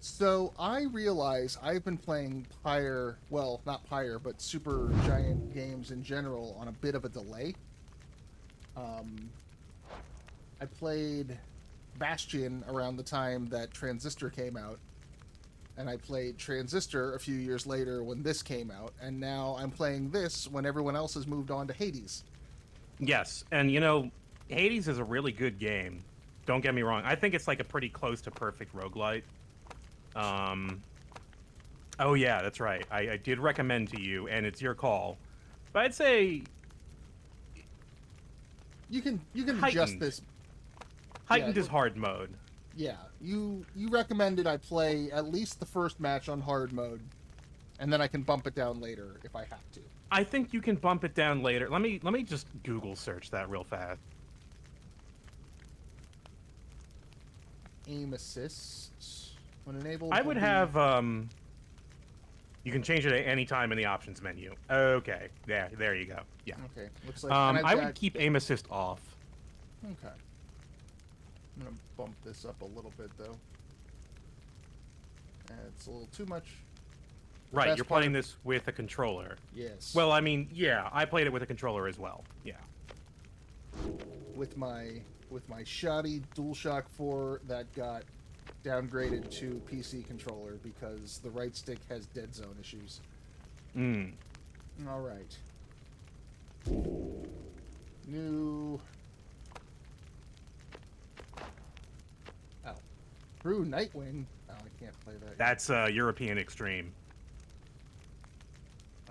So I realize I've been playing Pyre, well, not Pyre, but Super Giant games in general on a bit of a delay. Um, I played Bastion around the time that Transistor came out, and I played Transistor a few years later when this came out, and now I'm playing this when everyone else has moved on to Hades. Yes, and Hades is a really good game. Don't get me wrong. I think it's like a pretty close to perfect roguelite. Oh yeah, that's right. I did recommend to you, and it's your call. But I'd say You can adjust heightened. this. Heightened Yeah, is hard mode. Yeah, you recommended I play at least the first match on hard mode, and then I can bump it down later if I have to. I think you can bump it down later. Let me just Google search that real fast. Aim assist when enabled. I would have you can change it at any time in the options menu. Okay. There you go. Yeah. Okay. Looks like I would keep aim assist off. Okay. I'm gonna bump this up a little bit though. It's a little too much. Right, you're playing this with a controller. Yes. Well, I mean, yeah, I played it with a controller as well. Yeah. With my shoddy DualShock 4 that got downgraded to PC controller because the right stick has dead zone issues. All right. New. Oh. True Nightwing. Oh, I can't play that. That's European Extreme.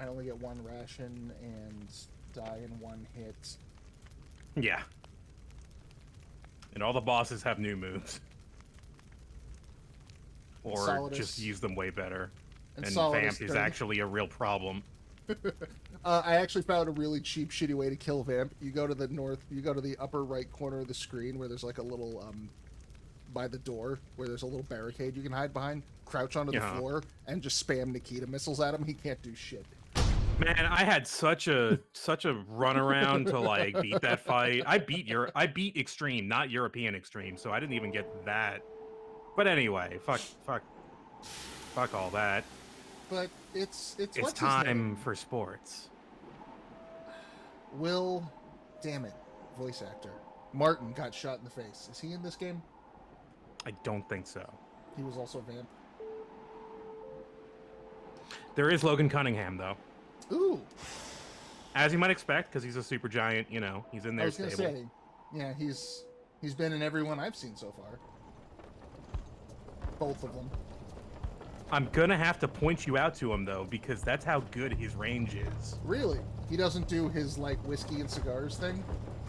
I only get one ration and die in one hit. Yeah. And all the bosses have new moves. Or Solidus. just use them way better. And Solidus Vamp is 30. actually a real problem. I actually found a really cheap, shitty way to kill Vamp. You go to the upper right corner of the screen where there's like a little, by the door, where there's a little barricade you can hide behind, crouch onto the floor, and just spam Nikita missiles at him. He can't do shit. Man, I had such a runaround to like beat that fight. I beat Extreme, not European Extreme, so I didn't even get that. But anyway, fuck all that. But it's time for sports. Will, damn it, voice actor Martin got shot in the face. Is he in this game? I don't think so. He was also Vamp. There is Logan Cunningham though. Ooh. As you might expect, because he's a super giant, he's in there stable. I was gonna say, yeah, he's been in everyone I've seen so far. Both of them. I'm gonna have to point you out to him though, because that's how good his range is. Really? He doesn't do his like whiskey and cigars thing?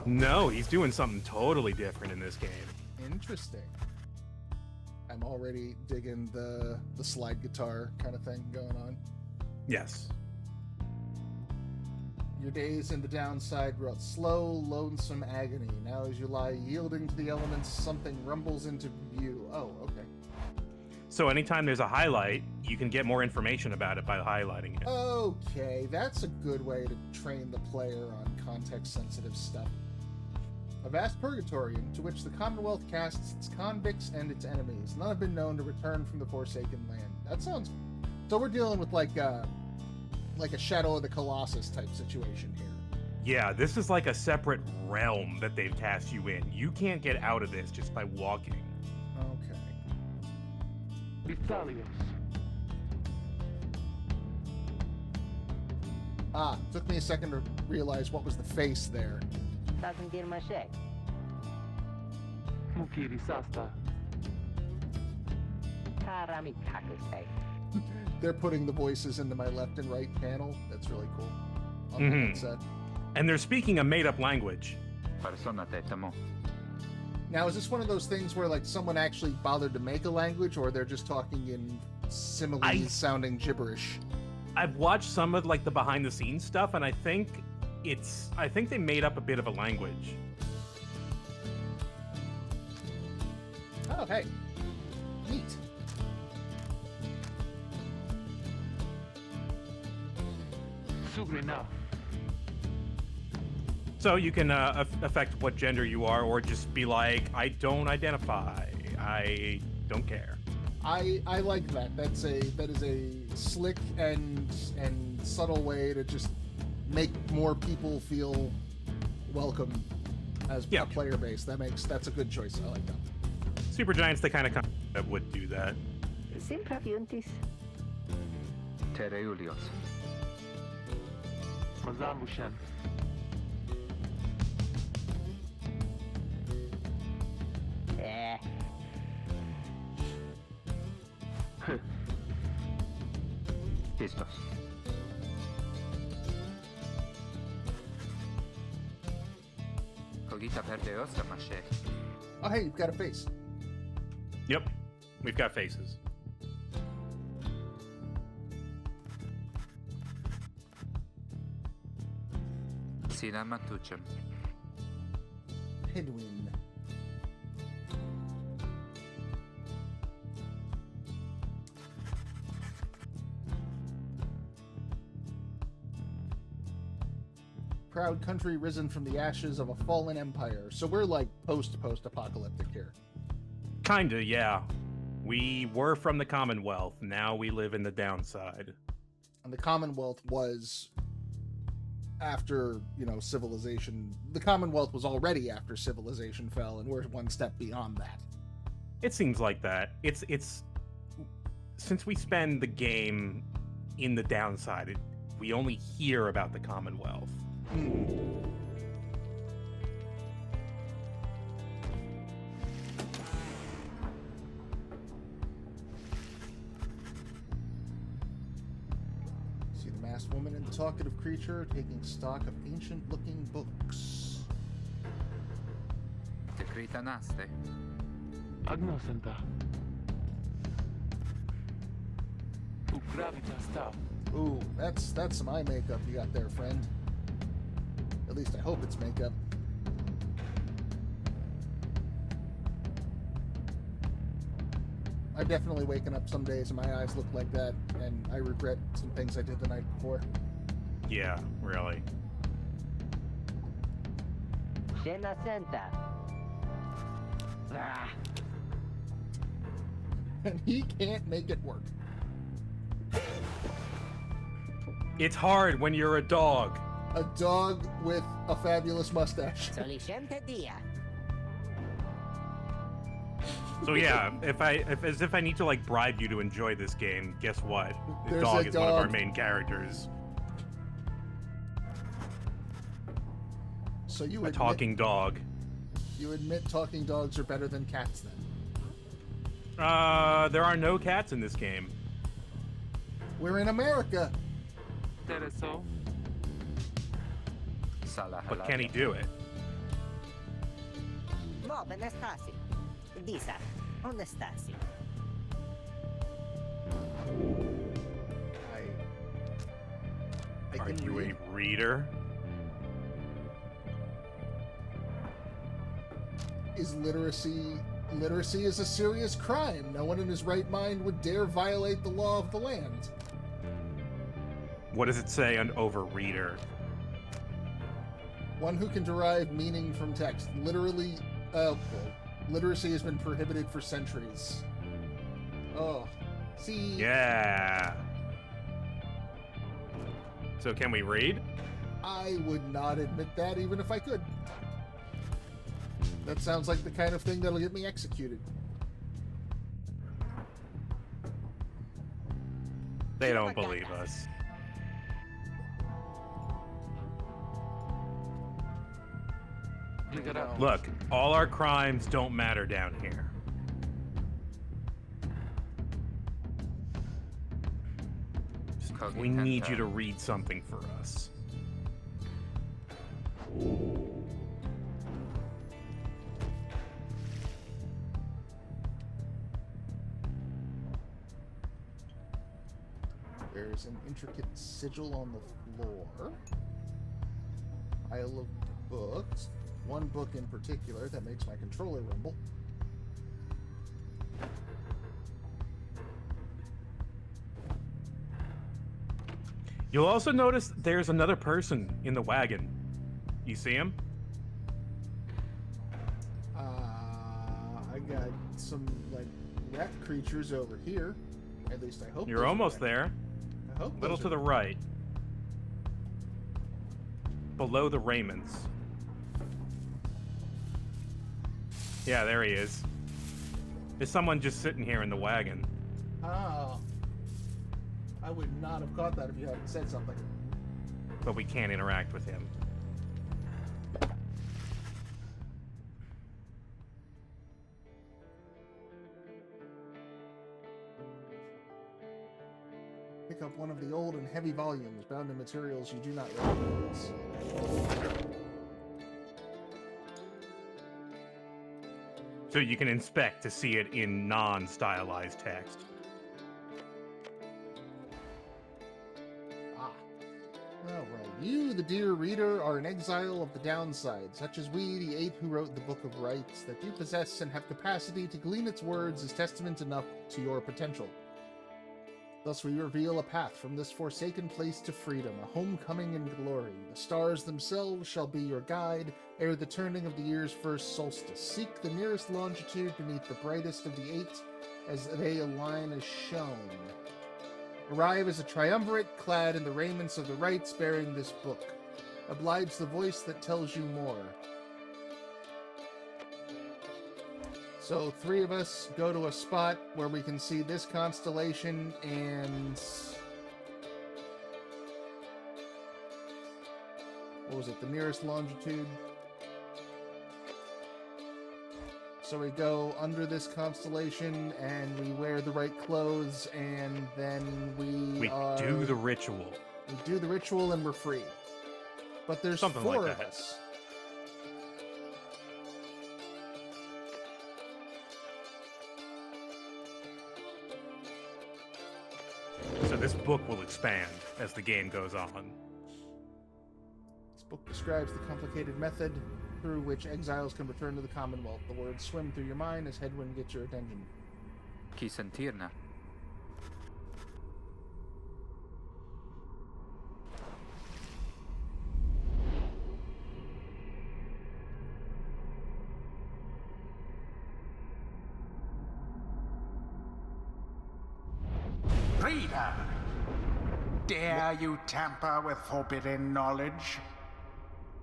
No, he's doing something totally different in this game. Interesting. I'm already digging the slide guitar kind of thing going on. Yes. Your days in the downside brought slow, lonesome agony. Now as you lie yielding to the elements, something rumbles into view. Oh, okay. So anytime there's a highlight, you can get more information about it by highlighting it. Okay, that's a good way to train the player on context-sensitive stuff. A vast purgatory into which the Commonwealth casts its convicts and its enemies. None have been known to return from the Forsaken Land. That sounds... So we're dealing with like a Shadow of the Colossus type situation here. Yeah, this is like a separate realm that they've cast you in. You can't get out of this just by walking. Okay. Took me a second to realize what was the face there. They're putting the voices into my left and right panel. That's really cool. On the headset. And they're speaking a made-up language. Now, is this one of those things where like someone actually bothered to make a language, or they're just talking in simile-sounding gibberish? I've watched some of like the behind-the-scenes stuff, and I think they made up a bit of a language. Oh, hey. Neat. So you can affect what gender you are, or just be like, I don't identify. I don't care. I like that. That is a slick and subtle way to just make more people feel welcome as a player base. That's a good choice. I like that. Supergiant's the kind of company that would do that. Simpraviuntis. Tereulios. Mazambushan. Pistos. Cogita perdeos maché. Oh, hey, you've got a face. Yep, we've got faces. Sina matuchem. Hedwin. Proud country risen from the ashes of a fallen empire. So we're like post-apocalyptic here. Kinda, yeah. We were from the Commonwealth. Now we live in the downside. And the Commonwealth was after, civilization. The Commonwealth was already after civilization fell, and we're one step beyond that. It seems like that. It's since we spend the game in the downside, we only hear about the Commonwealth. See the masked woman and the talkative creature taking stock of ancient-looking books. Tecrita naste. Agnosenta. Gravita stuff. Ooh, that's some eye makeup you got there, friend. At least I hope it's makeup. I'm definitely waking up some days and my eyes look like that, and I regret some things I did the night before. Yeah, really. Shenacenta. And he can't make it work. It's hard when you're a dog. A dog with a fabulous mustache. Solicente dia. So yeah, as if I need to like bribe you to enjoy this game, guess what? The There's dog a is one of our dog. main characters. So you A talking dog. You admit talking dogs are better than cats then? There are no cats in this game. We're in America. Tereso. Sala But can he do it? Mob Anastasi. Disa. Anastasi. I Are can you read. a reader? Is literacy is a serious crime. No one in his right mind would dare violate the law of the land. What does it say on overreader? One who can derive meaning from text. Literacy has been prohibited for centuries. Oh, see. Yeah. So can we read? I would not admit that even if I could. That sounds like the kind of thing that'll get me executed. They don't believe us. Look, all our crimes don't matter down here. We need you to read something for us. There's an intricate sigil on the floor. Pile of books. One book in particular that makes my controller rumble. You'll also notice there's another person in the wagon. You see him? I got some, like, That creature's over here. At least I hope. You're those are almost right. there. I hope. A little those to are the right. Below the Raymonds. Yeah, there he is. There's someone just sitting here in the wagon. Ah. I would not have caught that if you hadn't said something. But we can't interact with him. Pick up one of the old and heavy volumes bound in materials you do not recognize. So you can inspect to see it in non-stylized text. Ah. Well, you, the dear reader, are an exile of the downside, such as we, the eight who wrote the Book of Rites, that you possess and have capacity to glean its words is testament enough to your potential. Thus we reveal a path from this forsaken place to freedom, a homecoming in glory. The stars themselves shall be your guide, ere the turning of the year's first solstice. Seek the nearest longitude beneath the brightest of the eight, as they align as shown. Arrive as a triumvirate, clad in the raiments of the rites, bearing this book. Oblige the voice that tells you more. So 3 of us go to a spot where we can see this constellation and... what was it? The nearest longitude? So we go under this constellation and we wear the right clothes and then we do the ritual. We do the ritual and we're free. But there's Something 4 like of that. us. So this book will expand as the game goes on. This book describes the complicated method through which exiles can return to the Commonwealth. The words swim through your mind as Headwind gets your attention. Chi sentirne? Reader, dare you tamper with forbidden knowledge?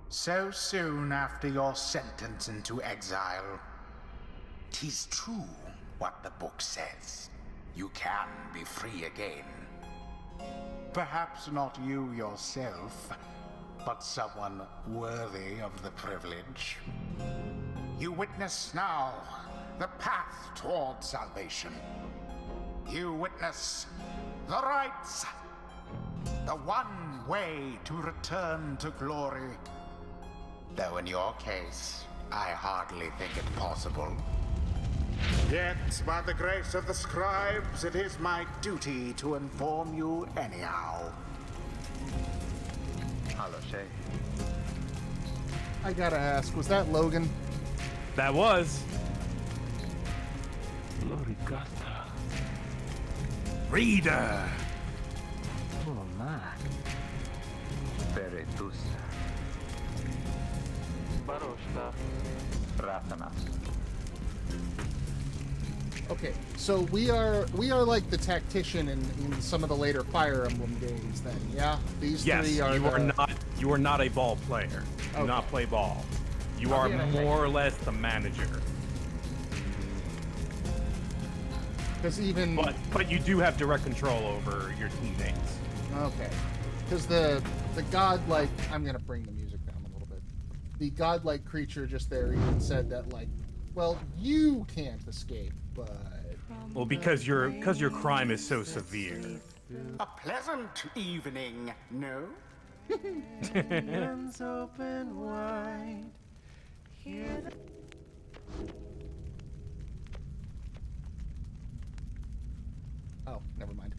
So soon after your sentence into exile. 'Tis true what the book says. You can be free again. Perhaps not you yourself, but someone worthy of the privilege. You witness now the path toward salvation. You witness the rites, the one way to return to glory. Though in your case, I hardly think it possible. Yet, by the grace of the scribes, it is my duty to inform you anyhow. Hallo, Shay. I gotta ask, was that Logan? That was. Gloricata. Reader! Oh my. Veretus. Baroshta. Ratanas. Okay, so we are like the tactician in some of the later Fire Emblem games then, yeah? These Yes, 3 are you are not a ball player. You do not Okay. play ball. You are more or less the manager. because even But you do have direct control over your teammates. okay, because the godlike, I'm gonna bring the music down a little bit. The godlike creature just there even said that, like, well, you can't escape, but Well, because your crime is so severe. A pleasant evening, no? oh, never mind.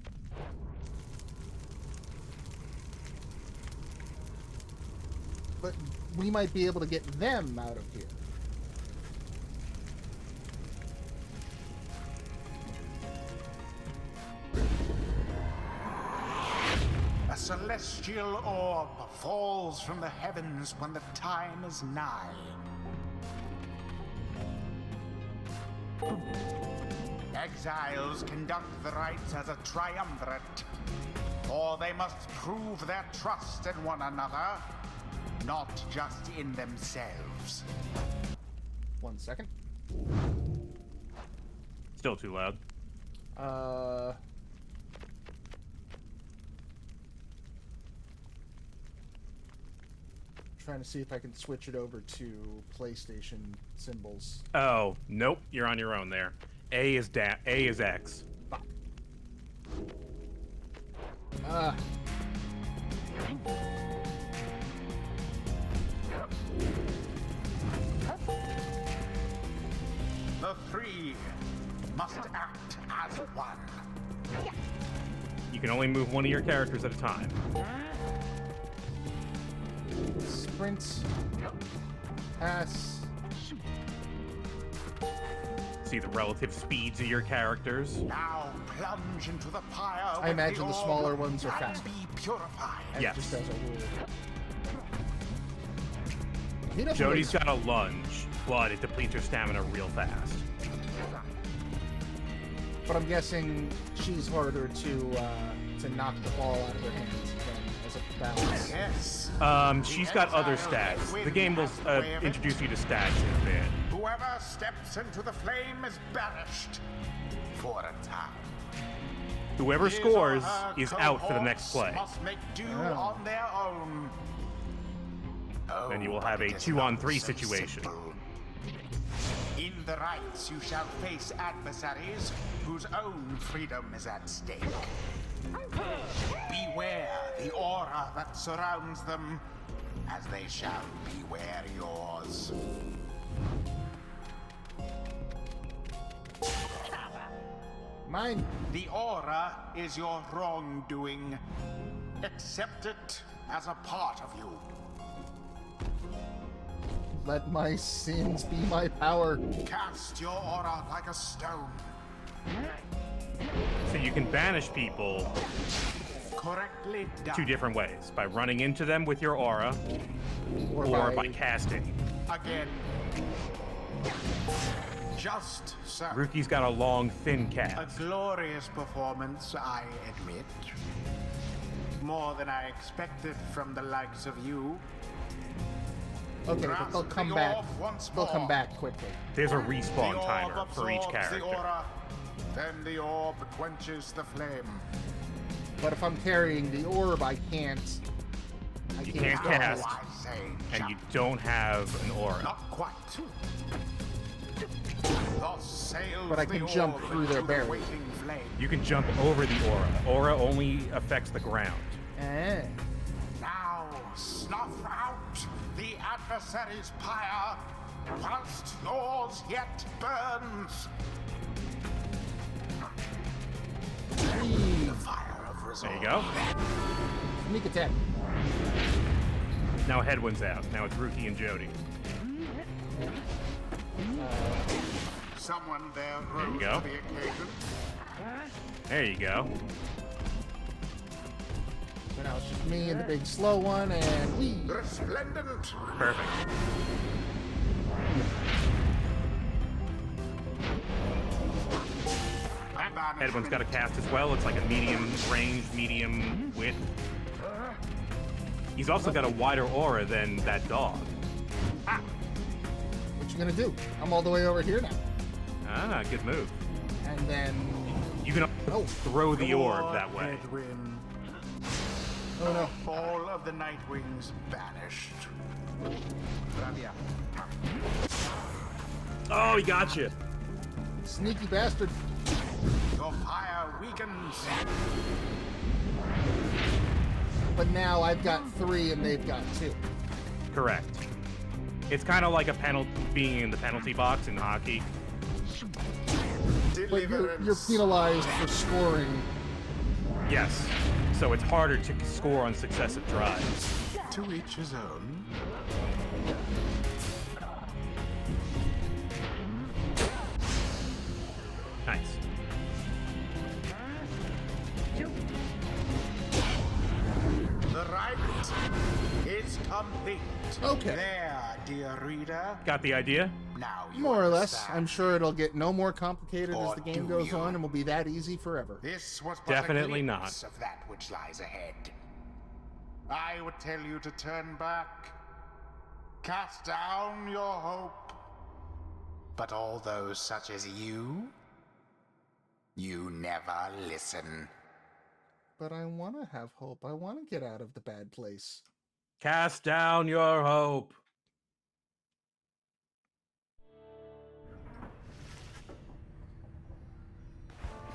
But we might be able to get them out of here. A celestial orb falls from the heavens when the time is nigh. Exiles conduct the rites as a triumvirate, for they must prove their trust in one another, not just in themselves. 1 second. Still too loud. Trying to see if I can switch it over to PlayStation symbols. Oh, nope. You're on your own there. A is X. Fuck. The three must act as one. You can only move one of your characters at a time. Sprint. Pass. See the relative speeds of your characters. Now plunge into the pyre. I imagine the smaller ones are and faster. be purified. Yes. Just as a rule. He definitely- Jody's got a lunge, but it depletes her stamina real fast. But I'm guessing she's harder to knock the ball out of her hands than as a balance. Yes. She's got other stats. The game will introduce you to stats in a bit. Whoever steps into the flame is banished for a time. Whoever His or scores her is out for the next cohorts play. Must make do Oh. on their own. Then you will Oh, have but a it is 2-on-3 not so situation. simple. In the rites, you shall face adversaries whose own freedom is at stake. Beware the aura that surrounds them, as they shall beware yours. Mine. The aura is your wrongdoing. Accept it as a part of you. Let my sins be my power. Cast your aura like a stone. So you can banish people Correctly done. 2 different ways. By running into them with your aura, or by casting. Again. Just so. Ruki's got a long, thin A cast. glorious performance, I admit. More than I expected from the likes of you. Okay, but they'll Grasp come the back. orb once They'll come more. back quickly. There's a The respawn orb timer for each absorbs character. The aura, then the orb quenches the flame. But if I'm carrying the orb, I can't. You can't go. cast. I say And jump. you don't have an aura. Not quite. Thus sails But I the can jump orb through their into the barrier. waiting flame. You can jump over the aura. Aura only affects the ground. Eh. Now snuff out the adversary's pyre, whilst yours yet burns. The fire of resolve. There you go. Sneak attack. Now Headwind's out. Now it's Ruki and Jody. Someone there you rose go. to the occasion. There you go. So now it's just me and the big slow one, and we. Resplendent. Perfect. Headwind's got a cast as well. It's like a medium range, medium width. He's also got a wider aura than that dog. What you gonna do? I'm all the way over here now, Ah, good move. and then. You can Oh. throw the orb that way. Edwin. Oh no. All of the Nightwings banished. Oh, he got you. Sneaky bastard. Your fire weakens. But now I've got 3 and they've got 2. Correct. It's kind of like a penalty, being in the penalty box in hockey. But you're Deliverance. penalized for scoring. Yes. So it's harder to score on successive drives. To each his own. Nice. The rite is complete. Okay. There, dear reader. Got the idea? Now you More or less. understand. I'm sure it'll get no more complicated as Or the game do goes you? on and will be that easy forever. This was but Definitely a not. glimpse of that which lies ahead. I would tell you to turn back, cast down your hope. But all those such as you never listen. But I want to have hope. I want to get out of the bad place. Cast down your hope.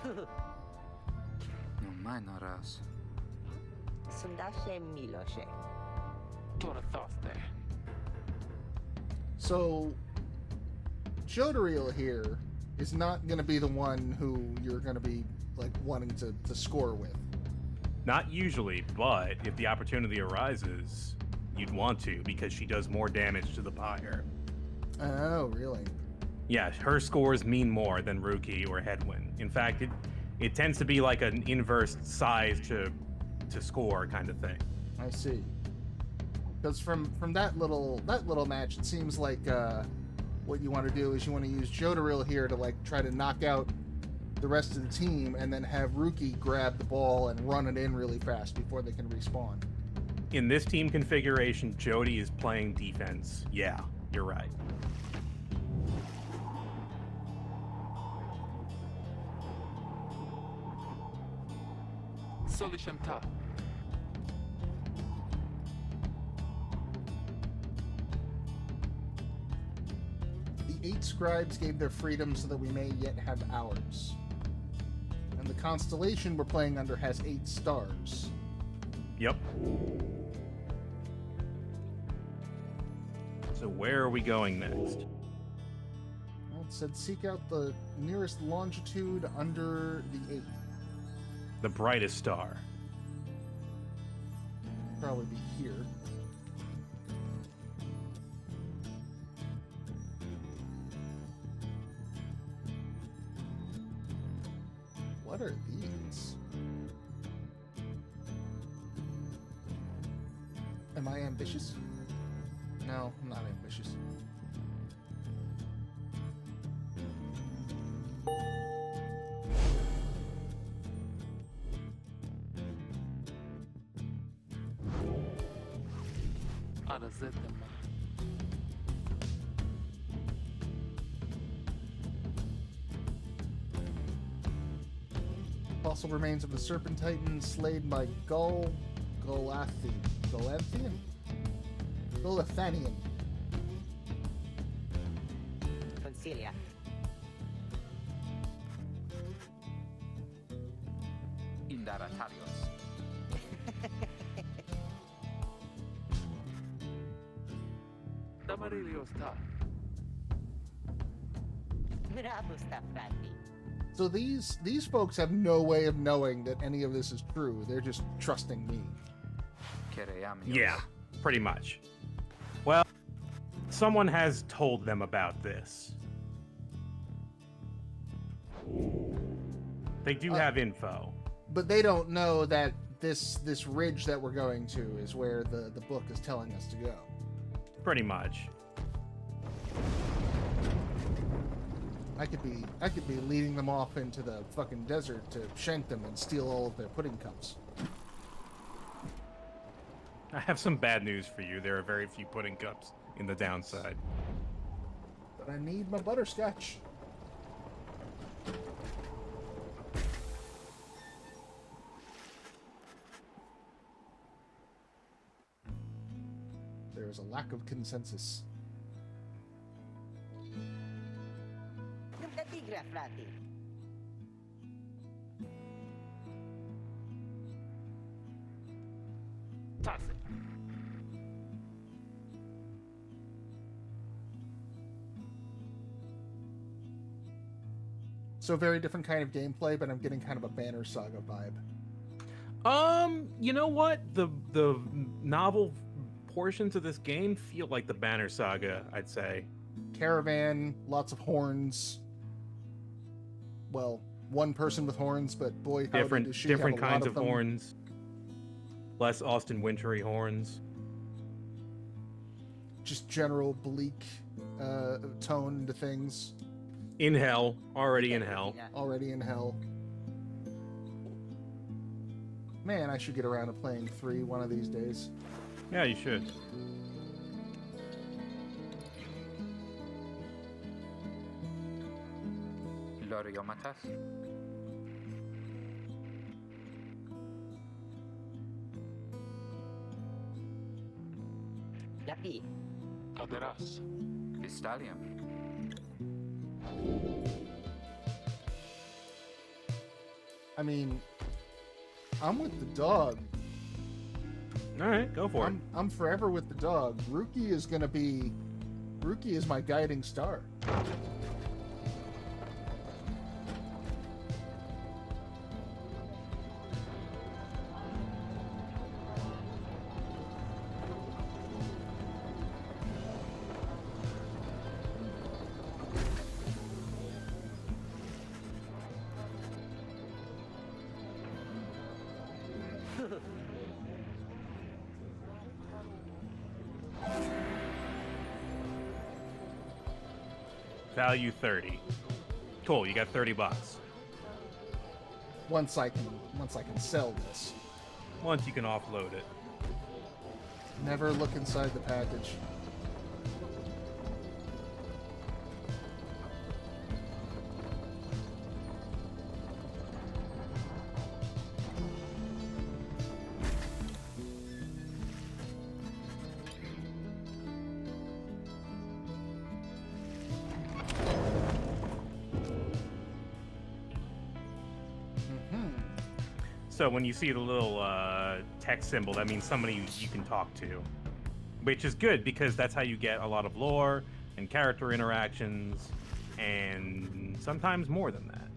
Nu mai naraz. Sundaše Miloše. Torthoste. So, Jodariel here is not going to be the one who you're going to be like wanting to score with. Not usually, but if the opportunity arises, you'd want to because she does more damage to the Pyre. Oh, really? Yeah, her scores mean more than Rookie or Headwind. In fact, it tends to be like an inverse size to score kind of thing. I see. Because from that little match, it seems like what you want to do is you want to use Jodariel here to like try to knock out the rest of the team, and then have Rookie grab the ball and run it in really fast before they can respawn. In this team configuration, Jody is playing defense. Yeah, you're right. Solishemta. The 8 scribes gave their freedom so that we may yet have ours. And the constellation we're playing under has 8 stars. Yep. So where are we going next? Well, it said seek out the nearest longitude under the 8th. The brightest star. Probably be here. What are these? Am I ambitious? No, I'm not ambitious. Arazetema. Fossil remains of the Serpent Titan slayed by Golathanian. Consilia. Indaratarios. Damariliosta. Mirabusta frati. So these folks have no way of knowing that any of this is true. They're just trusting me. Kereamios. Yeah, pretty much. Well, someone has told them about this. They do have info. But they don't know that this ridge that we're going to is where the book is telling us to go. Pretty much. I could be leading them off into the fucking desert to shank them and steal all of their pudding cups. I have some bad news for you. There are very few pudding cups in the downside. But I need my butterscotch. There is a lack of consensus. Nunca tigra frati. Tase. So very different kind of gameplay, but I'm getting kind of a Banner Saga vibe. You know what? The novel portions of this game feel like the Banner Saga, I'd say. Caravan, lots of horns. Well, one person with horns, but boy, how does she have a Different lot kinds of them. horns. Less Austin Wintory horns. just general bleak tone to things. In hell, already in hell. Already in hell. Man, I should get around to playing 3 one of these days. Yeah, you should. Loriomatas? Lapi. Aderas. Crystallium? I mean, I'm with the dog. All right, go for it. I'm forever with the dog. Rookie is gonna be... Rookie is my guiding star. Value 30. Cool, you got 30 bucks. Once I can sell this. Once you can offload it. Never look inside the package. So when you see the little text symbol, that means somebody you can talk to. Which is good, because that's how you get a lot of lore and character interactions, and sometimes more than that.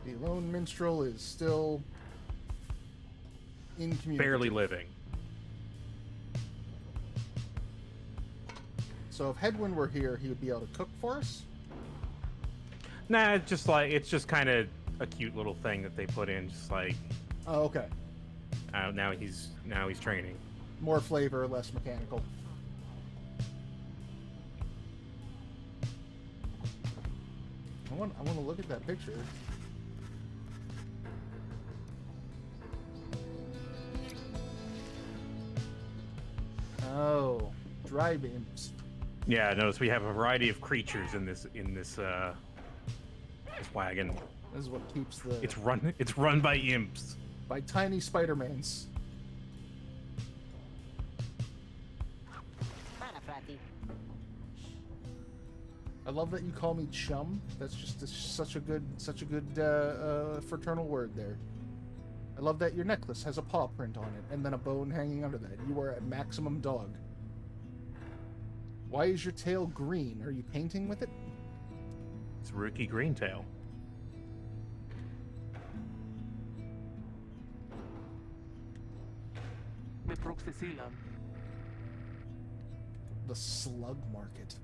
The lone minstrel is still incommunicable. Barely living. So if Hedwyn were here, he would be able to cook for us? Nah, it's just kind of a cute little thing that they put in, just like Oh, okay. now he's training. More flavor, less mechanical. I want to look at that picture. Oh, dry beams. Yeah, notice we have a variety of creatures in this this wagon. This is what keeps the... It's run by imps. by tiny Spider-Mans. Mana, frati. I love that you call me chum. That's just such a good fraternal word there. I love that your necklace has a paw print on it and then a bone hanging under that. You are a maximum dog. Why is your tail green? Are you painting with it? It's Rookie Greentail. Me proxesilam. The slug market.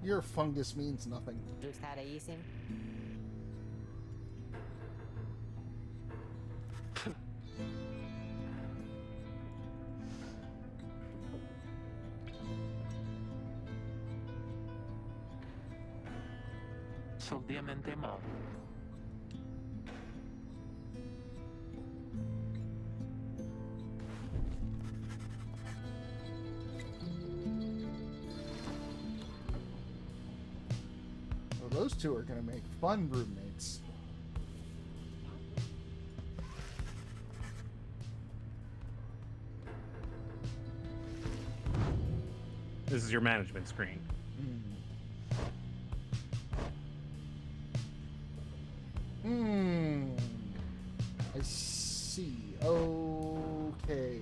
Your fungus means nothing. Just had a isim. Soldiamente mal. Well, those two are going to make fun roommates. This is your management screen. I see. Okay.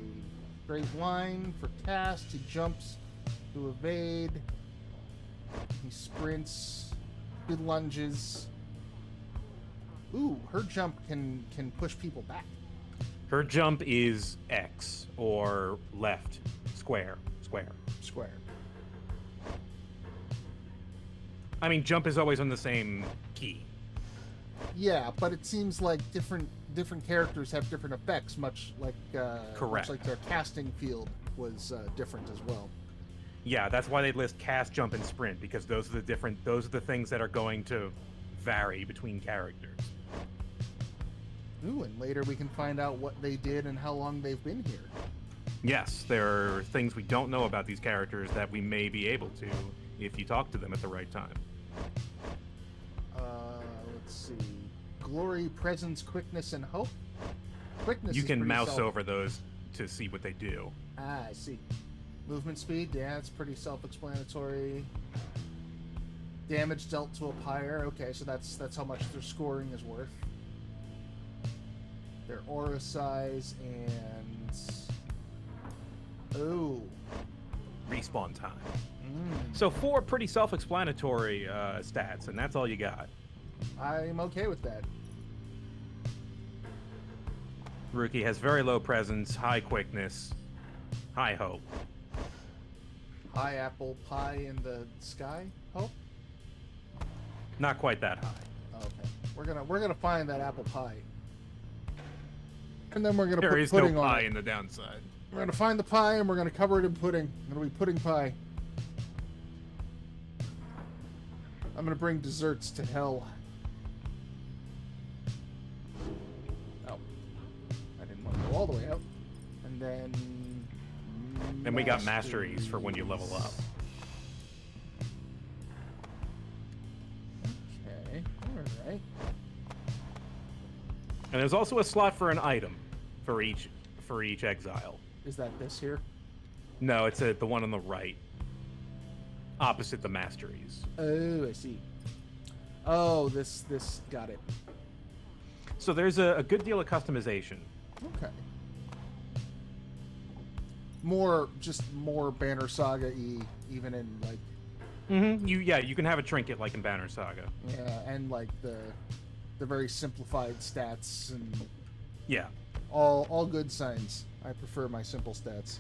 Straight line for cast. He jumps to evade. He sprints. He lunges. Ooh, her jump can push people back. Her jump is X or left, square. Square. I mean, jump is always on the same key. Yeah, but it seems like different characters have different effects, much like Correct. much like their casting field was different as well. Yeah, that's why they list cast, jump, and sprint, because those are the things that are going to vary between characters. Ooh, and later we can find out what they did and how long they've been here. Yes, there are things we don't know about these characters that we may be able to if you talk to them at the right time. Let's see. Glory, presence, quickness, and hope. Quickness. You is can pretty mouse over those to see what they do. Ah, I see. Movement speed, yeah, it's pretty self-explanatory. Damage dealt to a pyre. Okay, so that's how much their scoring is worth. Their aura size and Respawn time. Mm. So 4 pretty self-explanatory stats, and that's all you got. I'm okay with that. Rookie has very low presence, high quickness, high hope. High apple pie in the sky. Hope. Not quite that high. Okay, we're gonna find that apple pie, and then we're gonna There put is no pudding on pie it. in the downside. We're gonna find the pie and we're gonna cover it in pudding. It'll be pudding pie. I'm gonna bring desserts to hell. Oh, I didn't want to go all the way out. And then. And we got masteries for when you level up. Okay, all right. And there's also a slot for an item for each exile. Is that this here? No, it's the one on the right, opposite the masteries. Oh, I see. Oh, this got it. So there's a good deal of customization. Okay. Just more Banner Saga-y, even in like. Mm-hmm. You can have a trinket like in Banner Saga. Yeah, and like the very simplified stats and Yeah. all good signs. I prefer my simple stats.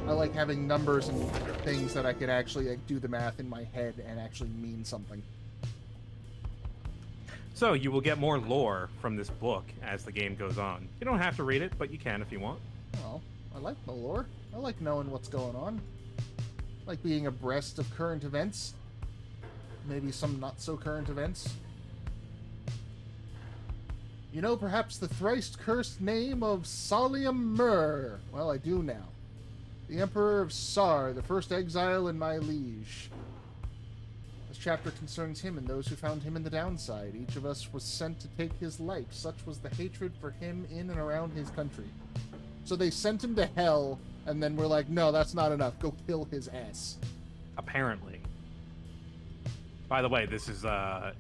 I like having numbers and things that I could actually like, do the math in my head and actually mean something. So you will get more lore from this book as the game goes on. You don't have to read it, but you can if you want. Well, I like the lore. I like knowing what's going on. I like being abreast of current events. Maybe some not so current events. You know perhaps the thrice cursed name of Solium Mur. Well, I do now. The Emperor of Sar, the first exile in my liege. This chapter concerns him and those who found him in the downside. Each of us was sent to take his life. Such was the hatred for him in and around his country. So they sent him to hell, and then we're like, no, that's not enough. Go kill his ass. Apparently. By the way, this is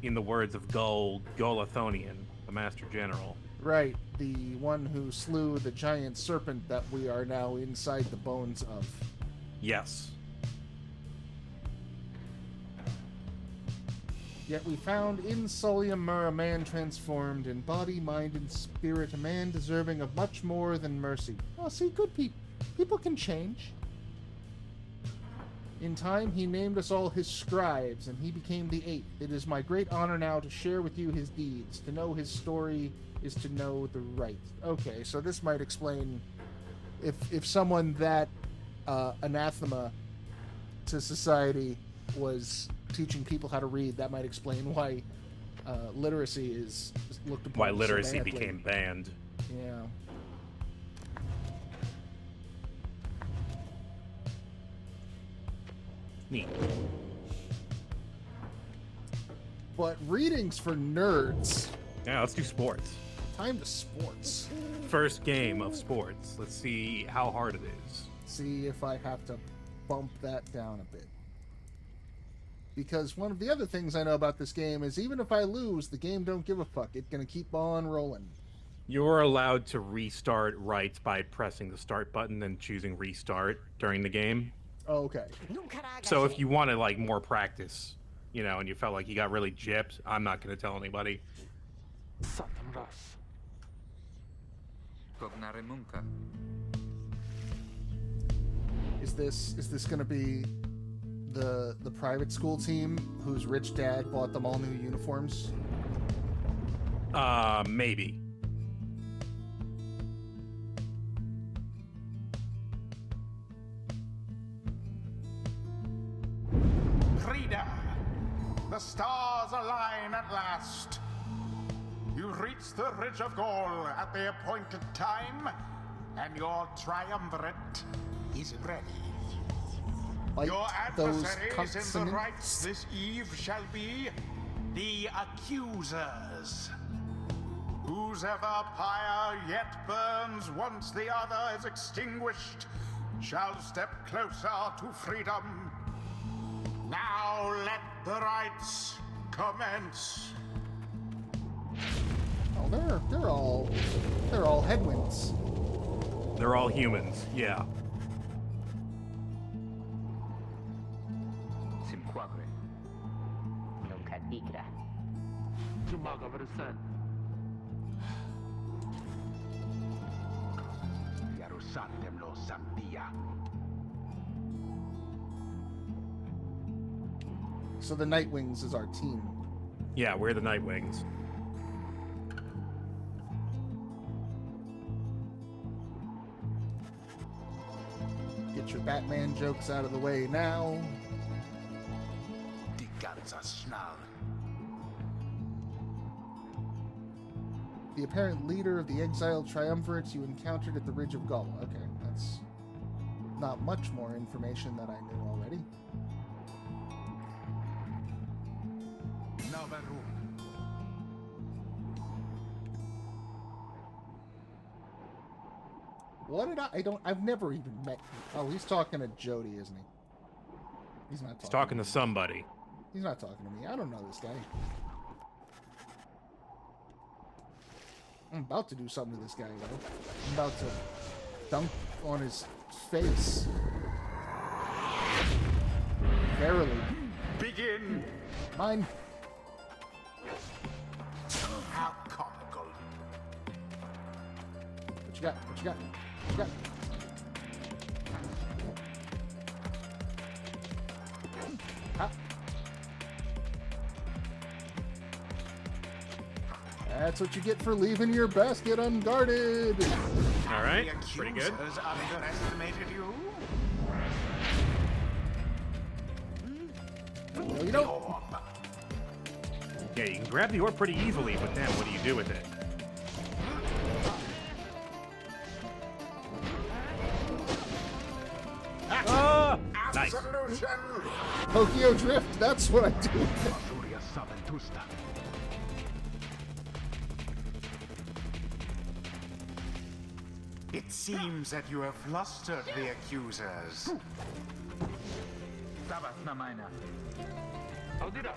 in the words of Golathonian, the Master General. Right, the one who slew the giant serpent that we are now inside the bones of. Yes. Yet we found in Solium Mur a man transformed in body, mind, and spirit, a man deserving of much more than mercy. Oh, see, good people. People can change. In time, he named us all his scribes, and he became the eighth. It is my great honor now to share with you his deeds. To know his story is to know the right. Okay, so this might explain if someone that anathema to society was teaching people how to read, that might explain why literacy is looked upon. Why so literacy badly. became banned. Yeah. Neat. But reading's for nerds. Yeah, let's do sports. Time to sports. First game of sports. Let's see how hard it is. See if I have to bump that down a bit. Because one of the other things I know about this game is even if I lose, the game don't give a fuck. It's gonna keep on rolling. You're allowed to restart right by pressing the start button and choosing restart during the game. Oh, okay. So if you wanted like more practice, you know, and you felt like you got really gypped, I'm not going to tell anybody. Satam ras. Cognare munca. Is this gonna be the private school team whose rich dad bought them all new uniforms? Maybe. Frida, the stars align at last. You reach the Ridge of Gold at the appointed time, and your triumvirate is ready. Like Your those adversaries in the consonants? rites this eve shall be the accusers. Whose ever pyre yet burns once the other is extinguished shall step closer to freedom. Now let the rites commence. Oh, they're all headwinds. They're all humans. Yeah. Simquagre. Nunca tigra. Jumaga Versen. Yarusantem lo Zambia. So the Nightwings is our team. Yeah, we're the Nightwings. Get your Batman jokes out of the way now. Die ganze Schnall. The apparent leader of the exiled triumvirates you encountered at the Ridge of Gull. Okay, that's not much more information that I knew already. Navarro. What did I've never even met. Oh, he's talking to Jody, isn't he? He's not talking. He's talking to somebody. He's not talking to me. I don't know this guy. I'm about to do something to this guy, though. I'm about to dunk on his face. Verily. Begin. Mine. How comical. What you got? What you got? What you got? Ah. That's what you get for leaving your basket unguarded. All right. The Pretty good. accusers underestimated you. No, you don't. Orb. Yeah, you can grab the orb pretty easily, but then what do you do with it? Ah! Nice. Absolution. Tokyo Drift, that's what I do. Furia Saventusta. It seems that you have flustered the accusers. Tabas na mina. Audira.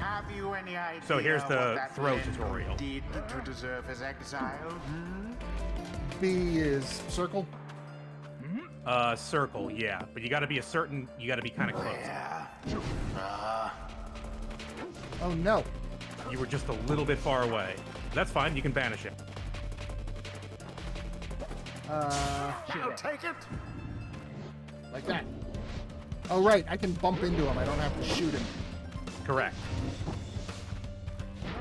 Have you any idea So here's what the that throw Lendo tutorial. did to deserve his exile? B is circle. Circle, yeah. But you gotta be kind of close. Yeah. Oh no. You were just a little bit far away. That's fine, you can banish it. I'll take it. Like that. Oh right, I can bump into him. I don't have to shoot him. Correct.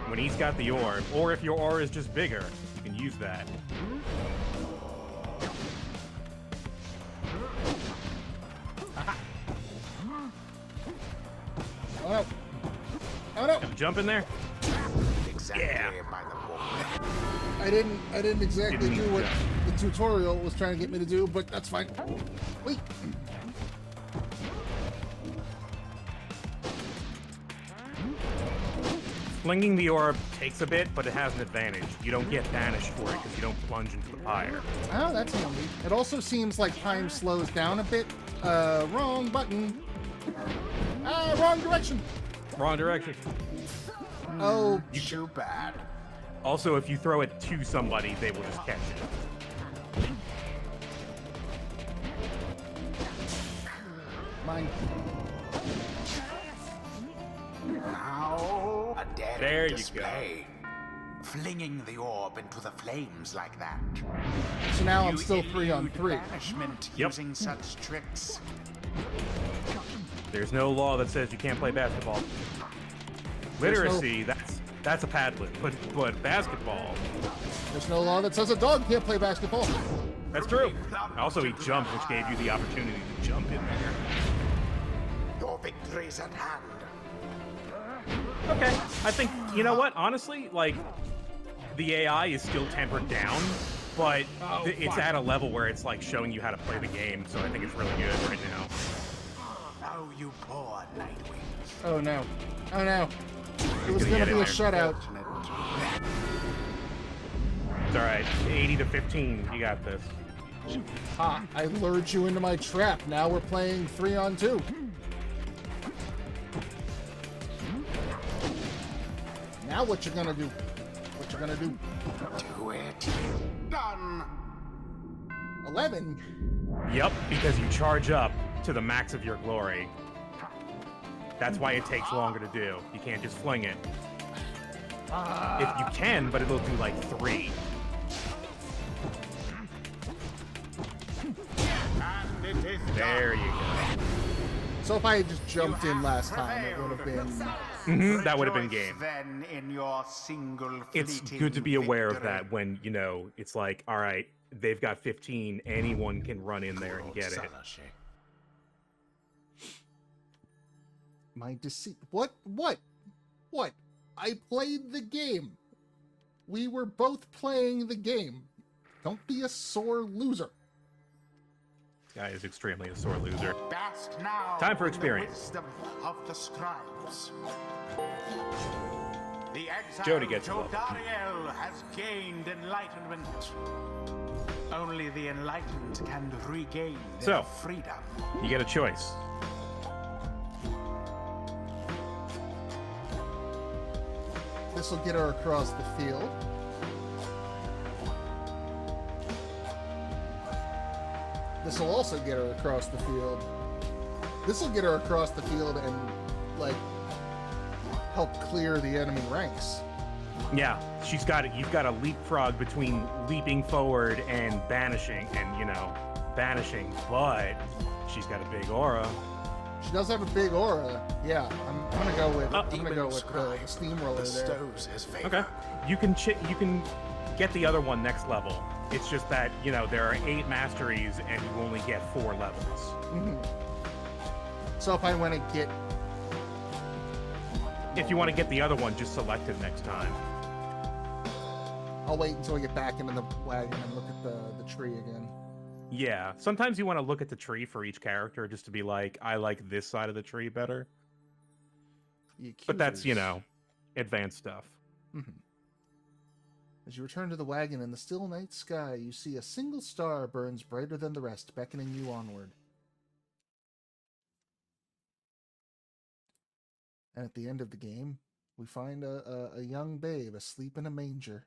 When he's got the orb, or if your aura is just bigger, you can use that. Oh no. Oh no. Jump in there. Exactly Yeah. by the book. I didn't exactly Didn't do need what to. the tutorial was trying to get me to do, but that's fine. Wait. Flinging the orb takes a bit, but it has an advantage. You don't get banished for it because you don't plunge into the pyre. Oh, that's handy. It also seems like time slows down a bit. Wrong button. Wrong direction. Wrong direction. Oh, Too bad. Also, if you throw it to somebody, they will just catch it. mine. Now, a daring There you display. flinging the orb into the flames like that. So now I'm You still 3 on elude 3. banishment Yep. using such tricks. There's no law that says you can't play basketball. There's no- Literacy, that's a Padlet, but basketball, There's no law that says a dog can't play basketball. that's true. Also, he jumped, which gave you the opportunity to jump in there. Your victory's at hand. Okay, I think, you know what, honestly, like, the AI is still tempered down, but it's at a level where it's, like, showing you how to play the game, so I think it's really good right now. Oh, you poor Nightwings. Oh no. Oh no. It was gonna gonna get be in a there. shutout. It's alright, 80 to 15, you got this. Ha! I lured you into my trap. Now we're playing 3 on 2. Now what you gonna do? What you gonna do? Do it. Done. 11. Yep, because you charge up to the max of your glory. That's why it takes longer to do. You can't just fling it. If you can, but it'll do like 3. And it is There you go. So if I had just jumped in last time, it would have been. That would have been Rejoice game. Then in your single It's fleeting good to be aware of victory. that when, you know, it's like, all right, they've got 15, anyone can run in there and get it. My deceit. What? I played the game. We were both playing the game. Don't be a sore loser. This guy is extremely a sore loser. Bask now Time for in the experience. wisdom of the scribes. The exiled Jody gets it. Jodariel has gained enlightenment. Only the enlightened can regain their So. freedom. You get a choice. This will get her across the field. This will also get her across the field. This will get her across the field and, like, help clear the enemy ranks. Yeah, she's got it. You've got a leapfrog between leaping forward and banishing, and, you know, banishing, but she's got a big aura. She does have a big aura. Yeah, I'm gonna go with the Scribe steamroller there. bestows his favor. Okay. You can get the other one next level. It's just that, you know, there are 8 masteries and you only get 4 levels. So if I want to get, If you want to get the other one, just select it next time. I'll wait until I get back into the wagon and look at the tree again. Yeah, sometimes you want to look at the tree for each character just to be like, I like this side of the tree better. But that's, you Accusers. know, advanced stuff. As you return to the wagon in the still night sky, you see a single star burns brighter than the rest, beckoning you onward. And at the end of the game, we find a young babe asleep in a manger.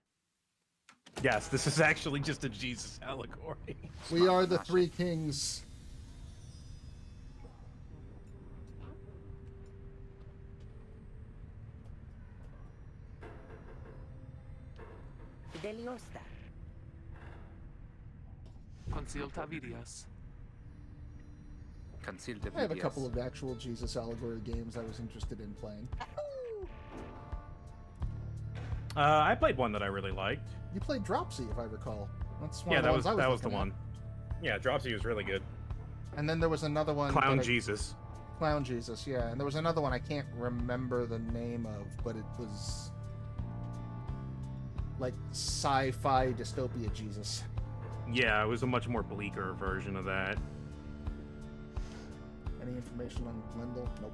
Yes, this is actually just a Jesus allegory. We are the 3 kings. Deliosta. Conceal Tavidias. Conceal the I have a videos. couple of actual Jesus allegory games I was interested in playing. I played one that I really liked. You played Dropsy, if I recall. That's one Yeah, of the that ones was I that was the looking at. one. Yeah, Dropsy was really good. And then there was another one. Clown that I- Jesus. Clown Jesus, yeah. And there was another one I can't remember the name of, but it was like sci-fi dystopia Jesus. Yeah, it was a much more bleaker version of that. Any information on Glendale? Nope.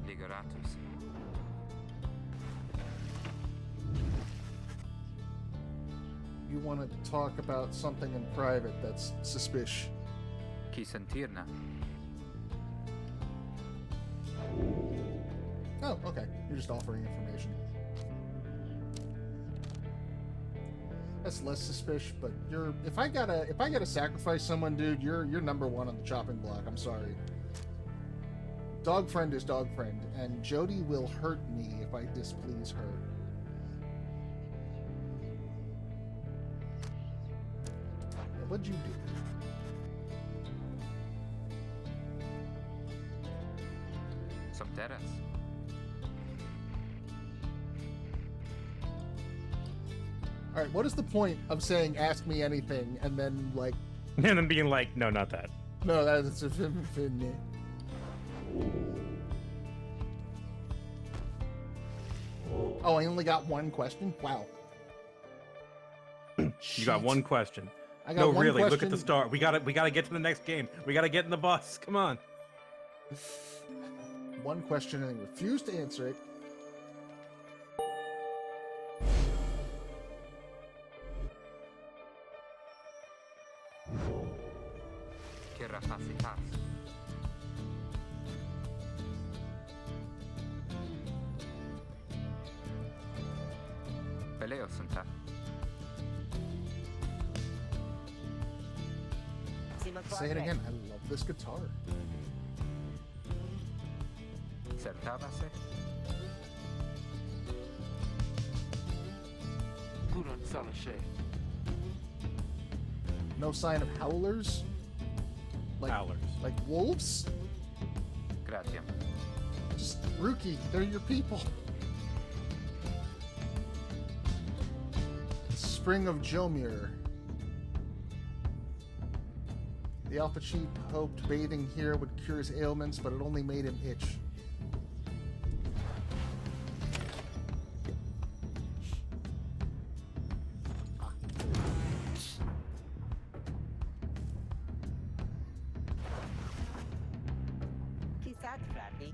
Ligoratus. You want to talk about something in private that's suspicious. Chi sentirna. Oh, okay. You're just offering information. That's less suspicious, but you're if I gotta sacrifice someone, dude, you're number 1 on the chopping block. I'm sorry. Dog friend is dog friend, and Jody will hurt me if I displease her. Yeah, what'd you do? Some terrace. All right, what is the point of saying "ask me anything" and then like, And then being like, no, not that. no, that's Oh, I only got one question. Wow. You got one question. I got No, one really, look at question. the start. We gotta get to the next game. We gotta get in the bus. Come on. One question and they refuse to answer it. Che rapacitas. Peleo sunta. Say it again. I love this guitar. Sertavase. Kuron Salashe. No sign of howlers? Like, Howlers. like wolves? Gratiam. Just Rookie, they're your people. Spring of Jomir. The Alpha Chief hoped bathing here would cure his ailments, but it only made him itch. Kisat Scrappy.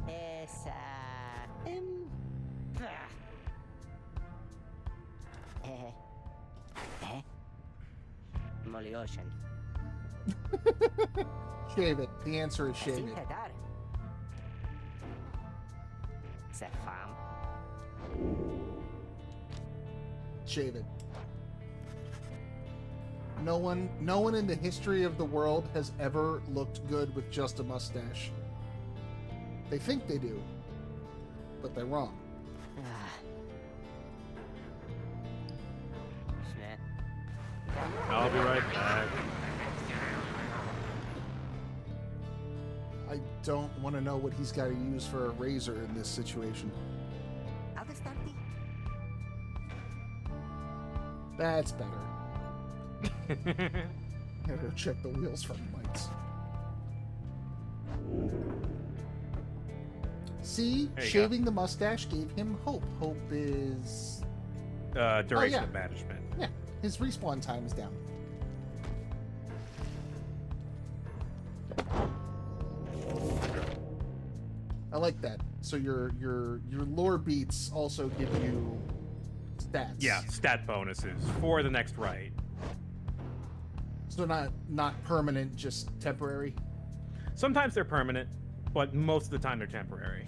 Esa. Molly Ocean. Shave it. The answer is shave it. Dar. Se fam. Shave it. No one in the history of the world has ever looked good with just a mustache. They think they do, but they're wrong. Schmidt. I'll be right back. I don't want to know what he's got to use for a razor in this situation. I'll just start the. That's better. Gotta go check the wheels for mites. See, There you shaving the mustache gave him hope. Hope is... Duration yeah. of banishment. Yeah, his respawn time is down. I like that. So your lore beats also give you stats. Yeah, stat bonuses for the next right. So not permanent, just temporary. Sometimes they're permanent, but most of the time they're temporary.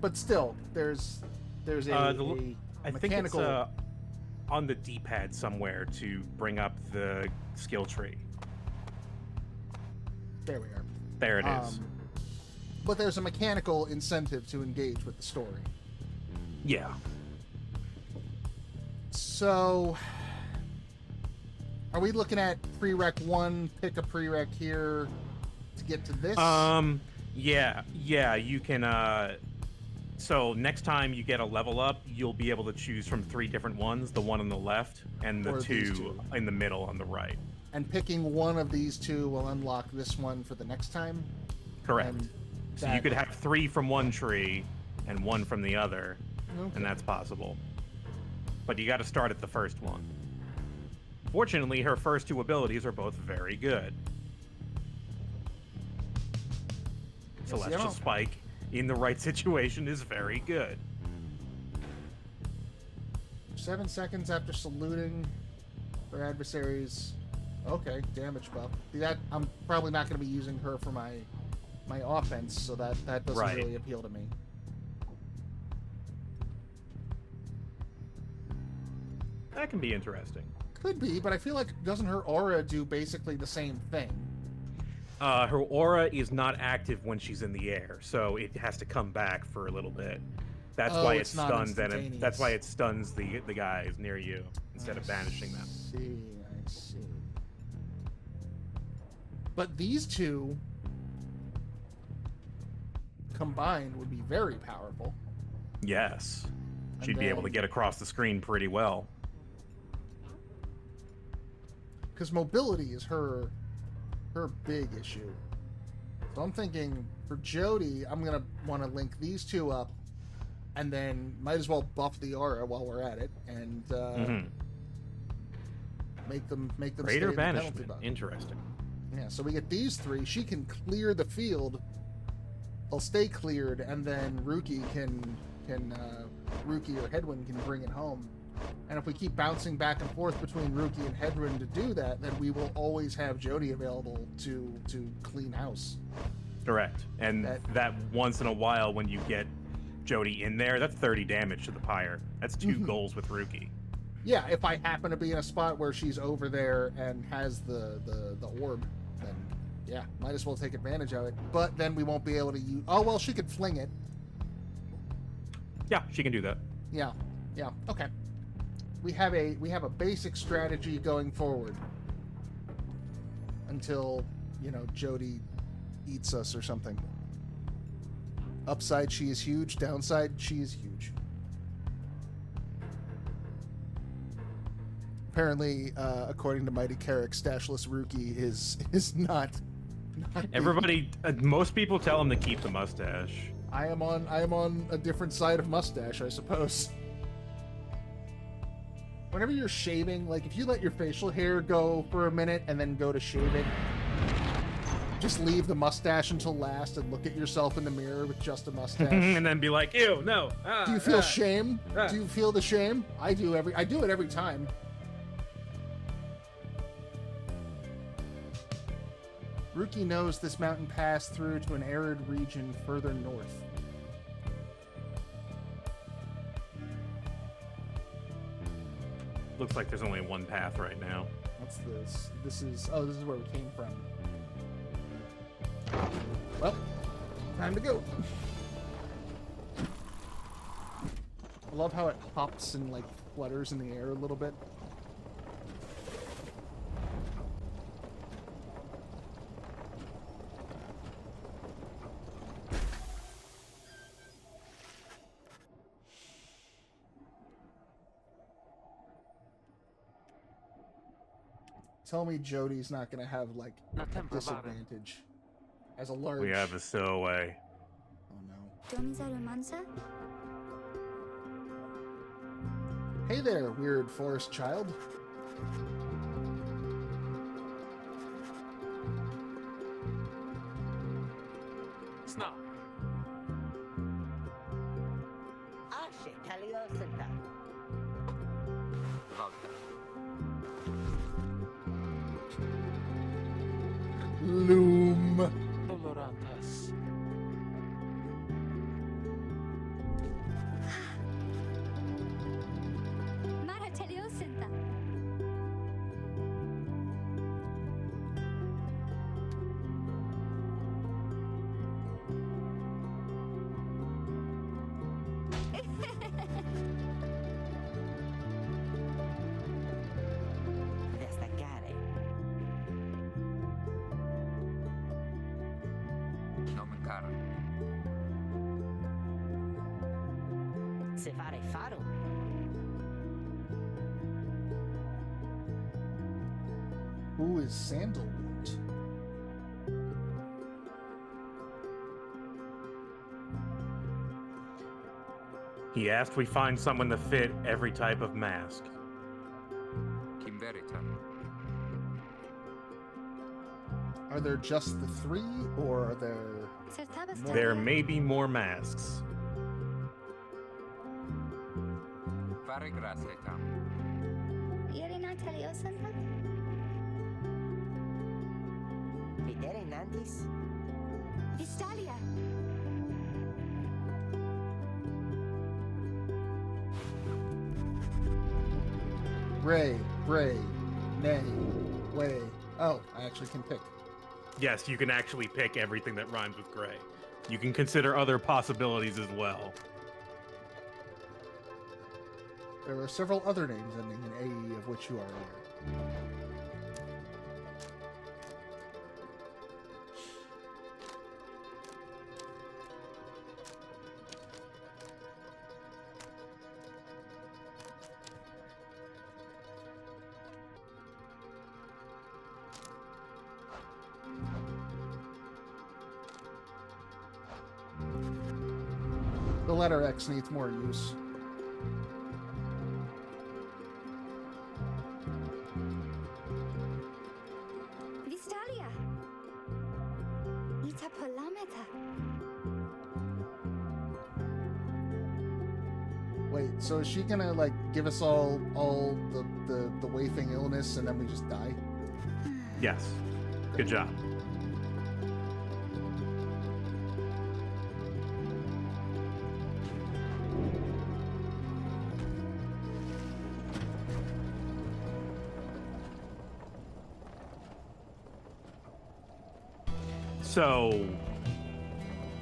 But still, there's a I think it's mechanical. on the D-pad somewhere to bring up the skill tree. There we are. There it is. But there's a mechanical incentive to engage with the story. Yeah. So, are we looking at prereq 1, pick a prereq here to get to this? Yeah, you can, so next time you get a level up, you'll be able to choose from 3 different ones, the one on the left and the Or these 2 two. in the middle on the right. And picking one of these 2 will unlock this one for the next time? Correct. And So you that- could have 3 from one tree and 1 from the other, Okay. and that's possible. But you got to start at the first one. Fortunately, her first 2 abilities are both very good. Celestial know. Spike in the right situation is very good. 7 seconds after saluting their adversaries. Okay, damage buff. See, that I'm probably not going to be using her for my offense, so that doesn't Right. really appeal to me. That can be interesting. Could be, but I feel like doesn't her aura do basically the same thing? Her aura is not active when she's in the air, so it has to come back for a little bit. That's Oh, why it it's not stuns and instantaneous. that's why it stuns the guys near you instead of banishing them. I see. But these two combined would be very powerful. Yes. And She'd be able to then- get across the screen pretty well. Because mobility is her big issue. So I'm thinking for Jody, I'm gonna want to link these two up, and then might as well buff the aura while we're at it, and make them stay Greater in the penalty banishment. box. Interesting. Yeah, so we get these three. She can clear the field. They'll stay cleared, and then Raqus Raqus or Headwind can bring it home. And if we keep bouncing back and forth between Raqus and Headwind to do that, then we will always have Jody available to clean house. Correct. And that once in a while when you get Jody in there, that's 30 damage to the Pyre. That's 2 goals with Raqus. Yeah, if I happen to be in a spot where she's over there and has the orb, then yeah, might as well take advantage of it. But then we won't be able to use... Oh, well, she could fling it. Yeah, she can do that. Yeah, okay. We have a basic strategy going forward until, Jody eats us or something. Upside, she is huge. Downside, she is huge. Apparently, according to Mighty Carrick, Stashless Raqus is not Everybody, most people tell him to keep the mustache. I am on a different side of mustache, I suppose. Whenever you're shaving, like if you let your facial hair go for a minute and then go to shave it, just leave the mustache until last and look at yourself in the mirror with just a mustache. And then be like, ew, no. Do you feel shame? Do you feel the shame? I do it every time. Raqus knows this mountain pass through to an arid region further north. Looks like there's only one path right now. What's this? This is where we came from. Well, time to go. I love how it hops and like flutters in the air a little bit. Tell me Jody's not gonna have like La a tempo vada. disadvantage as a large. We have a stowaway. Oh no. Domizaru Mansa? Hey there, weird forest child. Snow. Ashe, Taliosenta. Volta. Loom. Dolorantas. Mara Teliosinta. Destaccare. Nomen cara. Se fare faro. Who is Sandalwood? He asked we find someone to fit every type of mask. Kim verita. Are there just the 3, or are there... Certabas There may be more masks. Fare grazie tam. Irina Teliosinta? Videre Nandis. Vistalia. Ray, Bray, Nay, Way. Oh, I actually can pick. Yes, you can actually pick everything that rhymes with gray. You can consider other possibilities as well. There are several other names ending in AE of which you are aware. The letter X needs more use. Vistalia. Itapolameta. Wait, so is she gonna like give us all the wafting illness and then we just die? Yes. Good job. So,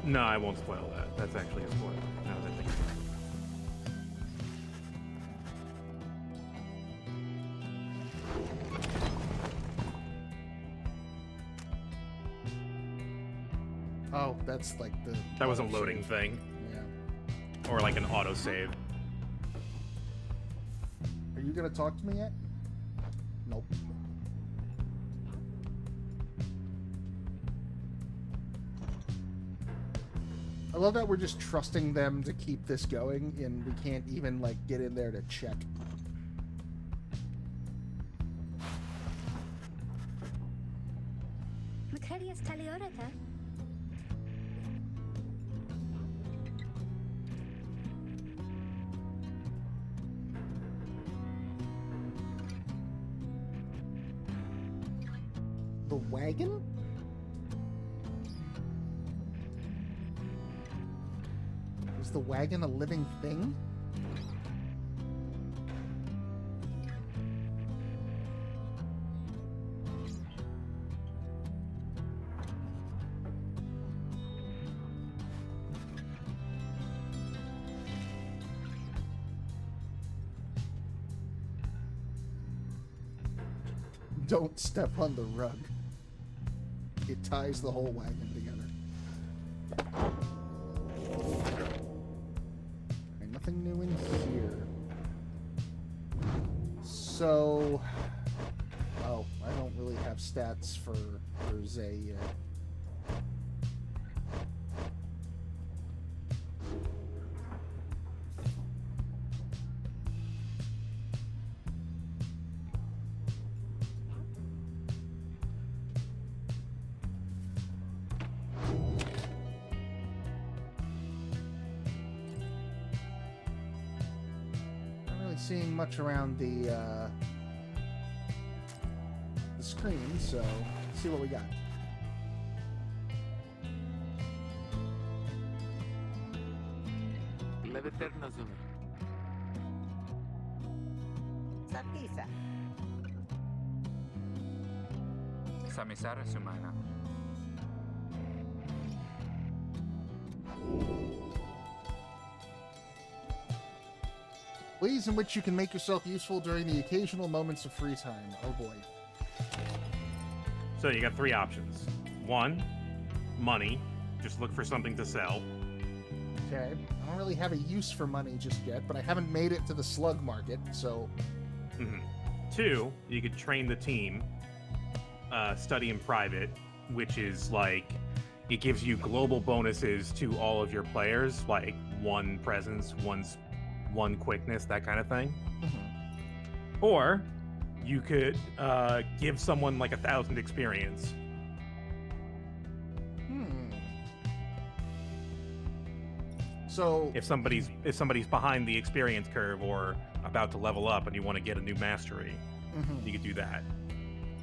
no, I won't spoil that. That's actually a spoiler. Now that I think about it. Oh, that's like the... That was a loading thing, Yeah. or like an autosave. Are you gonna talk to me yet? Nope. I love that we're just trusting them to keep this going, and we can't even, like, get in there to check. Macredias Taliorata. The wagon? Is the wagon a living thing? Don't step on the rug. It ties the whole wagon together. Okay, nothing new in here. So... Oh, I don't really have stats for Zay yet. Seeing much around the screen, so let's see what we got. Leveterna Zumi. Sapisa. Samisara Sumana. Ways in which you can make yourself useful during the occasional moments of free time. Oh boy. So you got three options. One, money. Just look for something to sell. Okay. I don't really have a use for money just yet, but I haven't made it to the slug market, so... Mhm. Two, you could train the team, study in private, which is like, it gives you global bonuses to all of your players, like one presence, one quickness, that kind of thing. Mhm. Or you could give someone like 1,000 experience. So If somebody's behind the experience curve or about to level up and you want to get a new mastery, mhm. you could do that.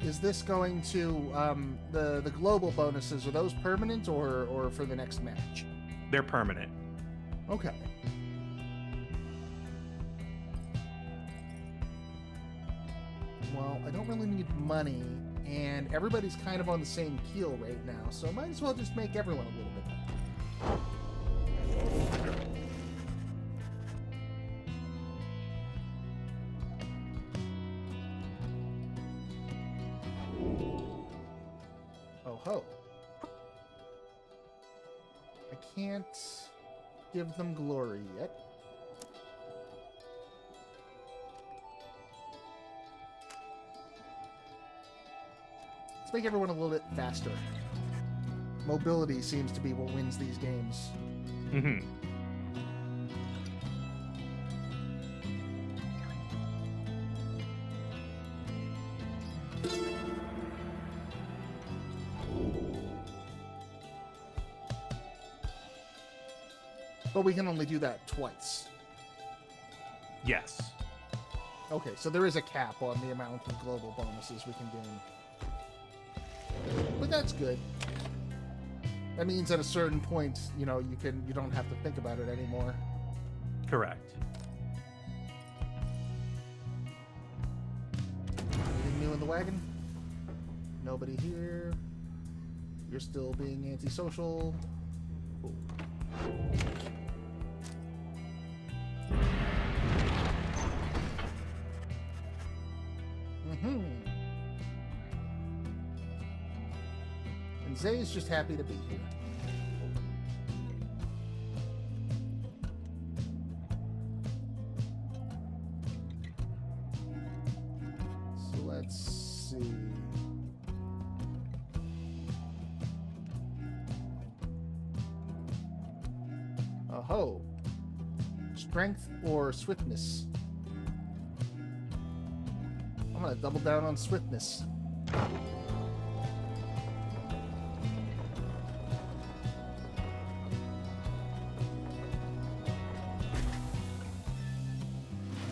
Is this going to the global bonuses? Are those permanent or for the next match? They're permanent. Okay. Well, I don't really need money, and everybody's kind of on the same keel right now, so I might as well just make everyone a little bit better. Oh ho. I can't give them glory yet. Let's make everyone a little bit faster. Mobility seems to be what wins these games. Mm-hmm. But we can only do that twice. Yes. Okay, so there is a cap on the amount of global bonuses we can gain. But that's good. That means at a certain point, you know, you don't have to think about it anymore. Correct. Anything new in the wagon? Nobody here. You're still being antisocial. Cool. Mm-hmm. And Zay's just happy to be here. So let's see. Oh, strength or swiftness? I'm gonna double down on swiftness.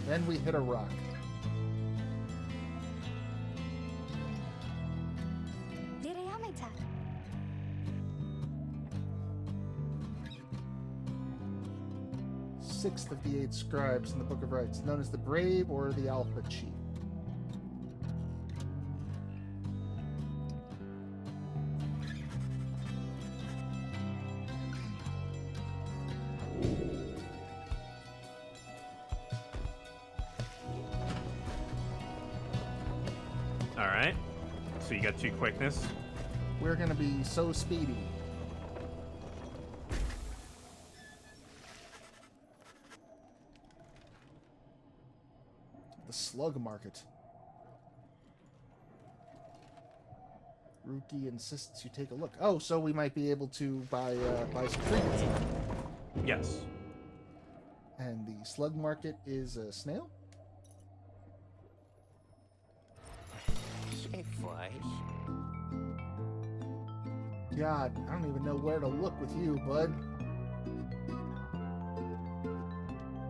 Then we hit a rock. Diameter. Sixth of the 8 scribes in the Book of Rites, known as the Brave or the Alpha Chief. All right. So you got 2 quickness. We're gonna be so speedy. The slug market. Rookie insists you take a look. Oh, so we might be able to buy some trinkets. Yes. And the slug market is a snail? God, I don't even know where to look with you, bud.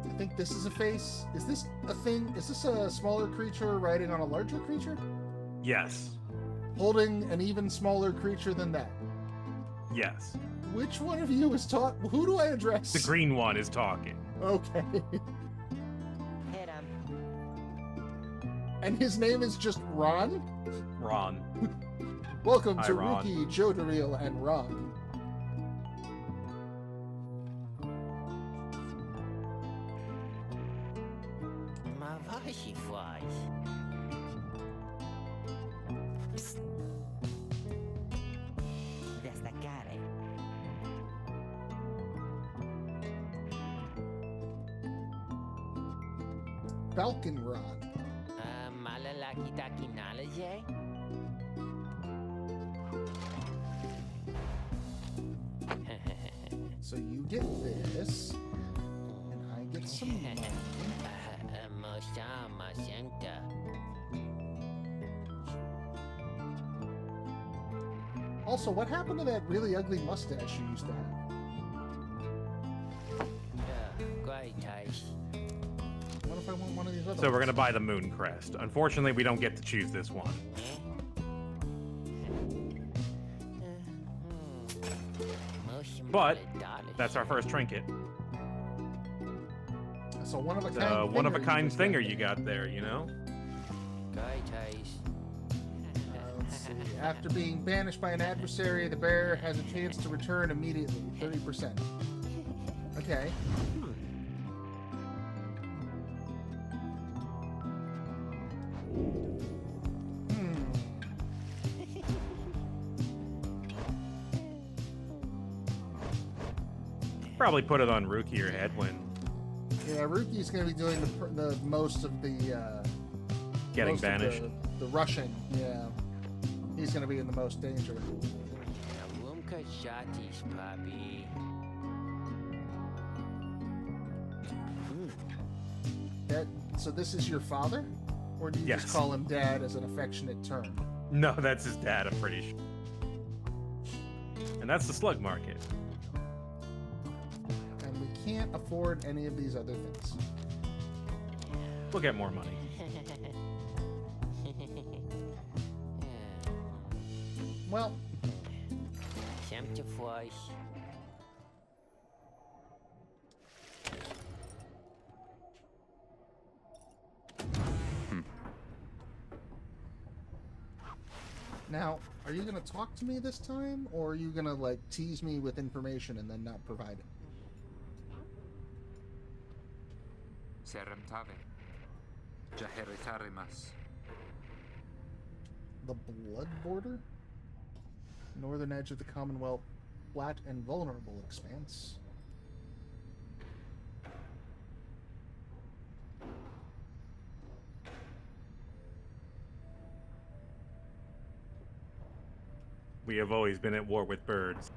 I think this is a face. Is this a thing? Is this a smaller creature riding on a larger creature? Yes. Holding an even smaller creature than that. Yes. Which one of you is taught? Who do I address? The green one is talking. Okay. Hit him. And his name is just Ron? Ron. Welcome Hi, to Ron. Rookie, Jodariel, and Ron. Destacare. Falcon Rod. Malalaki takinalaje? So you get this, and I get some money. Also, what happened to that really ugly mustache you used to have? What if I want one of these other So we're ones? gonna buy the Moon Crest. Unfortunately, we don't get to choose this one. But that's our first trinket. So one of a It's kind. a one of a finger kind just thinger got you got there, you know? Guys. Let's see. After being banished by an adversary, the bear has a chance to return immediately. 30%. Okay. Probably put it on Rookie or Headwind. Yeah, Ruki's going to be doing the most of the Getting most of banished. the rushing. Yeah, he's going to be in the most danger. Nawumka shatis, puppy. So this is your father, or do you Yes. just call him Dad as an affectionate term? No, that's his dad, I'm pretty sure. And that's the slug market. And we can't afford any of these other things. We'll get more money. Well, Sempre foi. now, are you going to talk to me this time, or are you going to, like, tease me with information and then not provide it? Serem tave. Jaheritarimas. The Blood Border? Northern edge of the Commonwealth, flat and vulnerable expanse. We have always been at war with birds.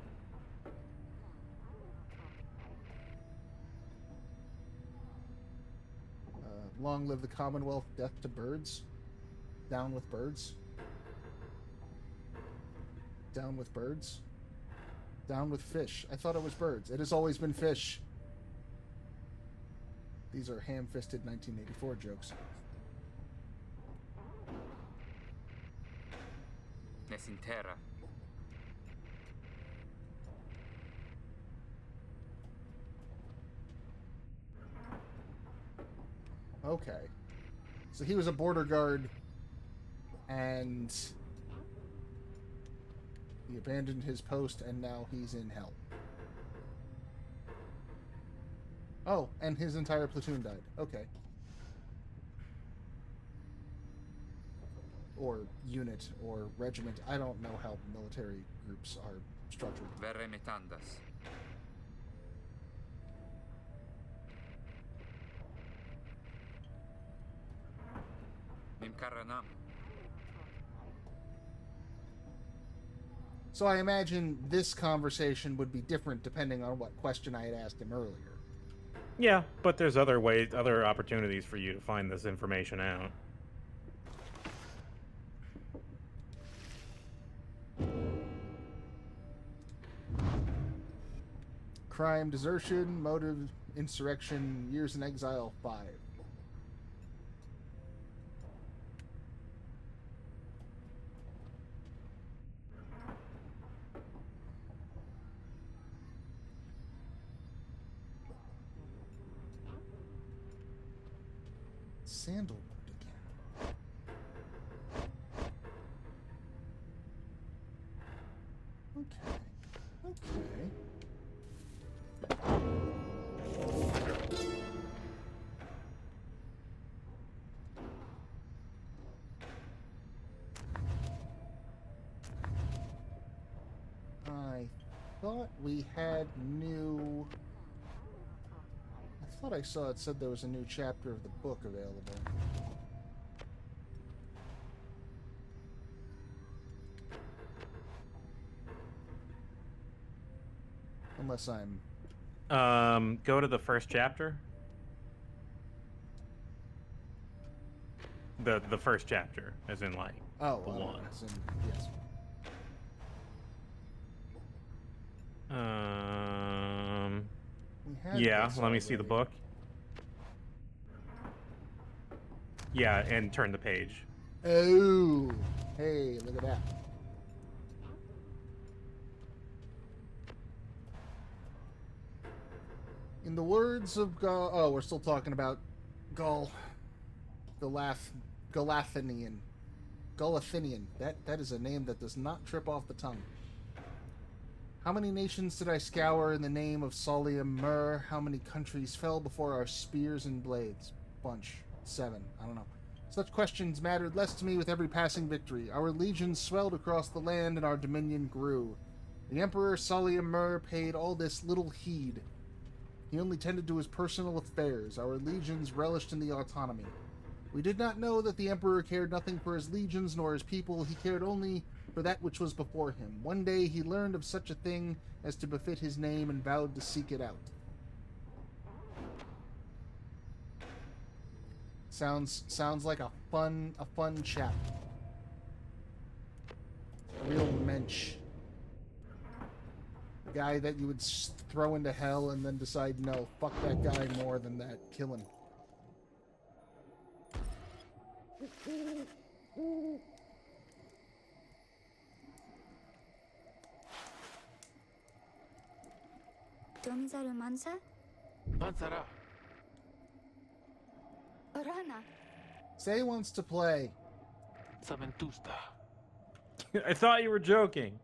Long live the Commonwealth, death to birds. Down with birds. Down with birds. Down with fish. I thought it was birds. It has always been fish. These are ham-fisted 1984 jokes. Nesintera. Okay. So he was a border guard, and he abandoned his post, and now he's in hell. Oh, and his entire platoon died. Okay. Or unit, or regiment. I don't know how military groups are structured. Verre metandas. Nimkaranam. So I imagine this conversation would be different depending on what question I had asked him earlier. Yeah, but there's other ways, other opportunities for you to find this information out. Crime, desertion, motive, insurrection, years in exile, 5. Sandalwood again. Okay. Okay. I thought we had new... I thought I saw it said there was a new chapter of the book available. Unless I'm... Go to the first chapter. The first chapter, as in like Oh, the one. as in, yes. We had Yeah, this let me see the already. book. Yeah, and turn the page. Oh, hey, look at that. In the words of Gaul, oh, we're still talking about Gaul, the Lath Galathinian. That is a name that does not trip off the tongue. How many nations did I scour in the name of Solium Mur? How many countries fell before our spears and blades? Bunch. 7. I don't know. Such questions mattered less to me with every passing victory. Our legions swelled across the land and our dominion grew. The Emperor Solium Mur paid all this little heed. He only tended to his personal affairs. Our legions relished in the autonomy. We did not know that the Emperor cared nothing for his legions nor his people. He cared only for that which was before him. One day he learned of such a thing as to befit his name and vowed to seek it out. Sounds like a fun chap. A real mensch. A guy that you would throw into hell and then decide, no, fuck that guy more than that. Kill him. Domizaru Mansa? Manzara. Orana. Say wants to play. Saventusta. I thought you were joking.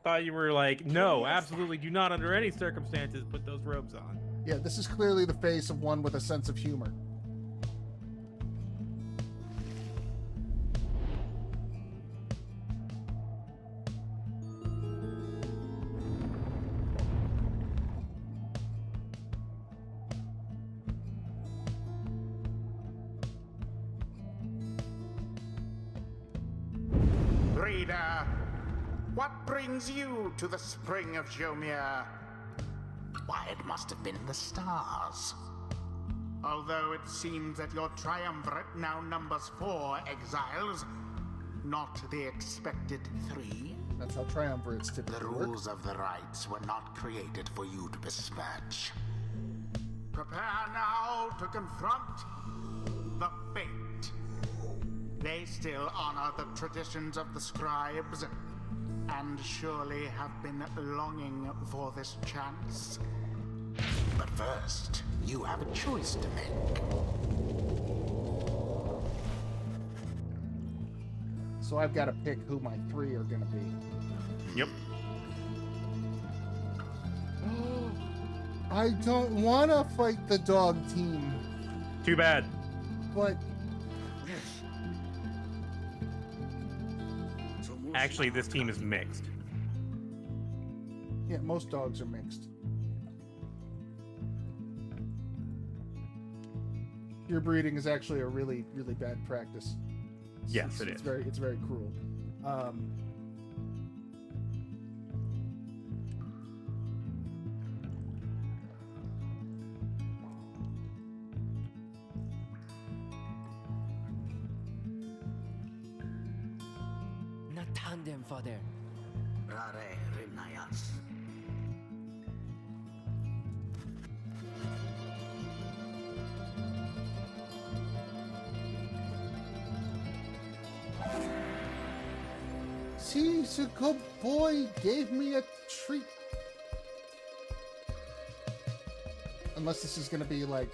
Thought you were like, no, absolutely do not under any circumstances put those robes on. Yeah, this is clearly the face of one with a sense of humor. Reader, what brings you to the spring of Jomir? Why, it must have been the stars. Although it seems that your triumvirate now numbers 4 exiles, not the expected 3. That's how triumvirates The typically work. rules of the rites were not created for you to besmirch. Prepare now to confront the fate. They still honor the traditions of the scribes, and surely have been longing for this chance. But first, you have a choice to make. So I've got to pick who my 3 are going to be. Yep. I don't want to fight the dog team, Too bad. but Actually, this team is mixed. yeah, most dogs are mixed. Pure breeding is actually a really, really bad practice. Yes, it is. It's very cruel. Na tandem, father. Rare Rinayas. See, he's a good boy. Gave me a treat. Unless this is gonna be like,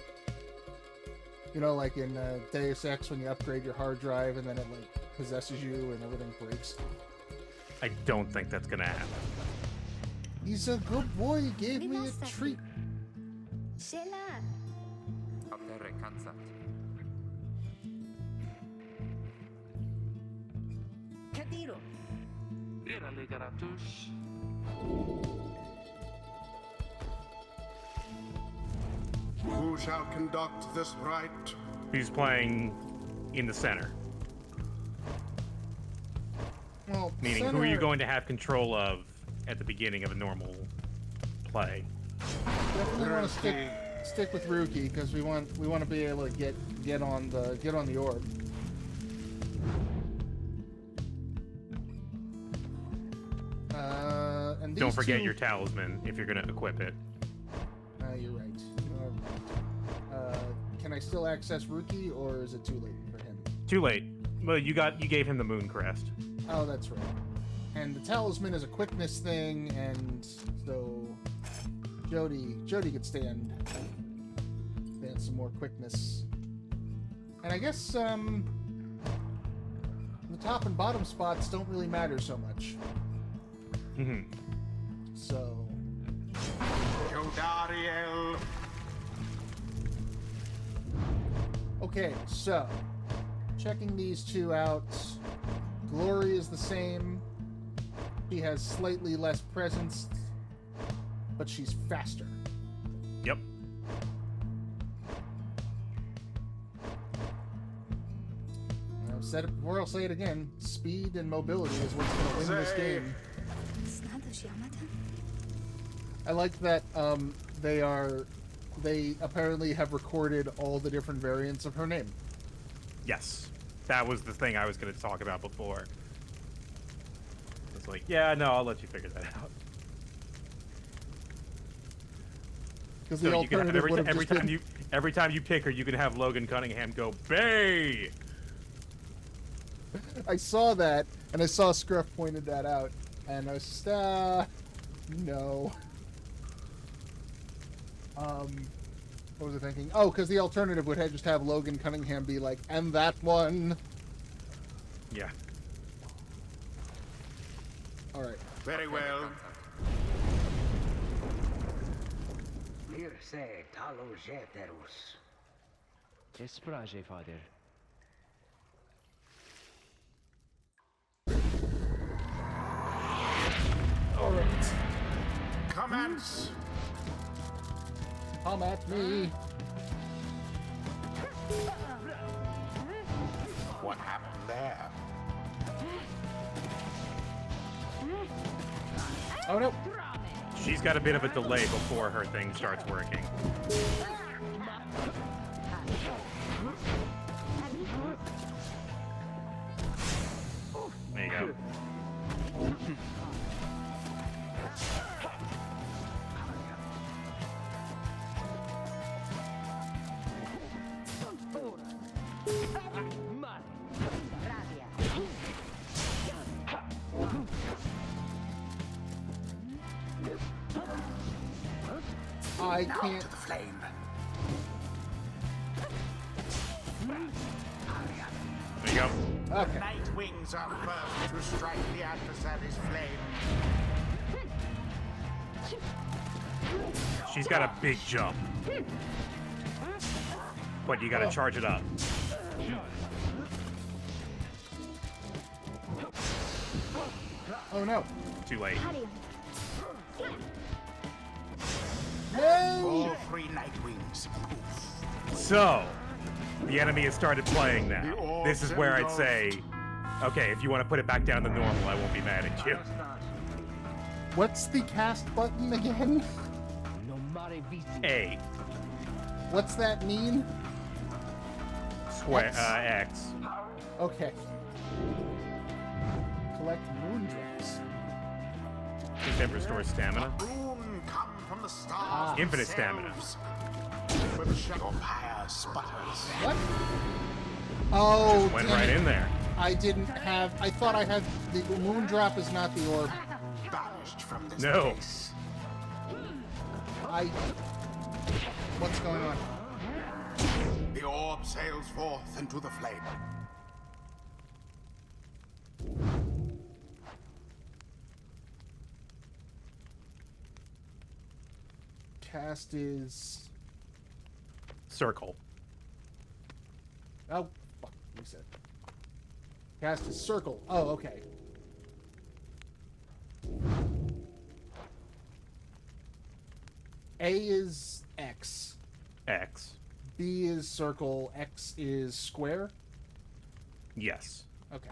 you know, like in Deus Ex when you upgrade your hard drive and then it like possesses you and everything breaks. I don't think that's gonna happen. He's a good boy. He gave me a treat. Shela. Apere Kansat. Kadiro. Era Legaratus. Who shall conduct this rite? Who's playing in the center? Well, Meaning, who are you going to have control of at the beginning of a normal play? Definitely want to stick with Rookie because we want to be able to get on the orb. And these Don't forget two- your talisman if you're gonna equip it. You're right. Can I still access Rookie, or is it too late for him? Too late. Well, you gave him the moon crest. Oh, that's right. And the talisman is a quickness thing, and so Jody could stand some more quickness. And I guess top and bottom spots don't really matter so much. Mhm. So, Jodariel. okay, so checking these two out. Glory is the same. She has slightly less presence, but she's faster. Yep. I've said it before, I'll say it again. Speed and mobility is what's going to win this game. I like that they apparently have recorded all the different variants of her name. Yes. That was the thing I was going to talk about before. It's like, yeah, no, I'll let you figure that out. Because So the you can have alternative would have just been... every time you pick her, you can have Logan Cunningham go Bay. I saw that, and I saw Scruff pointed that out, and I was just, no. What was I thinking? Oh, because the alternative would just have Logan Cunningham be like, and that one. Yeah. All right. Very well. Pirse talo jeterus. Espraje, father. All right. Commence. Come at me. What happened there? Oh, no. She's got a bit of a delay before her thing starts working. There you go. I Now can't... to the flame. There you go. Okay. Nightwings are first to strike the adversary's flame. She's got a big jump. But you gotta charge it up. Oh, no. Too late. No! All three Nightwings. Poof. So, the enemy has started playing now. This is where I'd say, okay, if you want to put it back down to normal, I won't be mad at you. What's the cast button again? No mare visi. A. What's that mean? Square, X. Okay. Collect moon drops. Does it restore stamina? Boon come from the stars. Infinite stamina. Where the shadow Pyre sputters. What? Oh, Went damn right it. in there. I didn't have... I thought I had... The moon drop is not the orb. Banished from this No. place. What's going on? The orb sails forth into the flame. Cast is... Circle. Oh, fuck. You said. Cast is circle. Oh, okay. A is X. X. B is circle. X is square. Yes. Okay.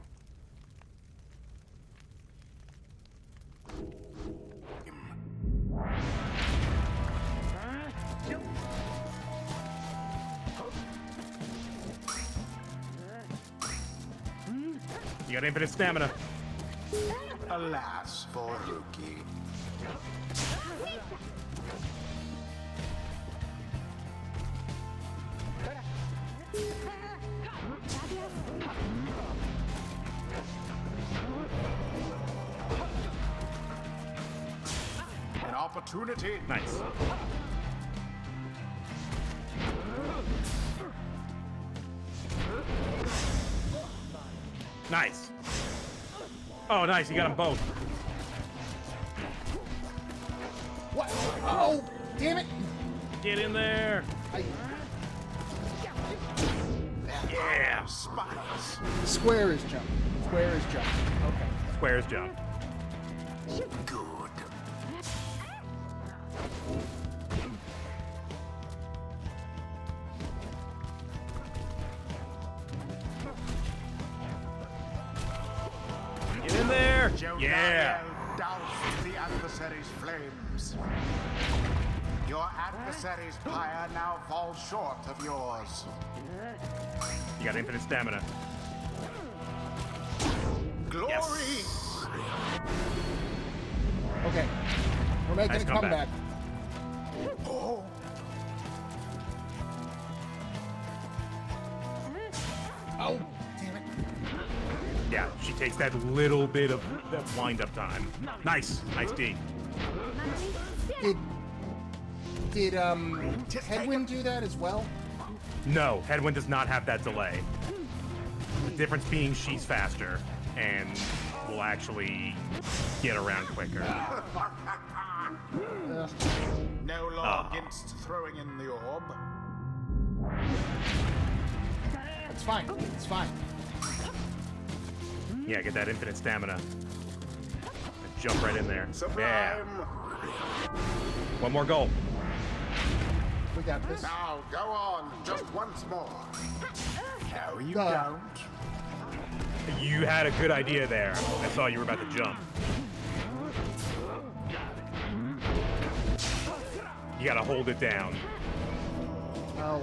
You got infinite stamina. Alas for Yuki. An opportunity. Nice. Nice. Oh, nice. You got them both. What? Oh, damn it! Get in there. Yeah. Spies. Square is jump. Square is jump. Okay. Squares jump. Good. Get in there. Joe Yeah. Daniel doused the adversary's flames. Your adversary's pyre now falls short of yours. You got infinite stamina. Glory! Yes. Okay. We're making Nice a comeback. comeback. Oh, Oh, damn it. Yeah, she takes that little bit of that wind-up time. Nice. Nice D. Did Headwind do that as well? No, Headwind does not have that delay. The difference being she's faster and will actually get around quicker. no law against throwing in the orb. It's fine. It's fine. Yeah, get that infinite stamina. Jump right in there. Yeah. Sublime! One more goal. We got this. Now, go on, just once more. No, you Duh. don't. You had a good idea there. I saw you were about to jump. You gotta hold it down. Oh.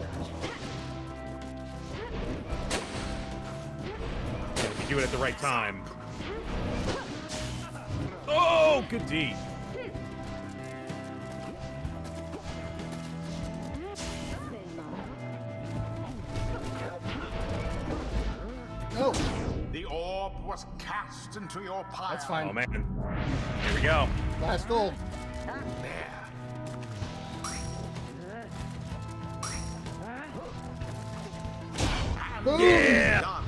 If you do it at the right time. Oh, good D. No. The orb was cast into your pyre. That's fine. Oh man. Here we go. Last goal. There. Boom. Yeah. Done.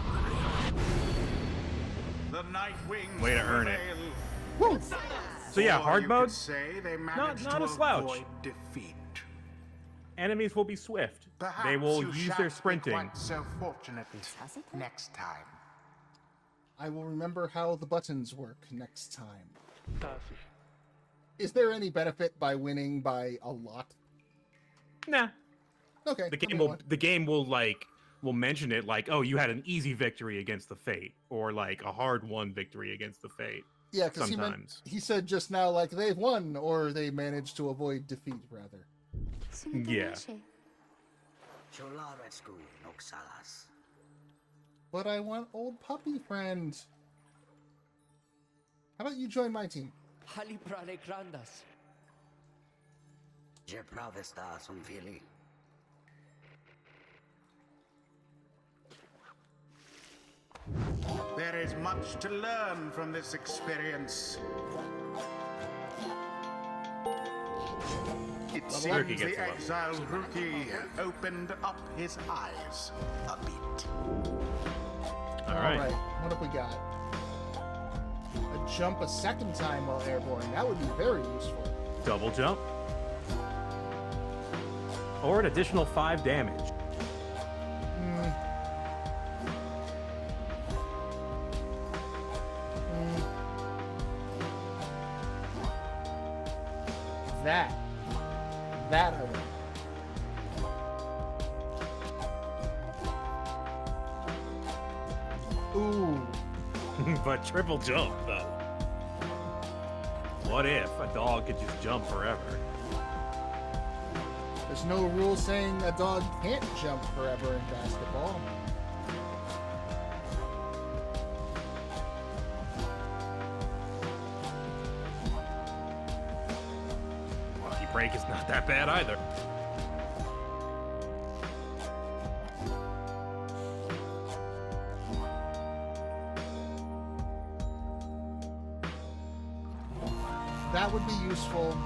The Nightwings Way to earn it. prevail. Woo. So yeah, Or hard you mode. could say they managed not to a slouch. avoid defeat. Enemies will be swift. Perhaps They will you use shan't their be sprinting. quite so fortunate next time. I will remember how the buttons work next time. Taffy. Is there any benefit by winning by a lot? Nah. Okay. The give game me will one. the game will mention it like, oh, you had an easy victory against the Fate, or like a hard won victory against the Fate. Yeah, because sometimes. he said just now like they've won or they managed to avoid defeat rather. Yeah. But I want old puppy friend. How about you join my team? Hali prale grandas. Je pravesta som fili. There is much to learn from this experience. It Rookie seems gets the a level. exiled rookie opened up his eyes a bit. All right. What have we got? A jump a second time while airborne. That would be very useful. Double jump. Or an additional 5 damage. That I want. Ooh. But triple jump, though. What if a dog could just jump forever? There's no rule saying a dog can't jump forever in basketball. Lucky break is not that bad either. That would be useful.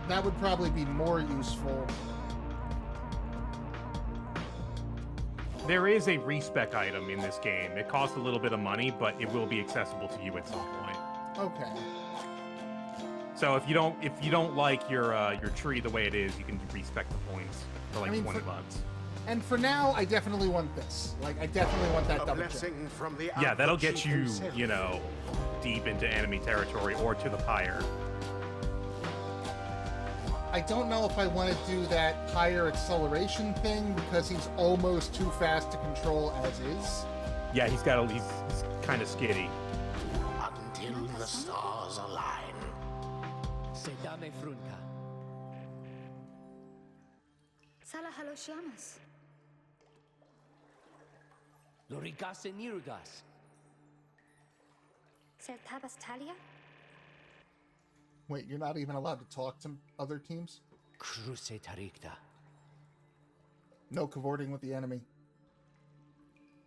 That would probably be more useful there is a respec item in this game. It costs a little bit of money, but it will be accessible to you at some point. Okay. So if you don't like your tree the way it is, you can respec the points for like I mean, $20. And for now, I definitely want this. Like, I definitely want that A double jump. blessing from the Yeah, that'll Alpha get Chief you, himself. you know, deep into enemy territory or to the Pyre. I don't know if I want to do that higher acceleration thing because he's almost too fast to control as is. Yeah, he's kind of skitty. Until the stars align. Sedame frunca. Salah haloshiamas. Lorigas and Nirugas. Sertabas talia. Wait, you're not even allowed to talk to other teams? Cruce taricta. No cavorting with the enemy.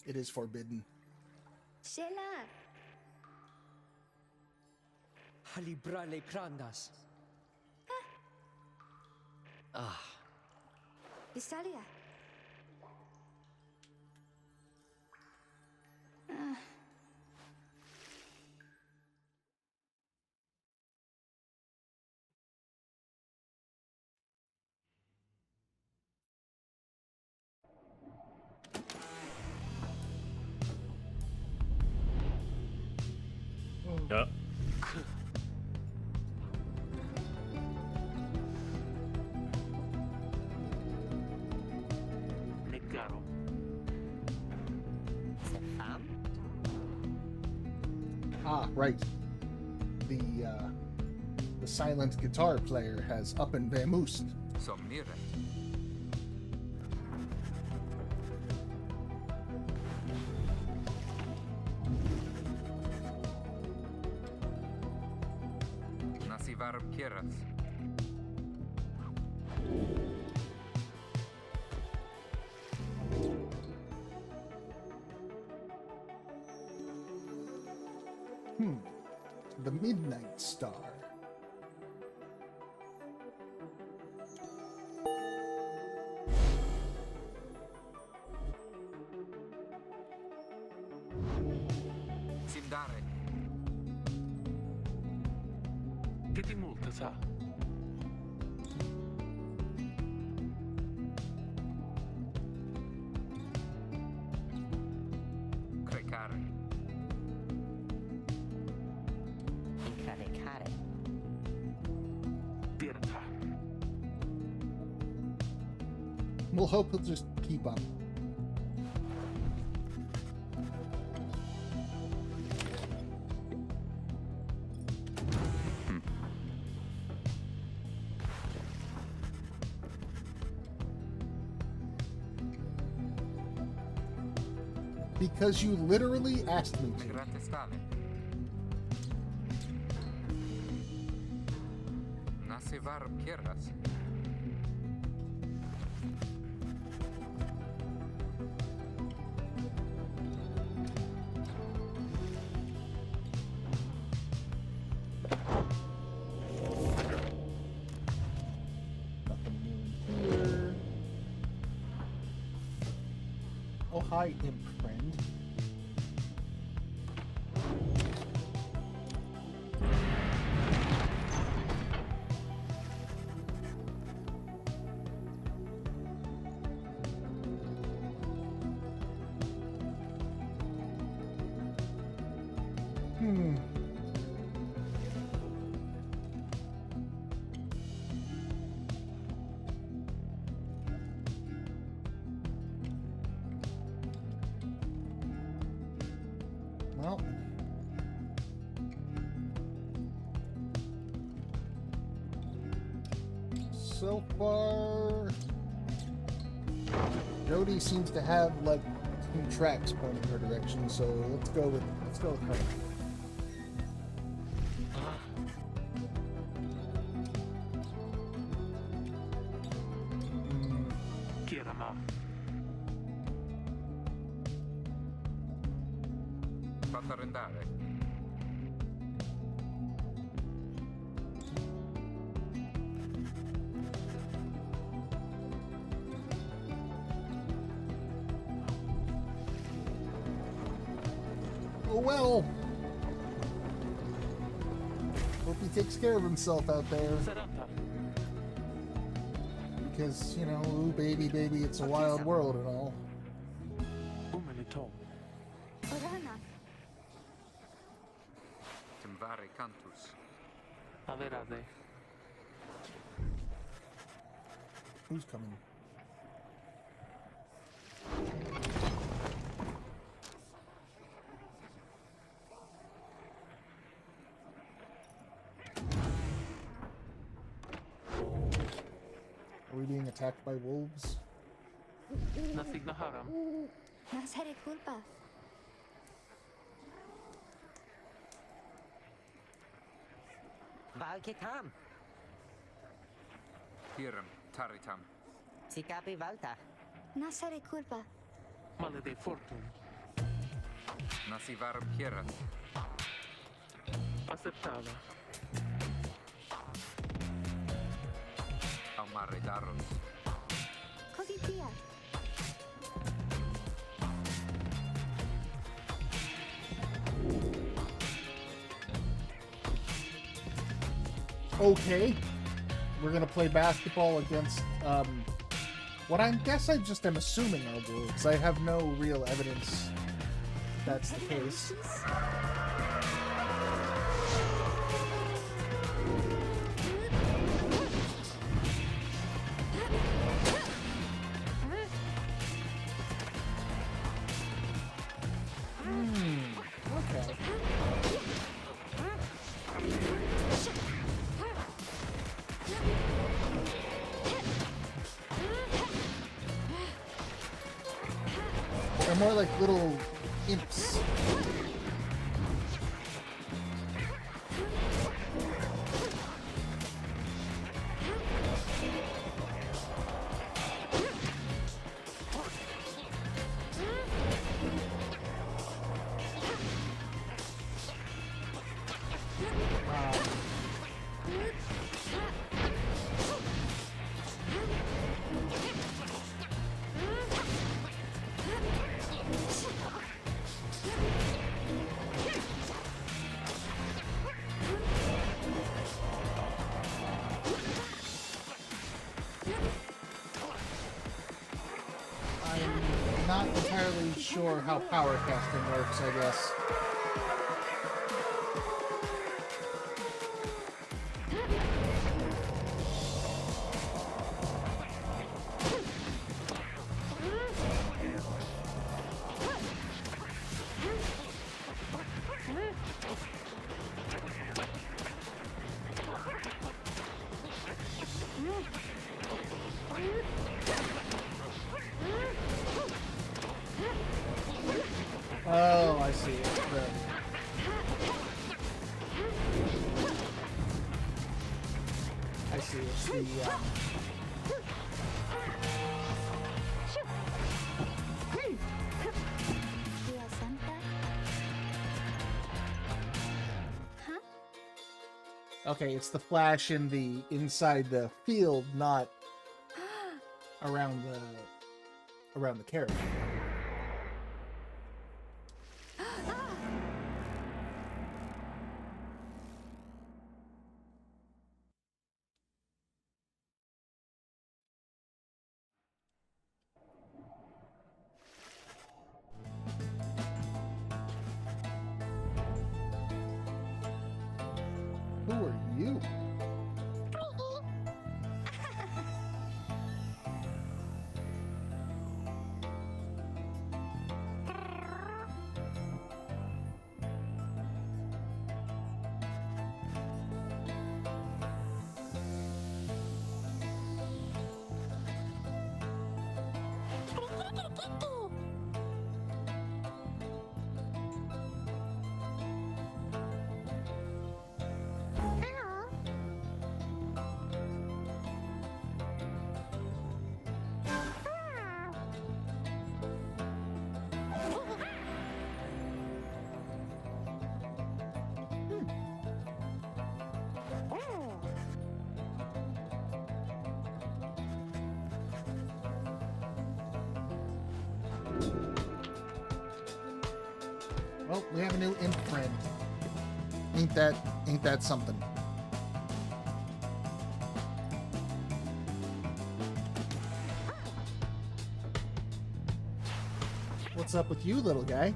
It is forbidden. Shelar. Halibrale crandas. Ah, Isalia. Yep. Negaro. Ah, right. The silent guitar player has up and vamoosed. Somnire. Nasivar Kieras. The Midnight Star. Sindare. Che ti multa, sa? Crecare. Tirta. We'll hope he'll just keep up. Because you literally asked me to. Migrate stale. Nasivar Kieras. Nothing new in here. Oh, hi, imp friend. Well, so far, Jody seems to have like 2 tracks pointing her direction. So let's go with her. Kirama. Fatta arrendare. Oh well. Hope he takes care of himself out there. Serata. Because, you know, ooh, baby, it's a wild world and all. Umenito. Orana. Timvare cantus. Averade. Who's coming? Are we being attacked by wolves? Nasignaharam. Nasere culpa. Valkitam. Hiram taritam. Sikapi Valta. Nasere culpa. Malede fortun. Nasivar pieras. Acceptava. Amare daros. Così via. Okay. We're gonna play basketball against, what I guess I just am assuming are wolves. I have no real evidence that's the case. Okay. They're more like little imps. I'm not entirely sure how power casting works, I guess. Oh, I see. It's I see. It's the Via Santa. Huh? okay. It's the flash in the inside the field, not around the character. Who are you? Oh, we have a new imp friend. Ain't that something? What's up with you, little guy?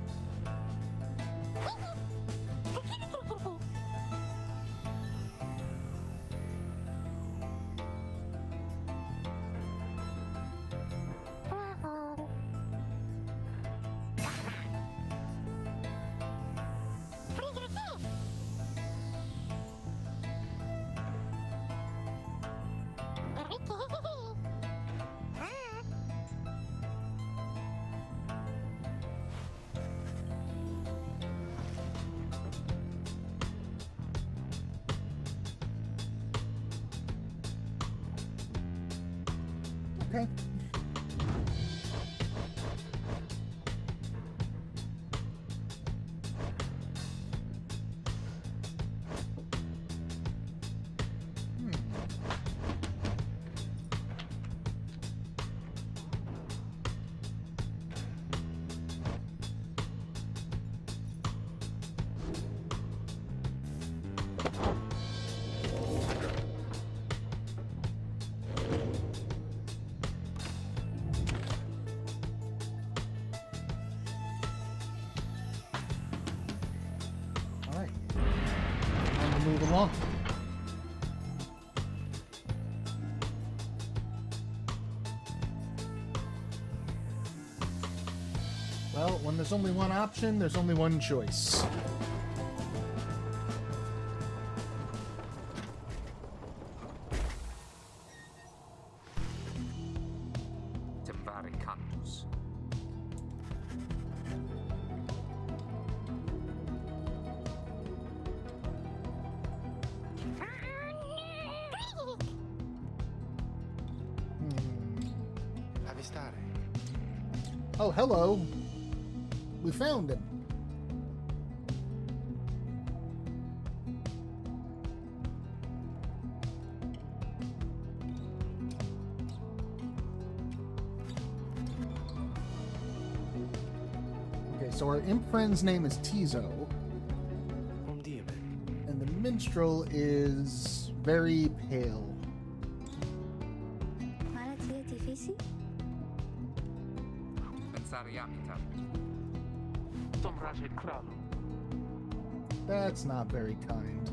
Okay. All right. Time to move along. Well, when there's only one option, there's only one choice. Timvari cantus. Avistare. Oh, hello. We found him. Okay, so our imp friend's name is Tizo, and the minstrel is very pale. Malattia difícil? Pensariamitar. Tomrase crado. That's not very kind.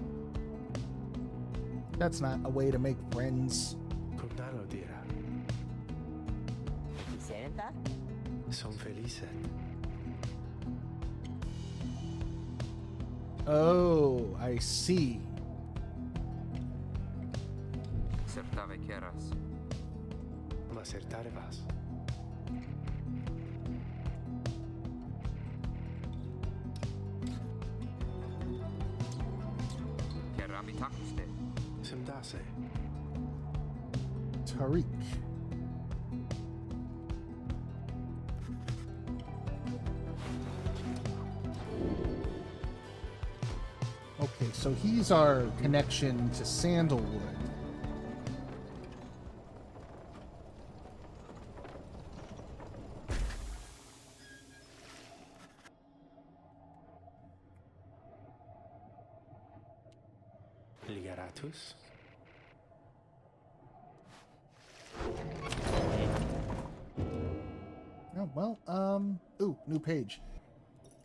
That's not a way to make friends. Condalo dira. Ti senta? Son felice. Oh, I see. Certave queras. Ma certare vas. Keramitakuste. Semdase. Tariq. Okay, so he's our connection to Sandalwood. Ligaratus. Oh, well, ooh, new page.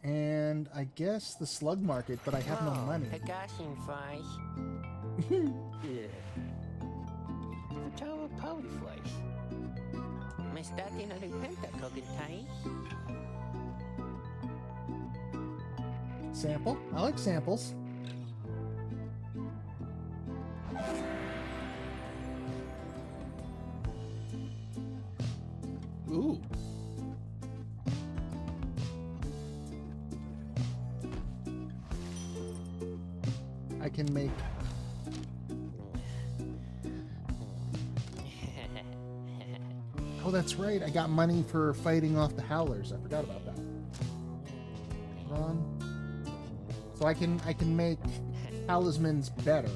And I guess the slug market, but I have no money. Pegasian fries. Vertrouwen polyflies. Maar staat in een pentacogentai? Sample? I like samples. Ooh. I can make... Oh, that's right. I got money for fighting off the howlers. I forgot about that. Ron. So I can make talismans better.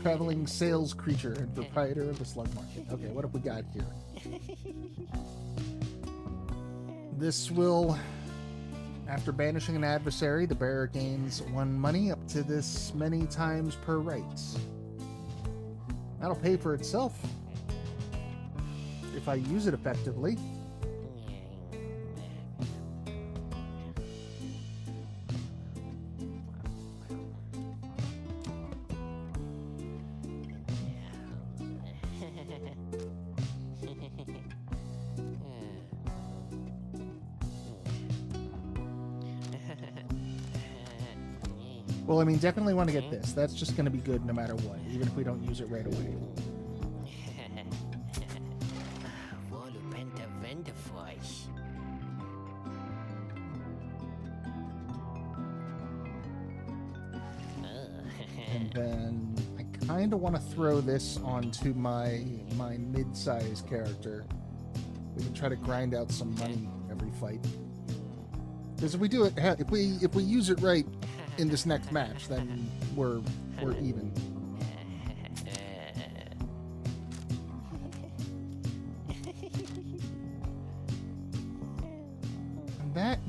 Traveling sales creature and proprietor of the slug market. Okay, what have we got here? This will, after banishing an adversary, the bearer gains 1 money up to this many times per rights. That'll pay for itself if I use it effectively. Well, I mean, definitely want to get this. That's just going to be good no matter what, even if we don't use it right away. And then I kind of want to throw this onto my mid-size character. We can try to grind out some money every fight. Because if we do it, if we use it right in this next match, then we're even.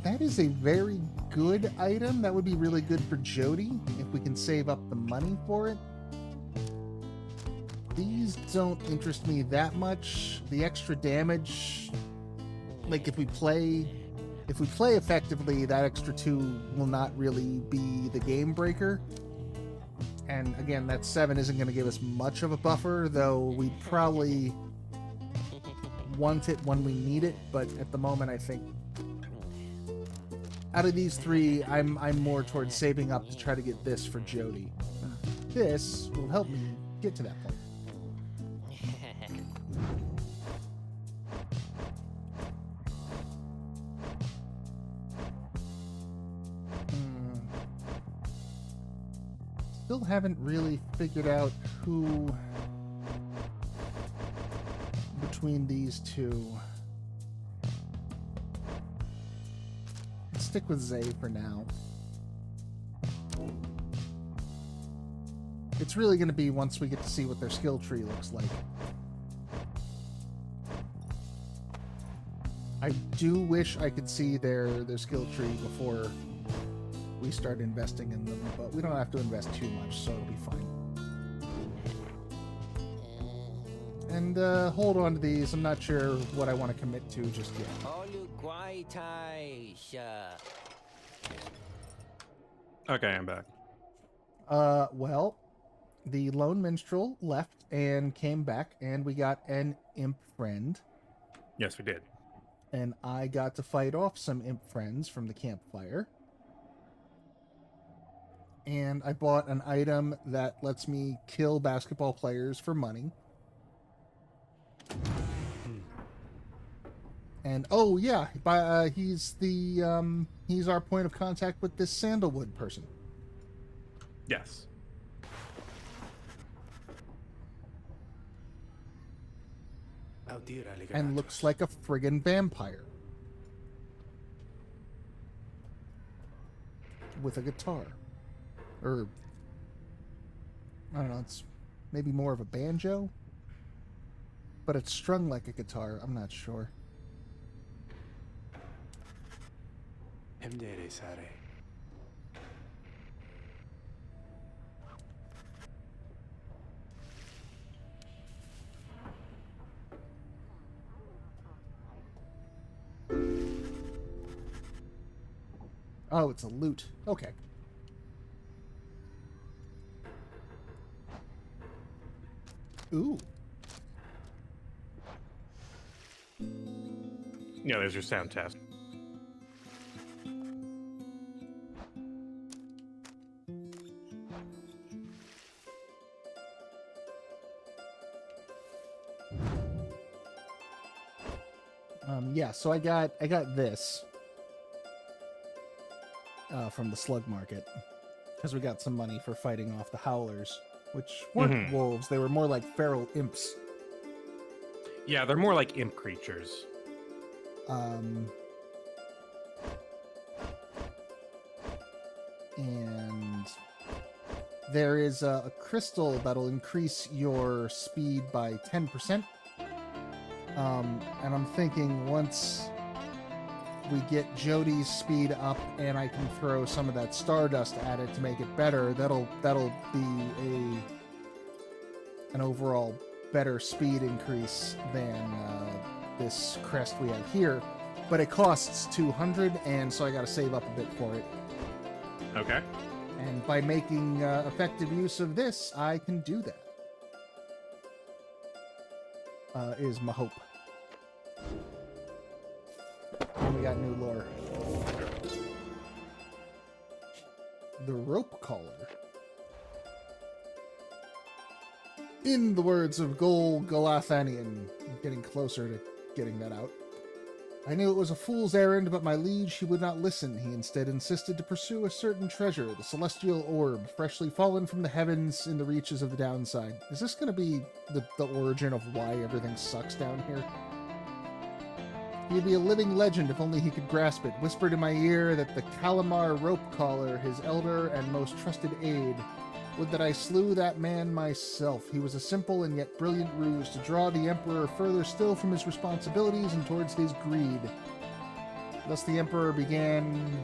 That is a very good item. That would be really good for Jody if we can save up the money for it. These don't interest me that much. The extra damage, like if we play effectively, that extra 2 will not really be the game breaker. And again, that 7 isn't going to give us much of a buffer, though we probably want it when we need it. But at the moment, I think out of these 3, I'm more towards saving up to try to get this for Jody. This will help me get to that point. Still haven't really figured out who between these 2. Let's stick with Zay for now. It's really going to be once we get to see what their skill tree looks like. I do wish I could see their skill tree before we start investing in them, but we don't have to invest too much, so it'll be fine. And hold on to these. I'm not sure what I want to commit to just yet. Okay, I'm back. Well, the lone minstrel left and came back, and we got an imp friend. Yes, we did. And I got to fight off some imp friends from the campfire. And I bought an item that lets me kill basketball players for money. And oh yeah, he's our point of contact with this sandalwood person. Yes. And looks like a friggin' vampire. With a guitar. Or, I don't know, it's maybe more of a banjo? But it's strung like a guitar, I'm not sure. Oh, it's a lute. Okay. Ooh. Yeah, there's your sound test. Yeah, so I got this from the slug market because we got some money for fighting off the howlers, which weren't wolves; they were more like feral imps. Yeah, they're more like imp creatures. And there is a crystal that'll increase your speed by 10%. And I'm thinking once we get Jody's speed up and I can throw some of that stardust at it to make it better, that'll be an overall better speed increase than this crest we have here. But it costs 200, and so I gotta save up a bit for it. Okay. And by making effective use of this, I can do that. Is my hope. And we got new lore. The rope collar. In the words of Gol Galathanian, I'm getting closer to getting that out. I knew it was a fool's errand, but my liege, he would not listen. He instead insisted to pursue a certain treasure, the celestial orb, freshly fallen from the heavens in the reaches of the downside. Is this going to be the origin of why everything sucks down here? He'd be a living legend if only he could grasp it. Whispered in my ear that the Kalamar rope collar, his elder and most trusted aide, would that I slew that man myself. He was a simple and yet brilliant ruse to draw the Emperor further still from his responsibilities and towards his greed. Thus the Emperor began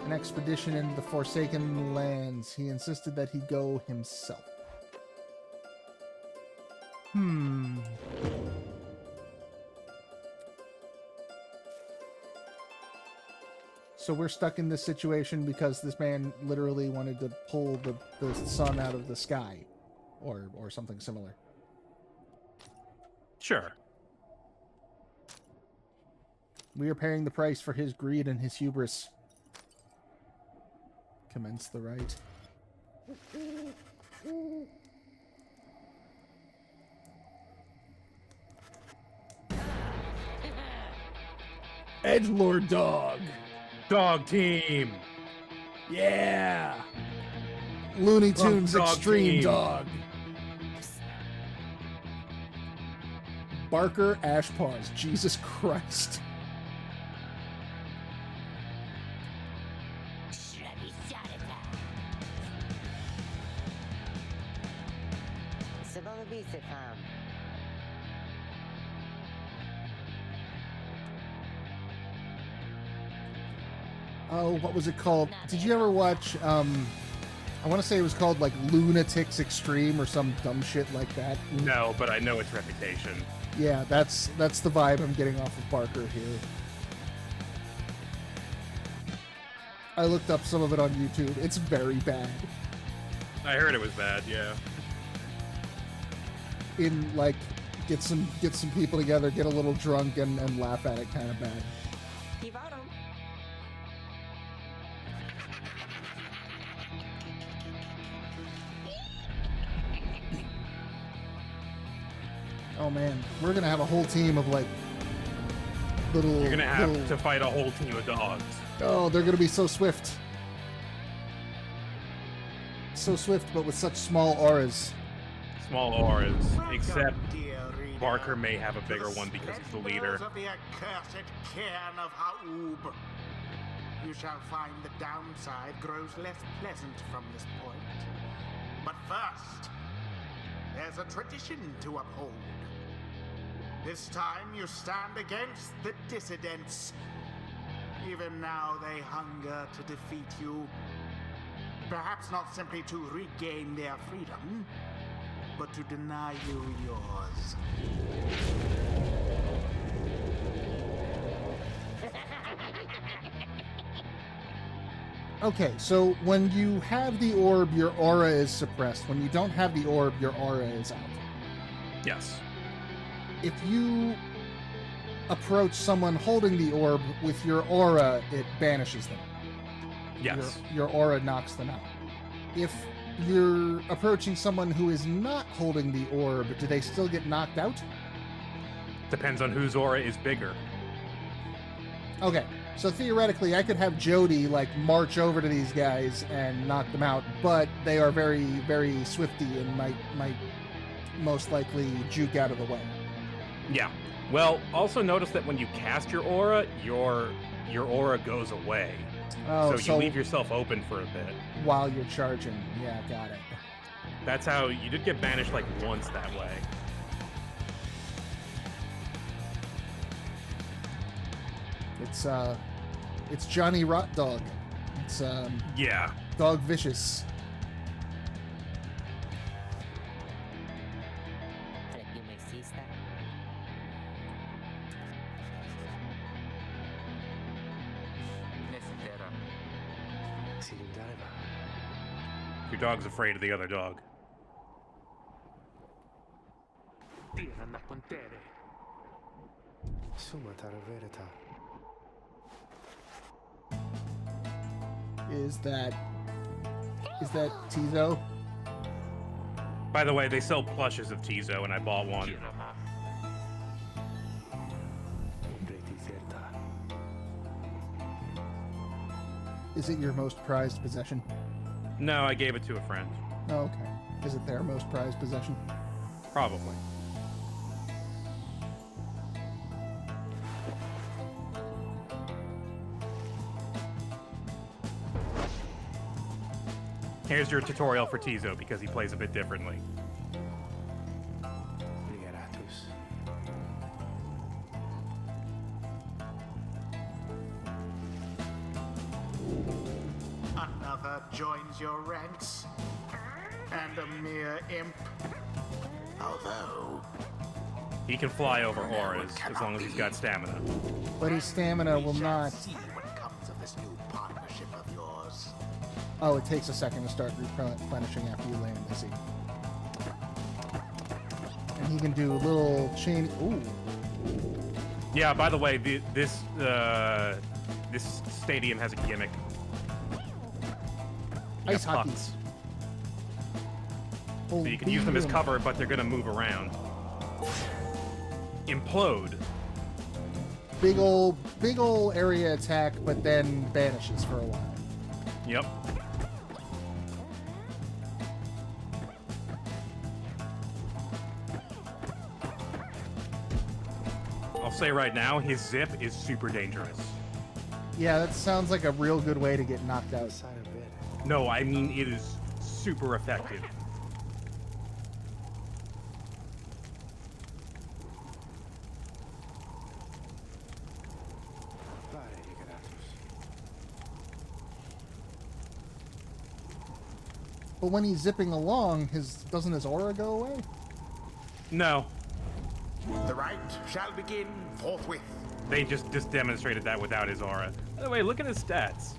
an expedition into the Forsaken Lands. He insisted that he go himself. So we're stuck in this situation because this man literally wanted to pull the sun out of the sky, or something similar. Sure. We are paying the price for his greed and his hubris. Commence the rite. Edgelord dog. Dog team. Yeah. Looney Tunes Dog Extreme team. Dog. Barker Ashpaws. Jesus Christ. Oh, what was it called? Did you ever watch, I want to say it was called, like, Lunatics Extreme or some dumb shit like that? No, but I know its reputation. Yeah, that's the vibe I'm getting off of Barker here. I looked up some of it on YouTube. It's very bad. I heard it was bad, yeah. In, like, get some people together, get a little drunk, and laugh at it kind of bad. Oh man, we're gonna have a whole team of like little. You're gonna have to fight a whole team of dogs. Oh, they're gonna be so swift. So swift, but with such small auras. Small auras, Welcome, except dear reader, Barker may have a to bigger the one because he's the leader. spectacles of the accursed cairn of Ha'ub. You shall find the downside grows less pleasant from this point. But first, there's a tradition to uphold. This time you stand against the dissidents. Even now they hunger to defeat you. Perhaps not simply to regain their freedom, but to deny you yours. Okay, so when you have the orb, your aura is suppressed. When you don't have the orb, your aura is out. Yes. If you approach someone holding the orb with your aura, it banishes them. Yes. Your aura knocks them out. If you're approaching someone who is not holding the orb, do they still get knocked out? Depends on whose aura is bigger. Okay, so theoretically, I could have Jody, like, march over to these guys and knock them out, but they are very, very swifty and might most likely juke out of the way. Yeah. Well, also notice that when you cast your aura goes away. Oh, so you leave yourself open for a bit. while you're charging. Yeah, got it. That's how you did get banished like once that way. It's Johnny Rot Dog. It's Yeah. Dog Vicious. Para que me exista. Nesitera. Silindareva. Your dog's afraid of the other dog. Tira na pontere. Sumatara verita. Is that Tizo? By the way, they sell plushes of Tizo, and I bought one. Tira ma. Umbreti certa. Is it your most prized possession? No, I gave it to a friend. Oh, okay. Is it their most prized possession? Probably. Here's your tutorial for Tizo because he plays a bit differently. Liberatus. Another joins your ranks, and a mere imp. Although, He can fly over auras as long as he's got stamina. But his stamina will we shall not. see what comes of this new partnership of yours. Oh, it takes a second to start replenishing after you land. I see. And he can do a little chain. Ooh. Yeah, by the way, this stadium has a gimmick. You Ice got hockey. pucks. Oh, So you can use them as boom. cover, but they're gonna move around. Implode. Big ol' area attack, but then vanishes for a while. Yep. I'll say right now, his zip is super dangerous. Yeah, that sounds like a real good way to get knocked out. Sara vere. No, I mean it is super effective. Pare liberatus. But when he's zipping along, doesn't his aura go away? No, The rite shall begin forthwith. they just demonstrated that without his aura. By the way, look at his stats.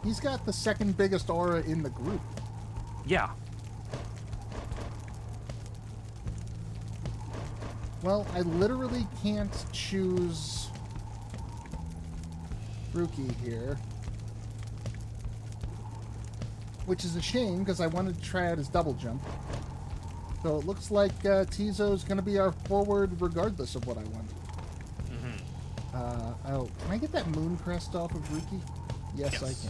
He's got the second biggest aura in the group. Yeah. Well, I literally can't choose Rookie here. Which is a shame, because I wanted to try out his double jump. So it looks like Tizo's going to be our forward regardless of what I want. Oh, can I get that moon crest off of Rookie? Yes, I Yes.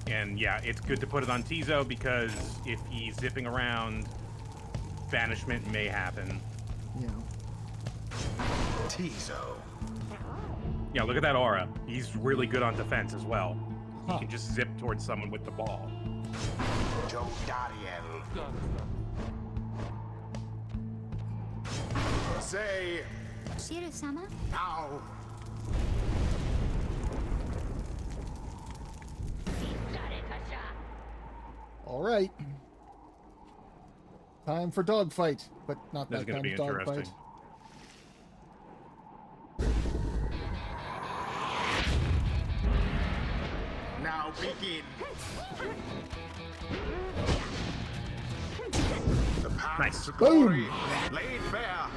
can. And yeah, it's good to put it on Tizo because if he's zipping around, banishment may happen. You know. Tizo. Yeah, look at that aura. He's really good on defense as well. Huh. He can just zip towards someone with the ball. Joe Dariel. Say Shiru-sama? now. All right. Time for dogfight, but not This is that gonna kind be of dogfight. interesting. Now begin. The path Nice. to glory Boom. laid bare.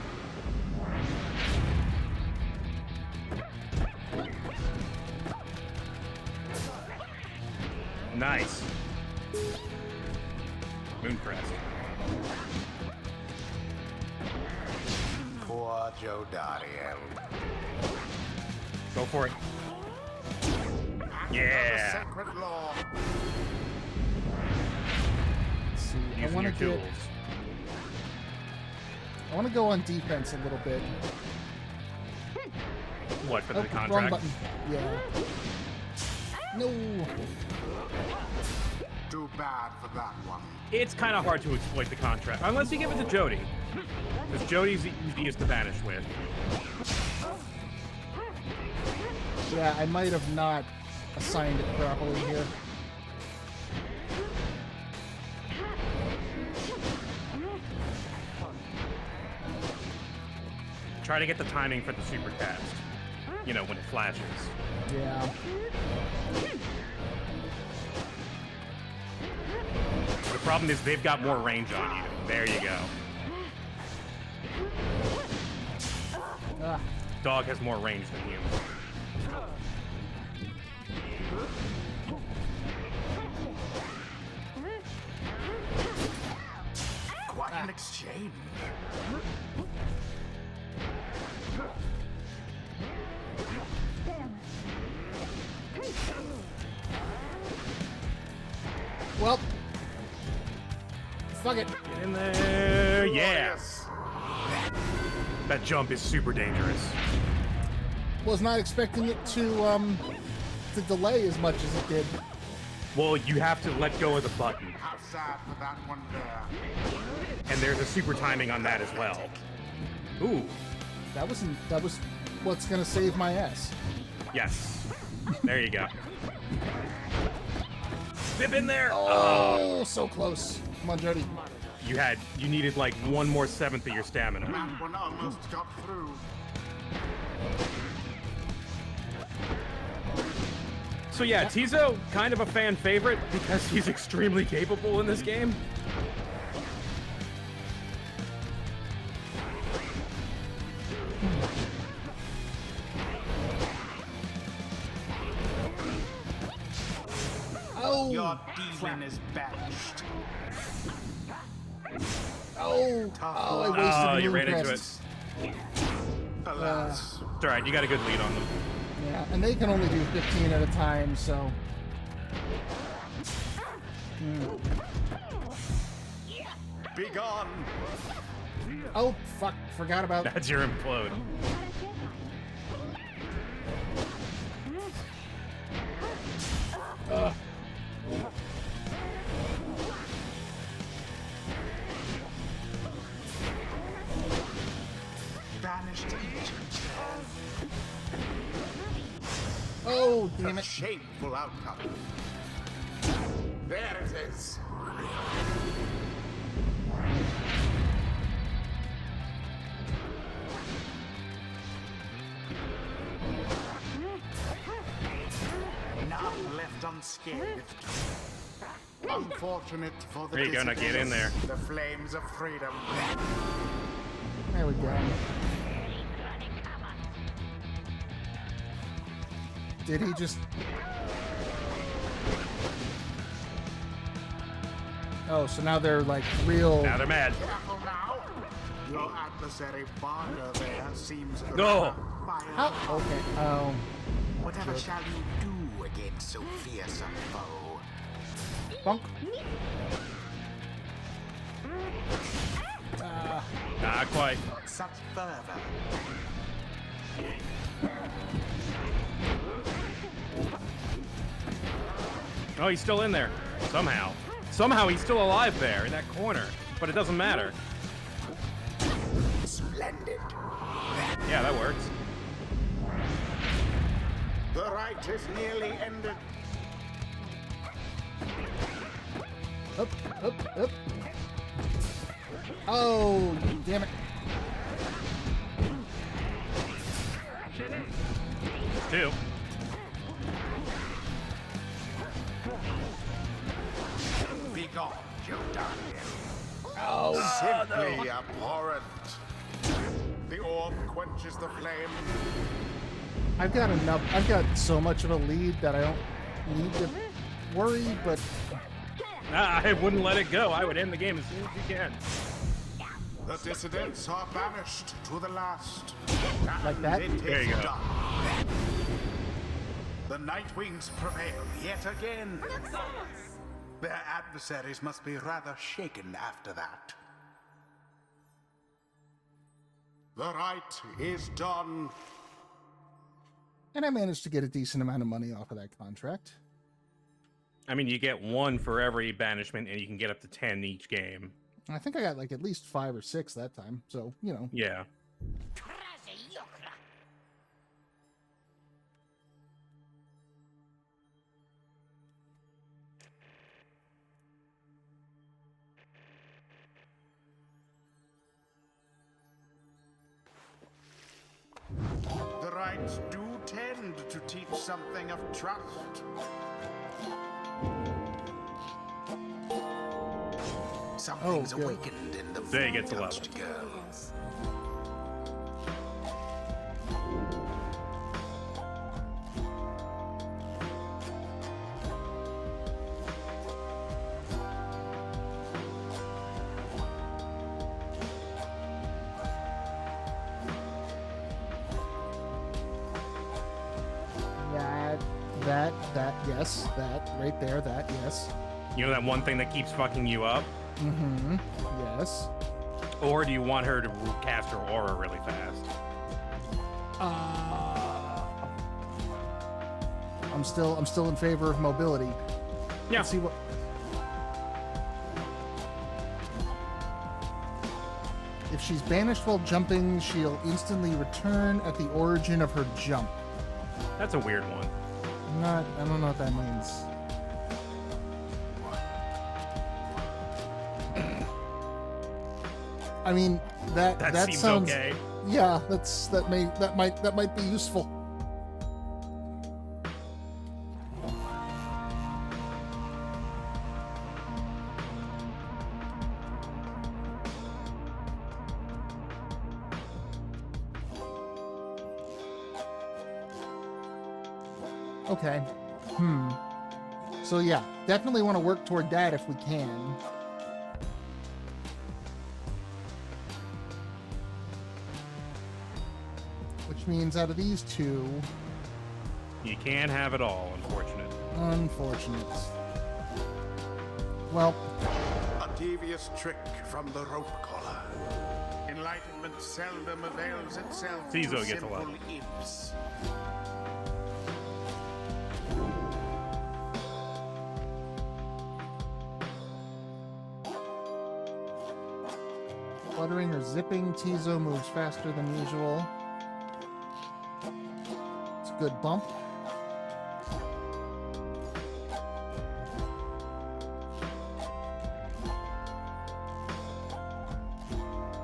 Nice. Mooncrest. Poor Joe Dariel. Go for it. Act Yeah. of the sacred law. Let's see. I Using want your to get. tools. I want to go on defense a little bit. What, for Oh, the wrong contract? button. Yeah. No. Too bad for that one. It's kind of hard to exploit the contract, unless you give it to Jody. Because Jody's the easiest to banish with. Yeah, I might have not assigned it properly here. Try to get the timing for the super cast. You know, when it flashes. Yeah. The problem is they've got more range on you. There you go. Ah. Dog has more range than you. Quite an exchange. Well. Fuck it. Get in there. Yeah. That jump is super dangerous. Was not expecting it to delay as much as it did. Well, you have to let go of the button. How sad for that one there. And there's a super timing on that as well. Ooh. That was what's gonna save my ass. Yes. There you go. Zip in there. Oh, so close. Come on, Jody. You needed like 1 more seventh of your stamina. That one almost got through. So yeah, Tizo, kind of a fan favorite because he's extremely capable in this game. Oh. Your demon is banished. Oh. Oh, I wasted Oh, the you moon ran into crests. Alas. It's alright, you got a good lead on them. Yeah, and they can only do 15 at a time, so. Be gone. Oh, fuck. Forgot about. That's your implode. Banished agent. Oh, damn A it. shameful outcome. There it is. None left unscathed. Unfortunate for the There you go, now get in there. The flames of freedom. There we go. Did he just... Oh, so now they're like real... Now they're mad. Careful now. Your adversary Barker there seems No. How? Okay. Oh. Whatever shall you do against so fierce a foe? Bonk. Not quite. Such fervor. Oh, he's still in there. Somehow. Somehow he's still alive there in that corner. But it doesn't matter. Splendid. Yeah, that works. The rite is nearly ended. Up, up, up. Oh, damn it. Two. Be gone, you dark. Oh, Simply abhorrent. The orb quenches the flame. I've got enough. I've got so much of a lead that I don't need to worry, but I wouldn't let it go. I would end the game as soon as you can. The dissidents are banished to the last. Like that? And it There you is go. done. The Nightwings prevail yet again. Their adversaries must be rather shaken after that. The rite is done. And I managed to get a decent amount of money off of that contract. I mean, you get 1 for every banishment, and you can get up to 10 each game. I think I got like at least 5 or 6 that time. So, you know. Yeah. The rites do tend to teach something of trust. Something's good. awakened in the They get to level. touched girl. Yes. Yes, that right there, that, yes. You know that one thing that keeps fucking you up? Mm-hmm. Yes. Or do you want her to cast her aura really fast? I'm still in favor of mobility. Yeah. Let's see what. If she's banished while jumping, she'll instantly return at the origin of her jump. That's a weird one. I don't know what that means. I mean, that seems sounds okay. Yeah, that might be useful. Okay. So yeah, definitely want to work toward that if we can. Which means out of these two... You can't have it all, Unfortunate. Well... A devious trick from the rope collar. Enlightenment seldom avails itself Tizo to gets a simple level. imps. Fluttering or zipping, Tizo moves faster than usual. It's a good bump.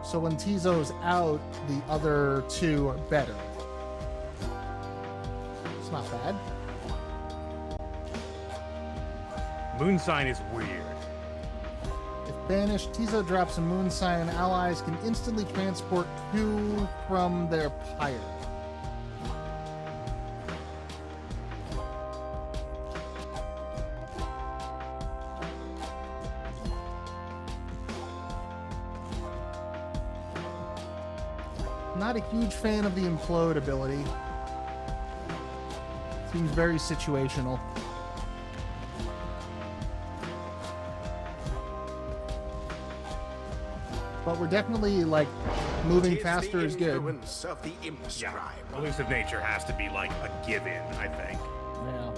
So when Tizo's out, the other two are better. It's not bad. Moon sign is weird. If banished, Tizo drops a moon sign. Allies can instantly transport 2 from their pyre. Not a huge fan of the implode ability. Seems very situational. But we're definitely, like, moving faster is good. Influence of the imp scribe. Elusive nature has to be like a given, I think. Yeah.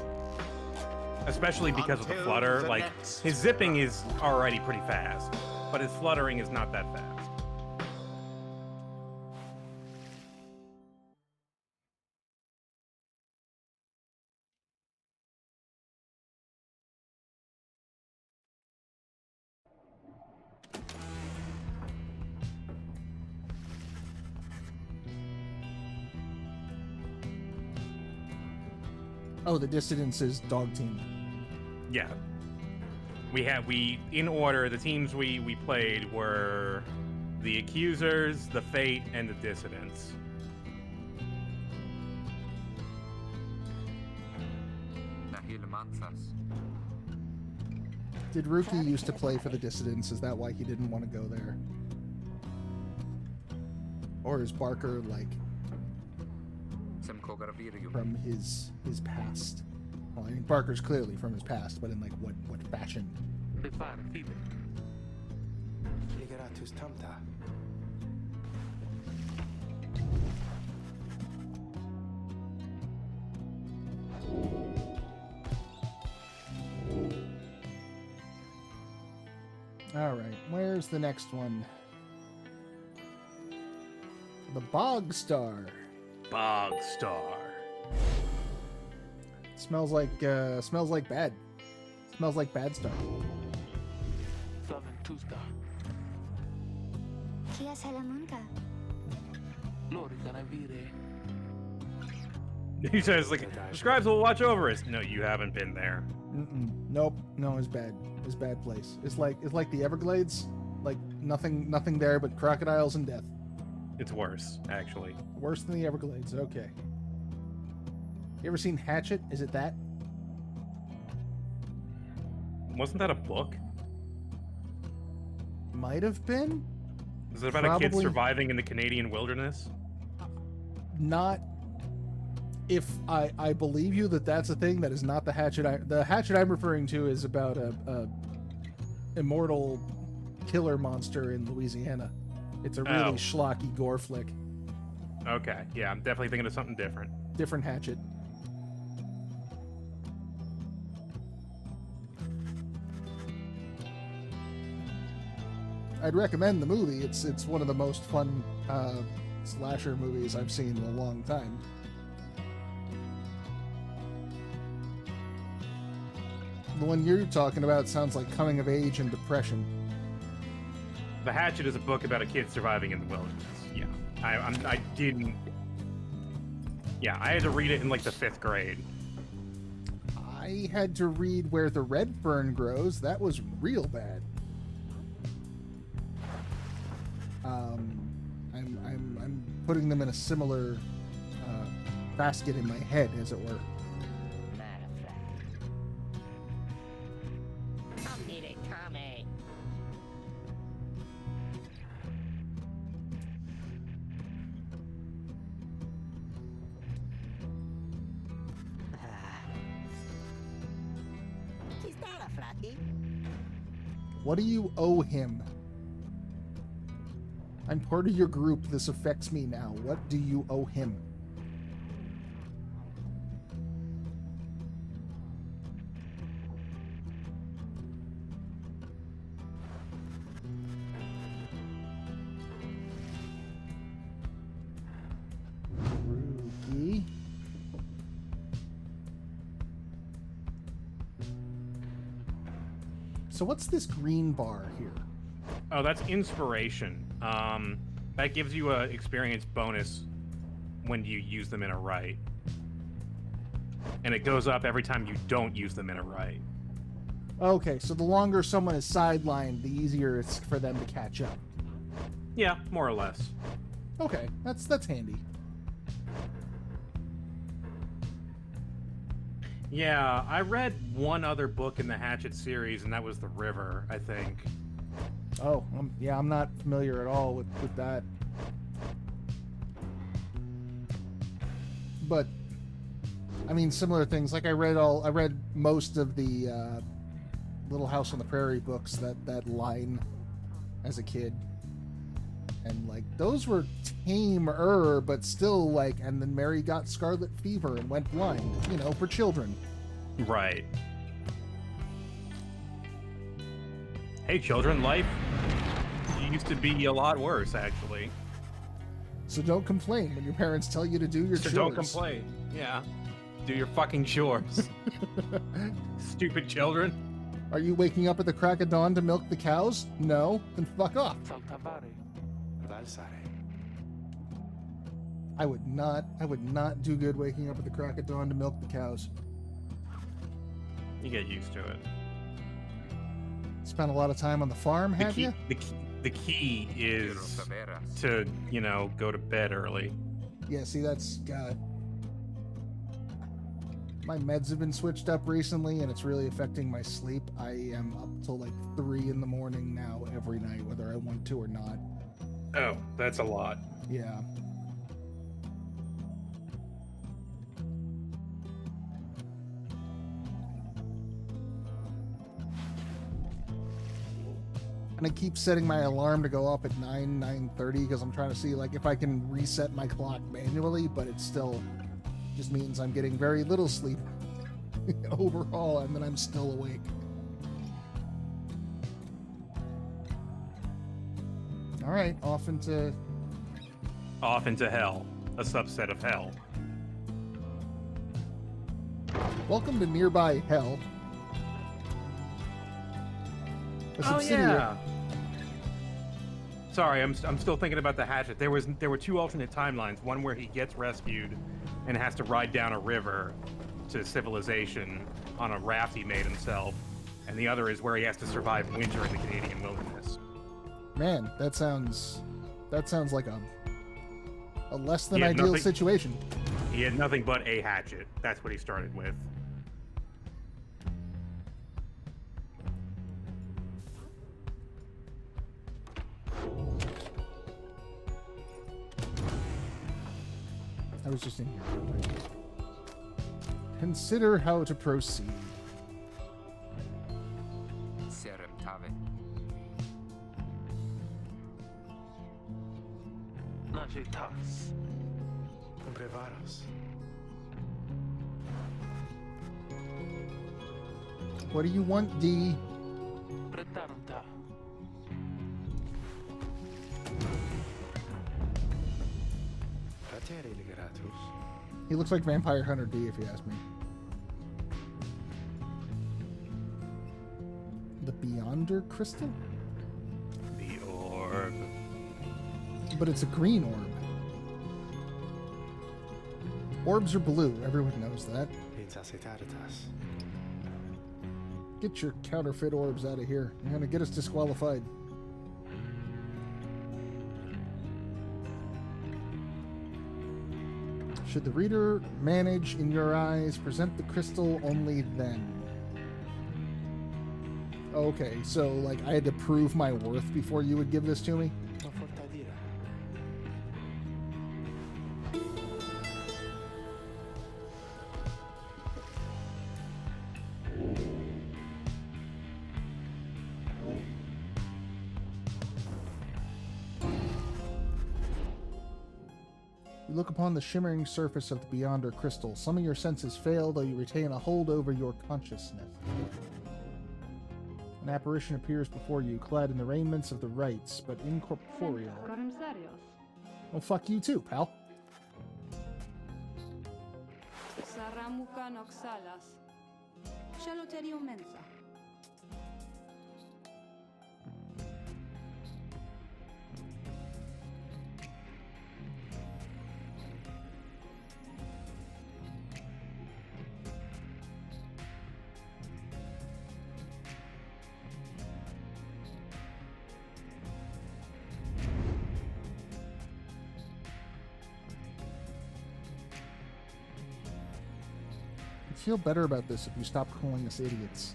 Especially because of the Until flutter. the Like, next his zipping is already pretty fast, but his fluttering is not that fast. Oh, the Dissidents is dog team. Yeah. We in order, the teams we played were the Accusers, the Fate, and the Dissidents. Nahil Mansas. Did Rookie used to play for the Dissidents? Is that why he didn't want to go there? Or is Barker, like, from his past? Well, I mean, Barker's clearly from his past, but in, like, what fashion? Mi pare, fide. Ligeratus tamta. All right, where's the next one? The Bog Star. Bog Star. Smells like bad. Smells like bad stuff. Saventusta. Kia Salamunka. Lori Canavire. He says, like, scribes will watch over us. No, you haven't been there. Nope. No, it's bad. It's a bad place. It's like the Everglades. Like nothing there but crocodiles and death. It's worse, actually. Worse than the Everglades. Okay. You ever seen Hatchet? Is it that? Wasn't that a book? Might have been. Is it about a kid Probably. surviving in the Canadian wilderness? Not. If I believe you that that's a thing, that is not the Hatchet. The Hatchet I'm referring to is about a immortal killer monster in Louisiana. It's a really schlocky gore flick. Okay, yeah, I'm definitely thinking of something different. Different Hatchet. I'd recommend the movie. It's one of the most fun slasher movies I've seen in a long time. The one you're talking about sounds like coming of age and depression. The Hatchet is a book about a kid surviving in the wilderness. Yeah, I didn't. Yeah, I had to read it in like the 5th grade. I had to read Where the Red Fern Grows. That was real bad. I'm putting them in a similar basket in my head, as it were. What do you owe him? I'm part of your group. This affects me now. What do you owe him? Rookie. So what's this green bar here? Oh, that's inspiration. That gives you a experience bonus when you use them in a rite. And it goes up every time you don't use them in a rite. Okay, so the longer someone is sidelined, the easier it's for them to catch up. Yeah, more or less. Okay, that's handy. Yeah, I read one other book in the Hatchet series, and that was The River, I think. Oh, yeah, I'm not familiar at all with that. But I mean, similar things. Like I read most of the Little House on the Prairie books that line as a kid, and like those were tamer, but still like. And then Mary got scarlet fever and went blind. You know, for children. Right. Hey, children, life used to be a lot worse, actually. So don't complain when your parents tell you to do your chores. Don't complain. Yeah. Do your fucking chores. Stupid children. Are you waking up at the crack of dawn to milk the cows? No? Then fuck off. Saltavare. Valsare. I would not do good waking up at the crack of dawn to milk the cows. You get used to it. Spent a lot of time on the farm, have you? The key is Saveras. to, go to bed early. Yeah, see, that's God. My meds have been switched up recently, and it's really affecting my sleep. I am up till like 3 in the morning now every night, whether I want to or not. Oh, that's a lot. Yeah. And I keep setting my alarm to go up at 9:30 because I'm trying to see like if I can reset my clock manually, but it still just means I'm getting very little sleep overall, and then I'm still awake. All right, off into hell, a subset of hell. welcome to nearby hell. A subsidiary. Sorry, I'm still thinking about the hatchet. There were two alternate timelines. One where he gets rescued and has to ride down a river to civilization on a raft he made himself, and the other is where he has to survive winter in the Canadian wilderness. Man, that sounds like a less than He had ideal nothing- situation. He had nothing but a hatchet. That's what he started with. I was just in here. Consider how to proceed. Serem tave. Najetas. Prevaros. What do you want, D? Pretarta. Purgatory Gratus. He looks like Vampire Hunter D, if you ask me. The Beyonder Crystal? The orb. But it's a green orb. Orbs are blue. Everyone knows that. Insacetaritas. Get your counterfeit orbs out of here. You're going to get us disqualified. Should the reader manage in your eyes, present the crystal only then. Okay, so like I had to prove my worth before you would give this to me? Ma fortadira. You look upon the shimmering surface of the Beyonder crystal. Some of your senses fail, though you retain a hold over your consciousness. An apparition appears before you, clad in the raiments of the rites, but incorporeal. Well, fuck you too, pal. Saramuka noxalas. Shaloterio mensa. I'd feel better about this if you stopped calling us idiots.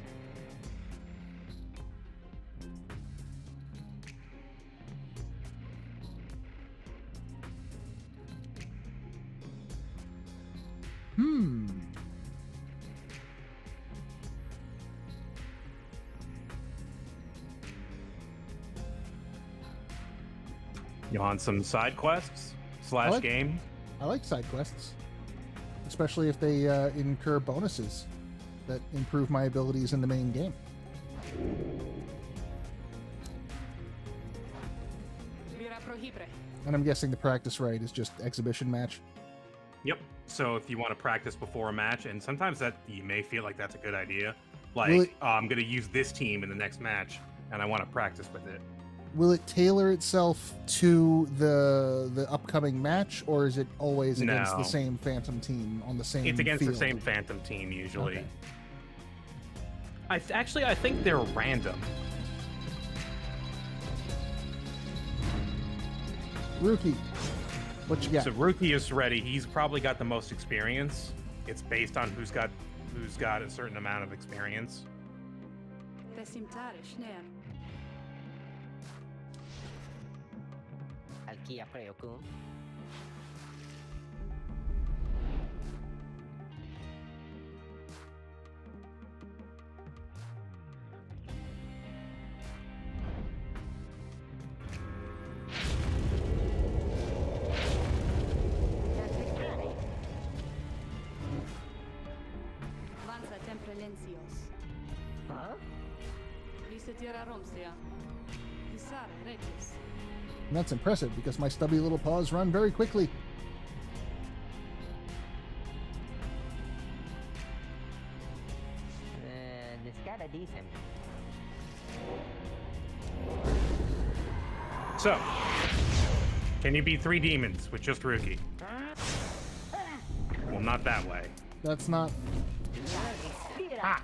You want some side quests / What? game? I like side quests, especially if they incur bonuses that improve my abilities in the main game. And I'm guessing the practice right is just exhibition match. Yep. So if you want to practice before a match, and sometimes that you may feel like that's a good idea. Like, Really? I'm going to use this team in the next match, and I want to practice with it. Will it tailor itself to the upcoming match, or is it always against No. the same Phantom team on the same It's against field? the same Phantom team usually. Okay. I think they're random. Rookie, what you got? So Rookie is ready. He's probably got the most experience. It's based on who's got a certain amount of experience. Alkia Preokun. Vanza temprelencios. Huh? Lise tierra romsia. Pisare, Raqus. And that's impressive because my stubby little paws run very quickly. This got a decent. So, can you beat 3 demons with just Rookie? Well, not that way. That's not. Ah.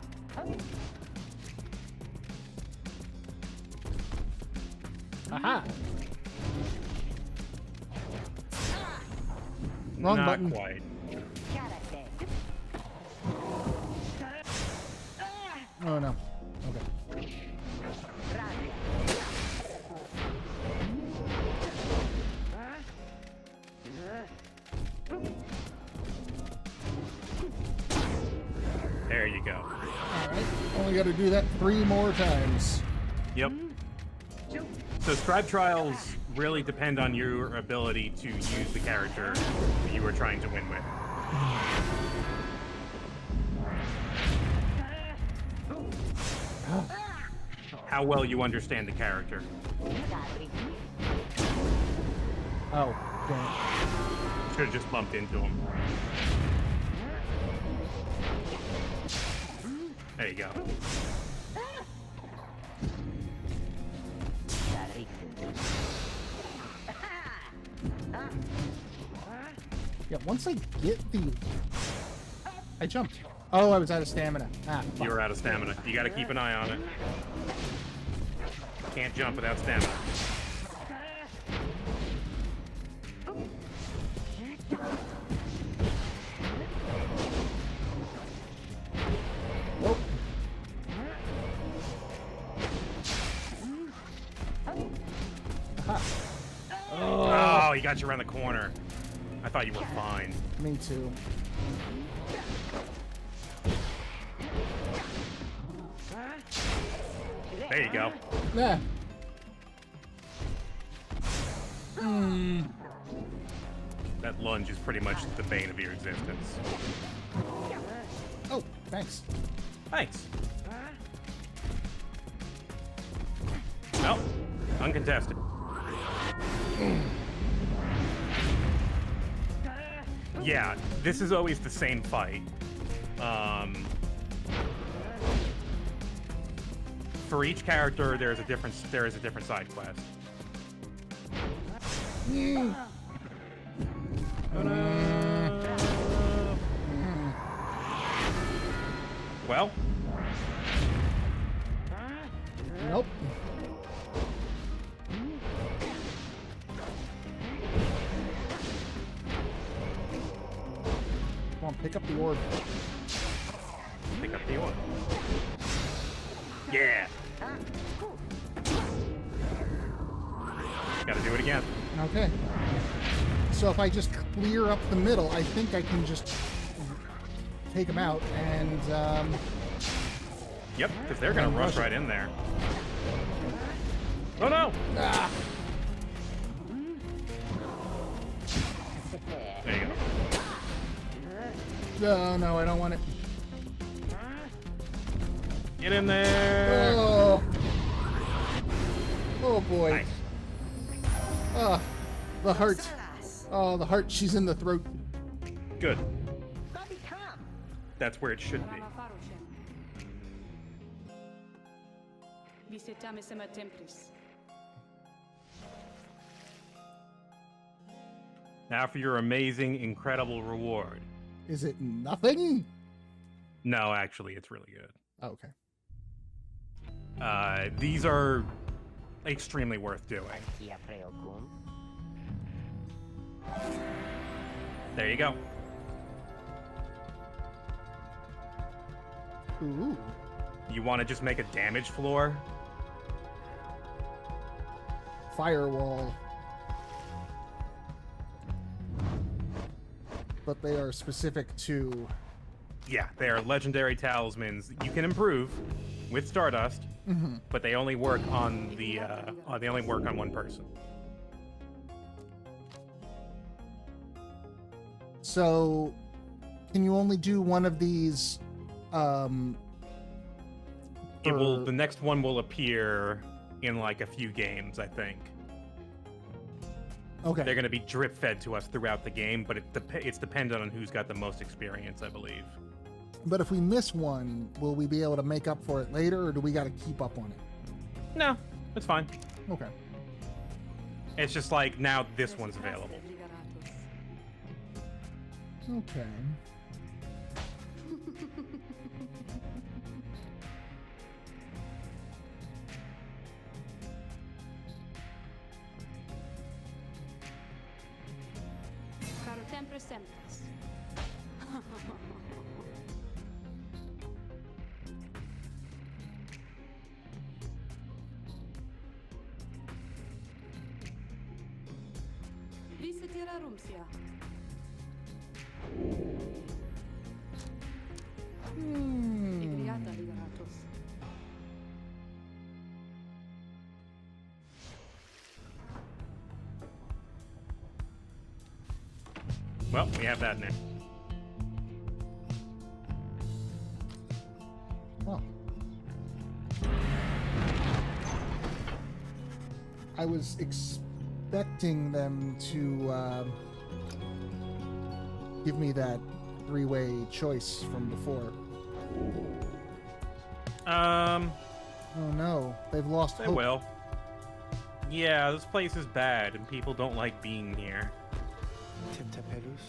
Aha. Wrong not button. quite. Oh no. Okay. There you go. Alright. Only got to do that 3 more times. Yep. So scribe trials really depend on your ability to use the character that you are trying to win with. How well you understand the character. Oh, damn. Should have just bumped into him. There you go. Yeah, once I get the... I jumped. Oh, I was out of stamina. Ah, fuck. You were out of stamina. You gotta keep an eye on it. Can't jump without stamina. Whoa. Aha. Oh, he got you around the corner. I thought you were fine. Me too. There you go. Yeah. That lunge is pretty much the bane of your existence. Oh, thanks. Thanks. Well, uncontested. Yeah, this is always the same fight. For each character, there is a different side quest. Well, Nope. Come on, pick up the orb. pick up the orb. Yeah. Gotta do it again. Okay. So if I just clear up the middle, I think I can just take them out and, Yep, because they're gonna rush right in there. Oh no! ah, There you go. oh no, I don't want it. Get in there! Oh, oh boy. Nice. Ah, the heart. Oh, the heart. She's in the throat. Good. That's where it should be. Visitame sema templis. Now for your amazing, incredible reward. Is it nothing? No, actually, it's really good. Oh, okay. These are extremely worth doing. There you go. Ooh. You want to just make a damage floor? Firewall. But they are specific to... Yeah, they are legendary talismans. You can improve with Stardust, but they only work on the they only work on one person. So, can you only do one of these? It will. The next one will appear in like a few games, I think. Okay. They're going to be drip fed to us throughout the game, but it's dependent on who's got the most experience, I believe. But if we miss one, will we be able to make up for it later, or do we got to keep up on it? No, it's fine. Okay. It's just like now this one's available. Okay. Caro sempre sentas. Vise tira rumsia. Igriata liberatus. Well, we have that now. Well. I was expecting them to give me that three-way choice from before. Oh no, they've lost They hope. will. Yeah, this place is bad, and people don't like being here. Teptepelus.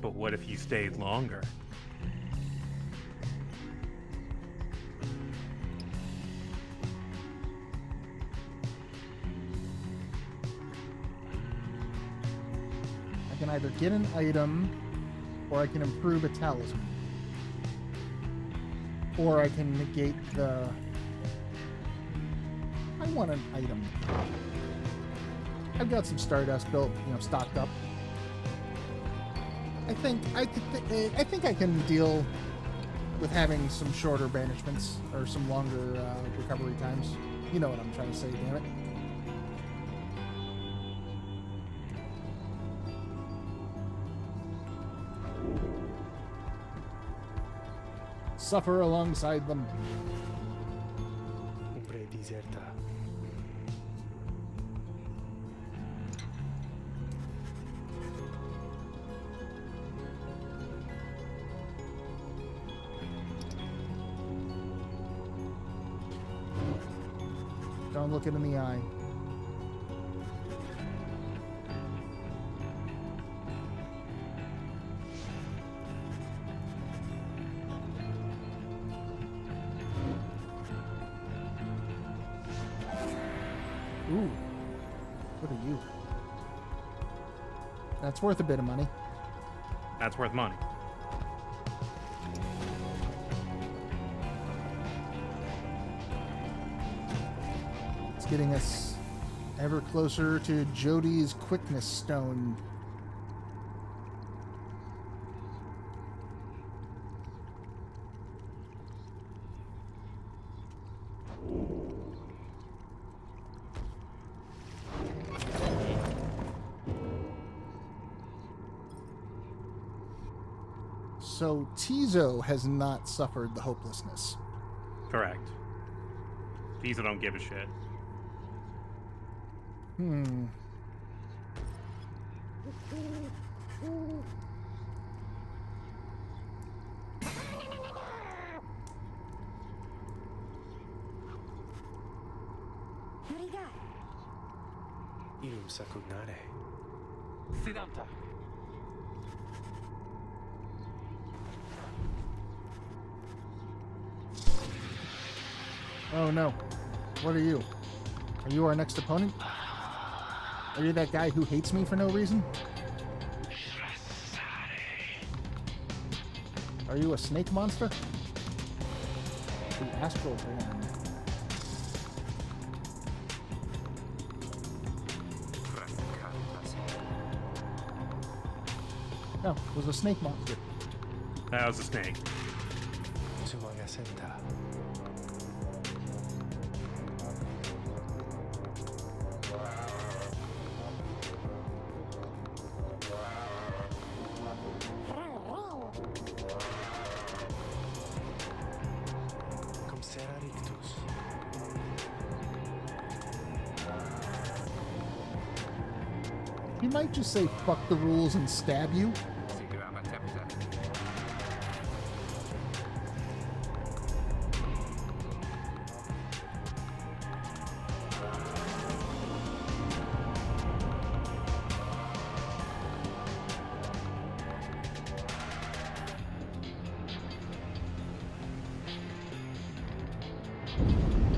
But what if you stayed longer? I can either get an item, or I can improve a talisman. Or I can negate the... I want an item. I've got some Stardust built, stocked up. I think I can deal with having some shorter banishments or some longer recovery times. You know what I'm trying to say, damn it. Suffer alongside them. Umbre deserta. Don't look it in the eye. Ooh. What are you? That's worth a bit of money. That's worth money. It's getting us ever closer to Jody's quickness stone. So Tizo has not suffered the hopelessness. Correct. These don't give a shit. Ilum sacugnare. Sidanta. Oh no. What are you? Are you our next opponent? Are you that guy who hates me for no reason? Are you a snake monster? The astral born. No, it was a snake monster. That was a snake. Sumagacenta. He might just say fuck the rules and stab you. Sigram attempta.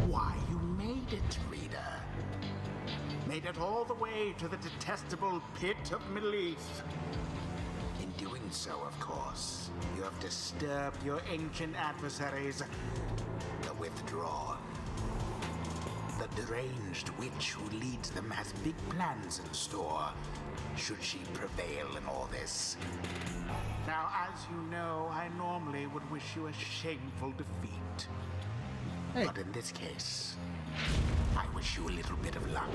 Why, you made it, reader. Made it all the way to the detestable pit of Mileith. In doing so, of course, you have disturbed your ancient adversaries, the Withdrawn. The deranged witch who leads them has big plans in store, should she prevail in all this. Now, as you know, I normally would wish you a shameful defeat. Hey. But in this case, I wish you a little bit of luck.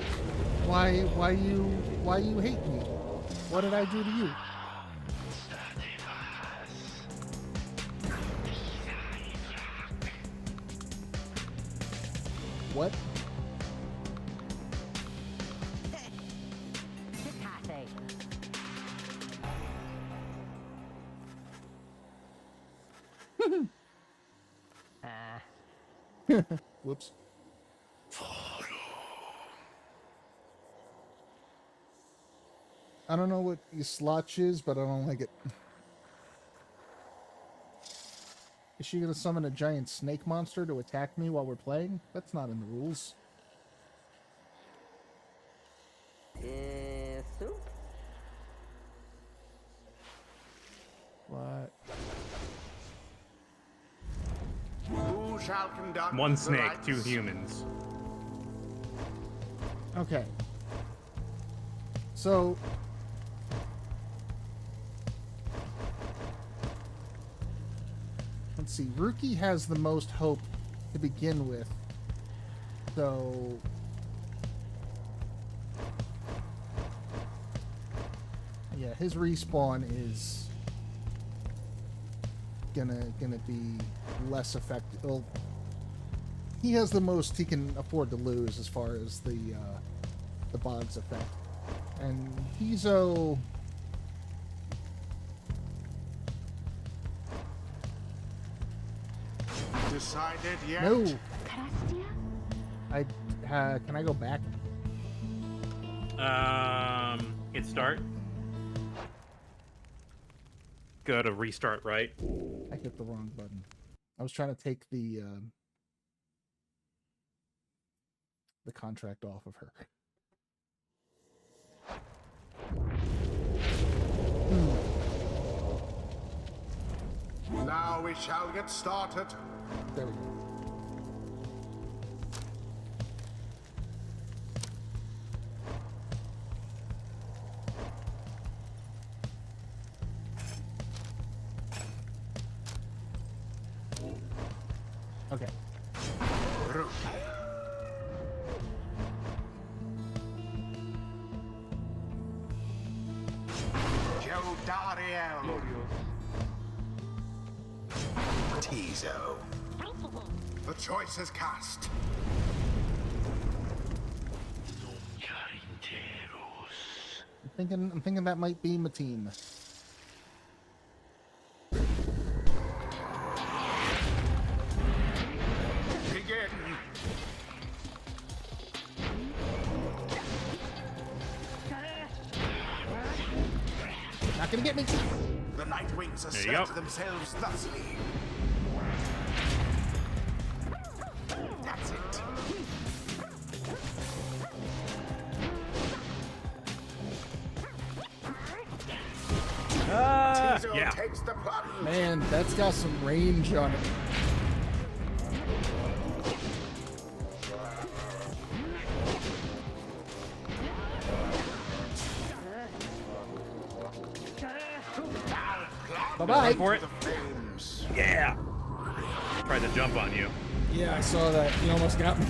Why you hate me? What did I do to you? What? Whoops. I don't know what Slotch is, but I don't like it. Is she gonna summon a giant snake monster to attack me while we're playing? That's not in the rules. Soup? What? Who shall conduct One the snake, rites? 2 humans. Okay. So... let's see. Rookie has the most hope to begin with. So... yeah, his respawn is gonna be less effective. Well, he has the most he can afford to lose as far as the Boggs effect. And Hizo... Decided yet? no! Karastia? Can I go back? Hit start. Go to restart, right? I hit the wrong button. I was trying to take the contract off of her. Now we shall get started. There we go. Okay. Joe Dariel. Tizo. The choice is cast. I'm thinking that might be Mateen. Begin. Not gonna get me. The Nightwings There you go. assert themselves thusly. That's it. Tizo Yeah. takes the plunge. Man, that's got some range on it. Bye-bye. For it. The flames. Yeah. Tried to jump on you. Yeah, I saw that. You almost got me.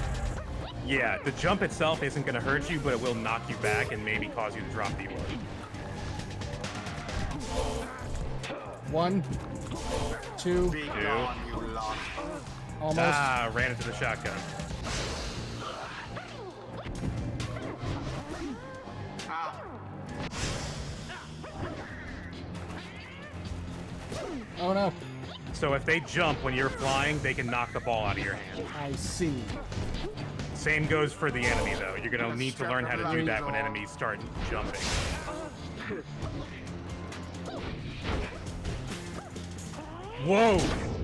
Yeah, the jump itself isn't going to hurt you, but it will knock you back and maybe cause you to drop the orb. 1, 2, Be gone, you lot. almost. Ah, ran into the shotgun. Ah, Oh no. So if they jump when you're flying, they can knock the ball out of your hand. I see. Same goes for the enemy, though. You're gonna need to learn how to do that when enemies start jumping. Whoa!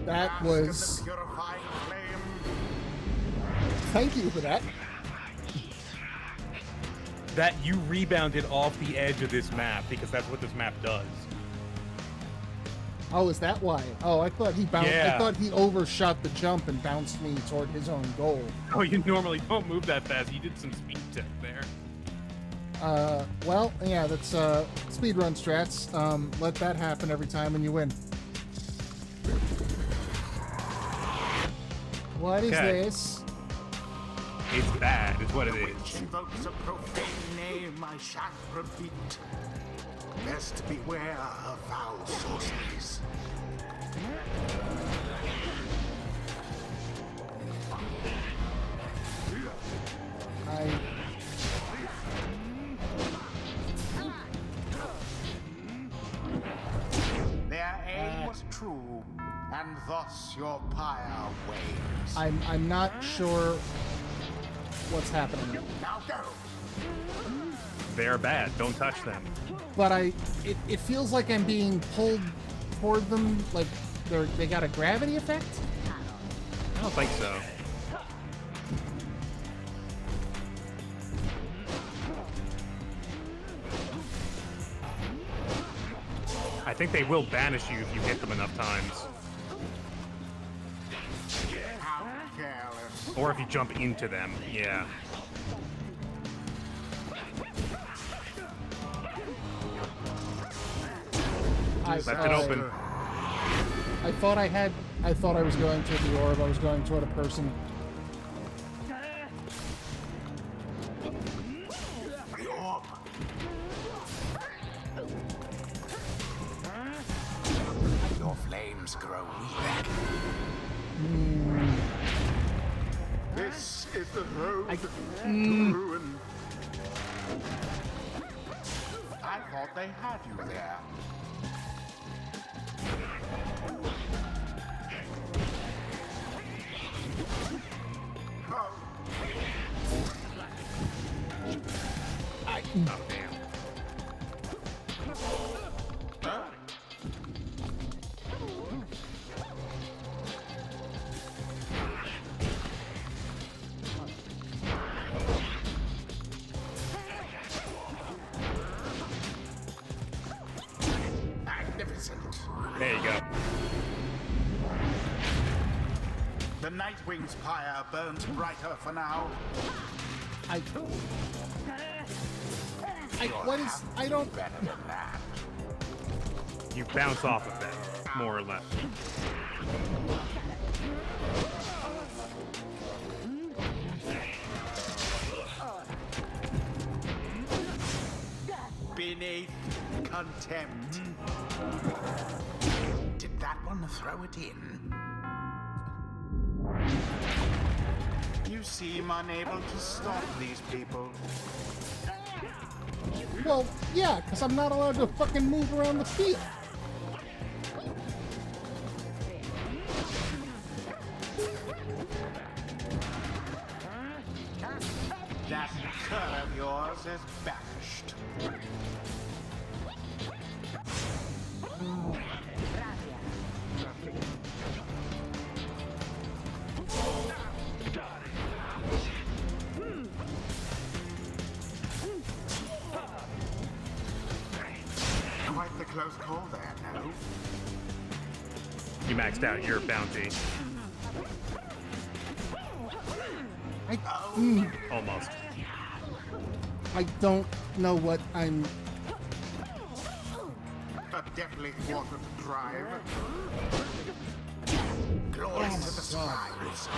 That was. Purifying flame. Thank you for that. That you rebounded off the edge of this map, because that's what this map does. Oh, is that why? Oh, I thought he bounced. Yeah. I thought he overshot the jump and bounced me toward his own goal. Oh, you normally don't move that fast. You did some speed tech there. Well, yeah, that's speedrun strats. Let that happen every time and you win. What is Okay. this? It's bad, is what it is. Which invokes a profane name I shan't repeat. Best beware of foul sorceries. Their aim was true, and thus your pyre waves. I'm not sure what's happening, Now go! They're bad. Don't touch them. but it feels like I'm being pulled toward them, like they got a gravity effect. I don't think so. I think they will banish you if you hit them enough times. How careless. Or if you jump into them, yeah. Left it open. I thought I was going toward the orb. I was going toward a person. The orb. Your flames grow weak. This is the road to ruin. I thought they had you there. Oh, damn. Magnificent. There you go. The Nightwings' pyre burns brighter for now. What is? I don't. Better than that. You bounce off of them, more or less. Beneath contempt. Did that one throw it in? You seem unable to stop these people. Well, yeah, because I'm not allowed to fucking move around the field. That cur of yours is banished. Quite the close call there, no? You maxed out your bounty. Almost. I don't know what I'm. A deftly thwarted drive. Glory to the scribes.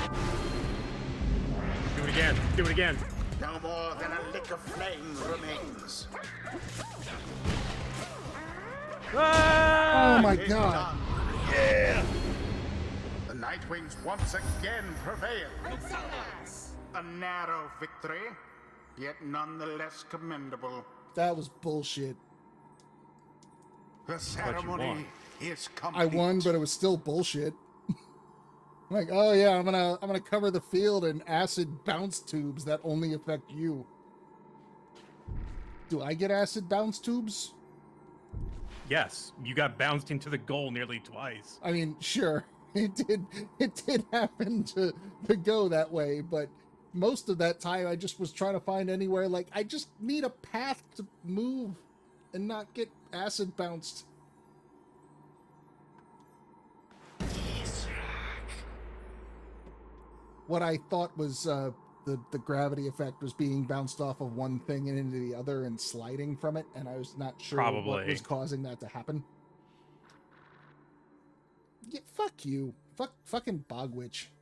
Do it again. Do it again. No more than a lick of flames remains. Oh my It's god! done. Yeah! The Nightwings once again prevail. A narrow victory, yet nonetheless commendable. That was bullshit. The ceremony is I complete. won, but it was still bullshit. Like, oh yeah, I'm gonna cover the field in acid bounce tubes that only affect you. Do I get acid bounce tubes? Yes, you got bounced into the goal nearly twice. I mean, sure, it did happen to go that way, but most of that time I just was trying to find anywhere, like, I just need a path to move and not get acid bounced. What I thought was the gravity effect was being bounced off of one thing and into the other and sliding from it, and I was not sure what Probably. was causing that to happen. Yeah, fuck you. Fucking Bog Witch.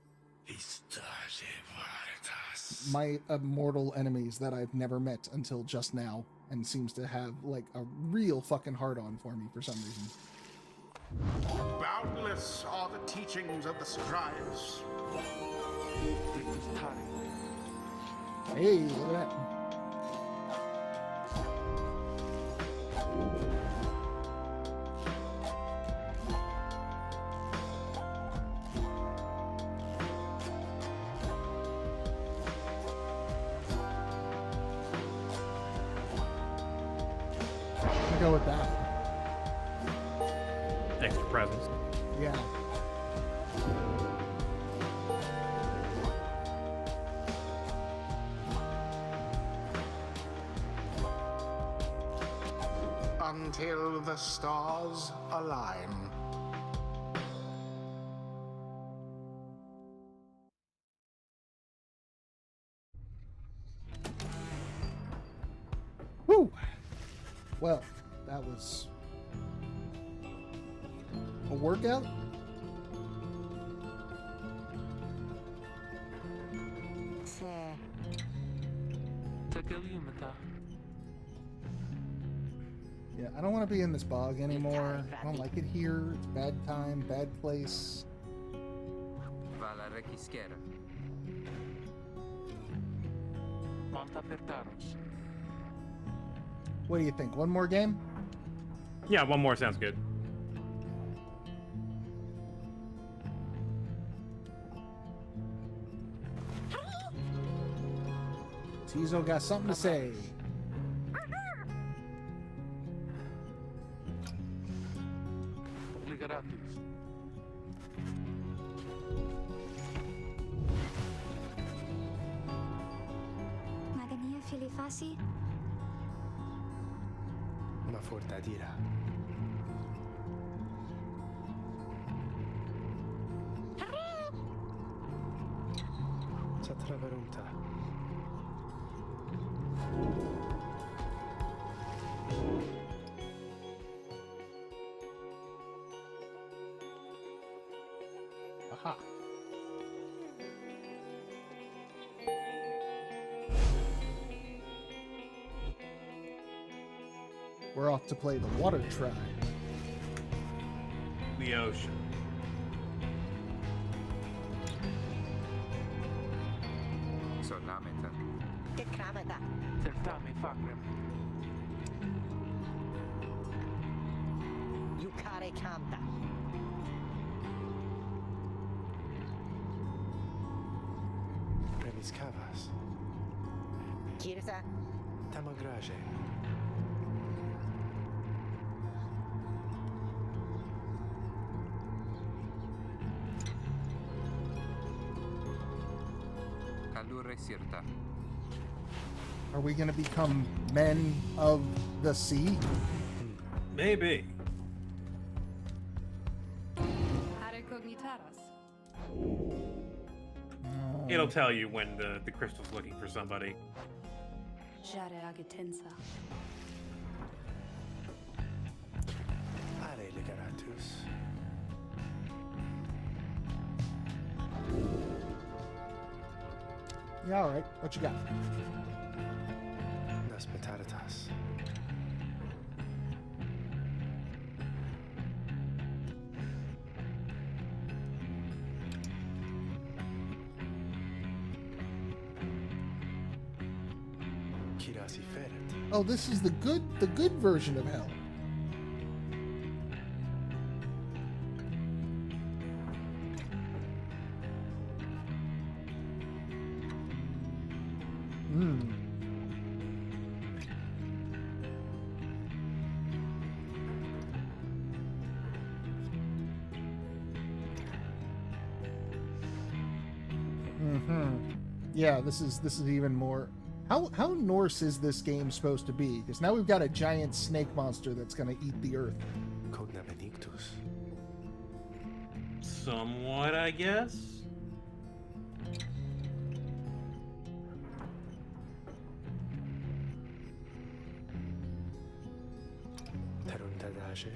My immortal enemies that I've never met until just now, and seems to have, like, a real fucking hard-on for me for some reason. Boundless are the teachings of the scribes. Hey, look at that. I'll go with that. Extra presents. Yeah. Until the stars align. Woo! Well, that was a workout. Yeah, I don't want to be in this bog anymore. I don't like it here. It's bad time, bad place. Vala Requischera. Monta per Taros. What do you think? One more game? Yeah, one more sounds good. Tizo got something to say. Obligatus. Magania Filifasi? Una fortadira. Satravarunta. Aha. We're off to play the Water Tribe. The ocean. Solameta. Che cramata. Certame Fagrem. Yukare canta. Premiscavas. Kirsa. Tamagraje. Allure Sirta. Are we going to become men of the sea? Maybe. Are cognitaras. It'll tell you when the crystal's looking for somebody. Jare agitensa. Are legaratus. Yeah, all right. What you got? Nas petaritas. Kirasi feret. Oh, this is the good version of hell. Yeah, this is even more. How Norse is this game supposed to be? Because now we've got a giant snake monster that's gonna eat the earth. Cogna Benedictus. Somewhat, I guess. Teruntadaje.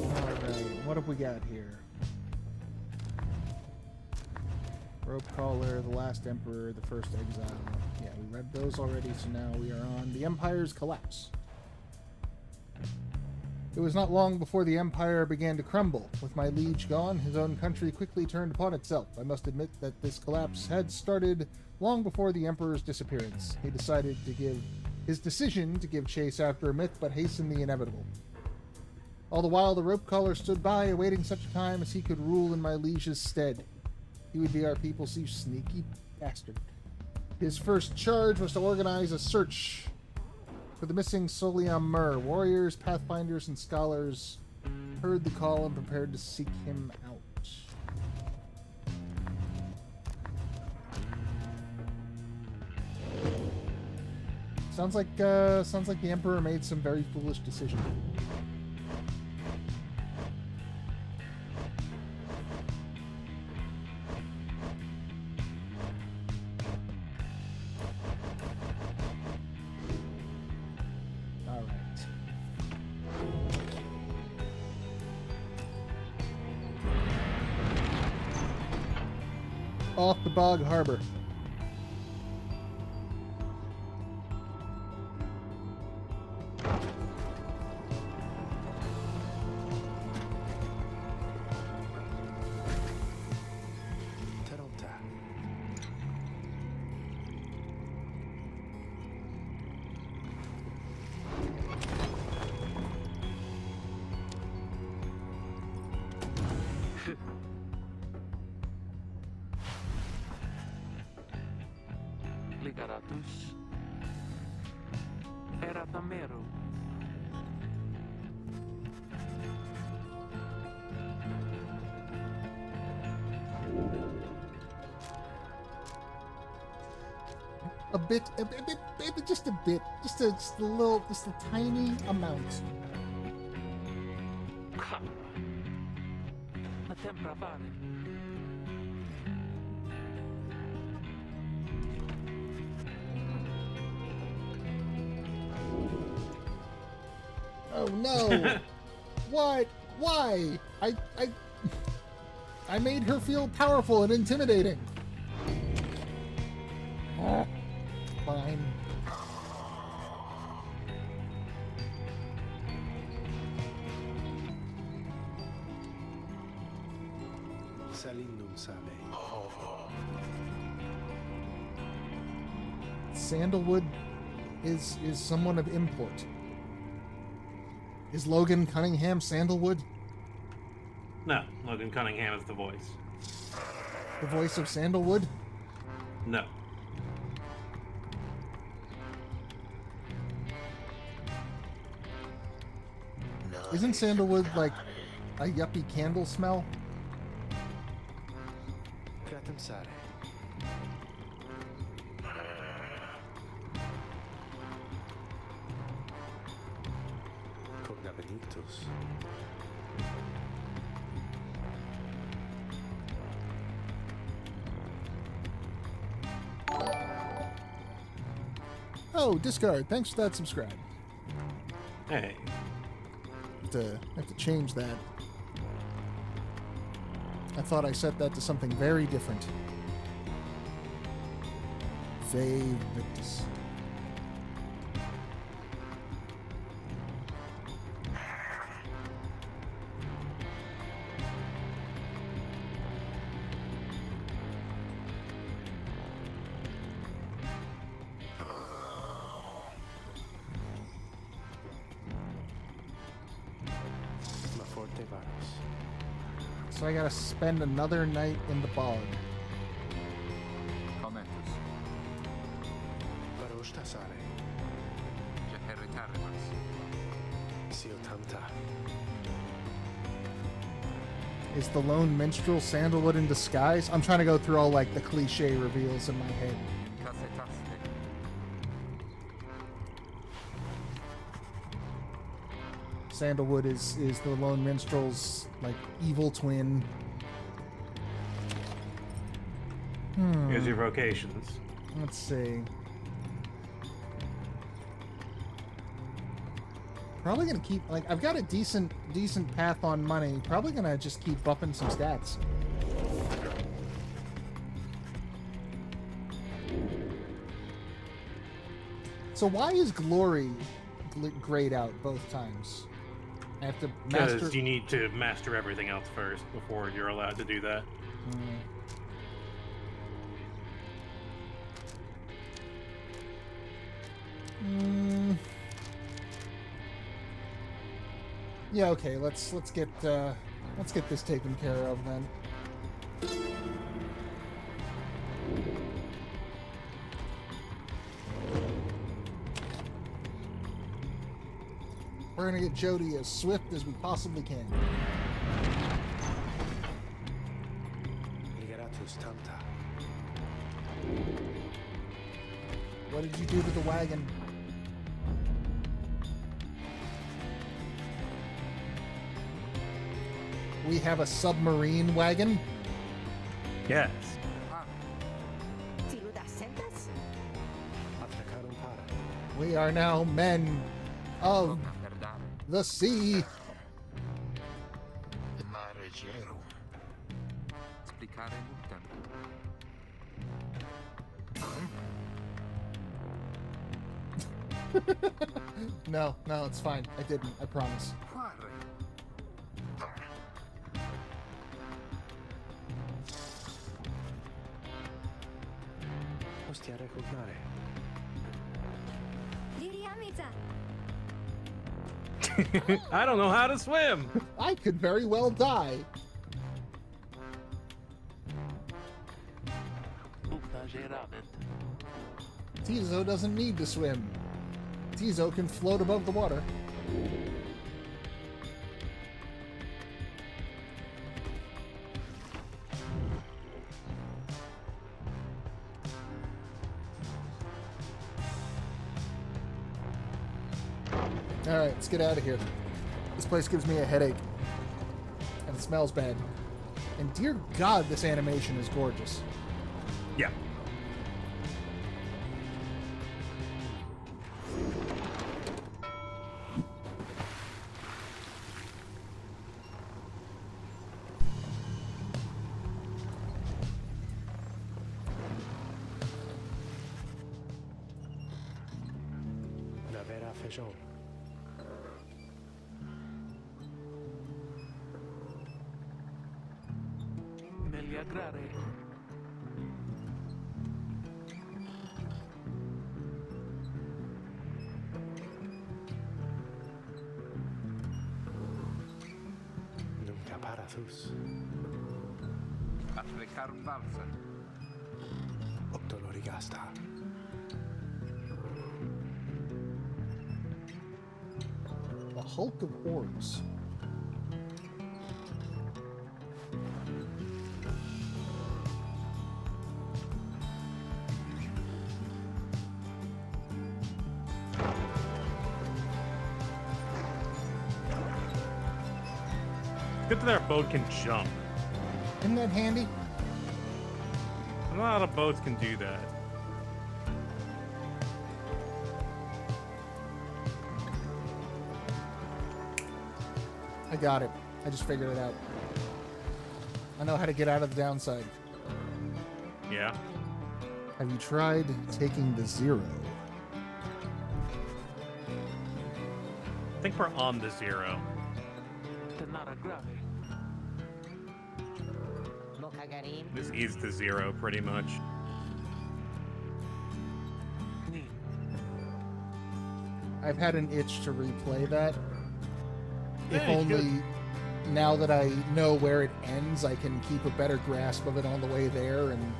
Alright, what have we got here? Rope Caller, The Last Emperor, The First Exile. Yeah, we read those already, so now we are on The Empire's Collapse. It was not long before the Empire began to crumble. With my liege gone, his own country quickly turned upon itself. I must admit that this collapse had started long before the Emperor's disappearance. He decided to give his decision to give chase after a myth, but hasten the inevitable. All the while, the rope caller stood by, awaiting such a time as he could rule in my liege's stead. He would be our people's sneaky bastard. His first charge was to organize a search for the missing Soliam Mur. Warriors, pathfinders, and scholars heard the call and prepared to seek him out. Sounds like the Emperor made some very foolish decision. Off the Bog Harbor. Teronta. Ligaratus. Eratamero. Just a bit, just a tiny amount. La tempra vale. Oh no! What? Why? I made her feel powerful and intimidating. Oh, fine. Salindum sale. Sandalwood is someone of import. Is Logan Cunningham Sandalwood? No, Logan Cunningham is the voice. The voice of Sandalwood? No. Isn't Sandalwood like a yuppie candle smell? Gratum sale. Cogna Benedictus. Oh, discard. Thanks for that subscribe. Hey. Have to change that. I thought I set that to something very different. Ve Victus. Taros. So I gotta spend another night in the bog. Commentus. Baroshta sare. Jeheritarimas. Sio tamta. Is the lone minstrel sandalwood in disguise? I'm trying to go through all like the cliche reveals in my head. Casetaste. Sandalwood is the lone minstrel's like evil twin. Here's your vocations. Let's see. Probably gonna keep like I've got a decent path on money. Probably gonna just keep buffing some stats. So why is glory grayed out both times? I have to master. Because you need to master everything else first before you're allowed to do that. Yeah, okay. Let's get this taken care of then. We're gonna get Jody as swift as we possibly can. Ligeratus tamta. What did you do to the wagon? We have a submarine wagon? Yes. Filudas sentas? Atracarum para. We are now men of Perdare. the sea. Splicare multem. No, it's fine. I didn't. I promise. Pyre. Ostia recognare. Liriamica. I don't know how to swim. I could very well die. Puta gerament. Tizo doesn't need to swim. Tizo can float above the water. Alright, let's get out of here. This place gives me a headache. And it smells bad. And dear God, this animation is gorgeous. Yeah. Navera feijão. Meliagrare. Nunca parathus. Aplicarum valsa. Octolorigasta. The Hulk of Orbs. Good that our boat can jump. Isn't that handy? Not a lot of boats can do that. I got it. I just figured it out. I know how to get out of the downside. Yeah. Have you tried taking the zero? I think we're on the zero. Tenara grave. Mocagarim. This is the zero, pretty much. Ni. I've had an itch to replay that. If Yeah, you only, could. now that I know where it ends, I can keep a better grasp of it on the way there, and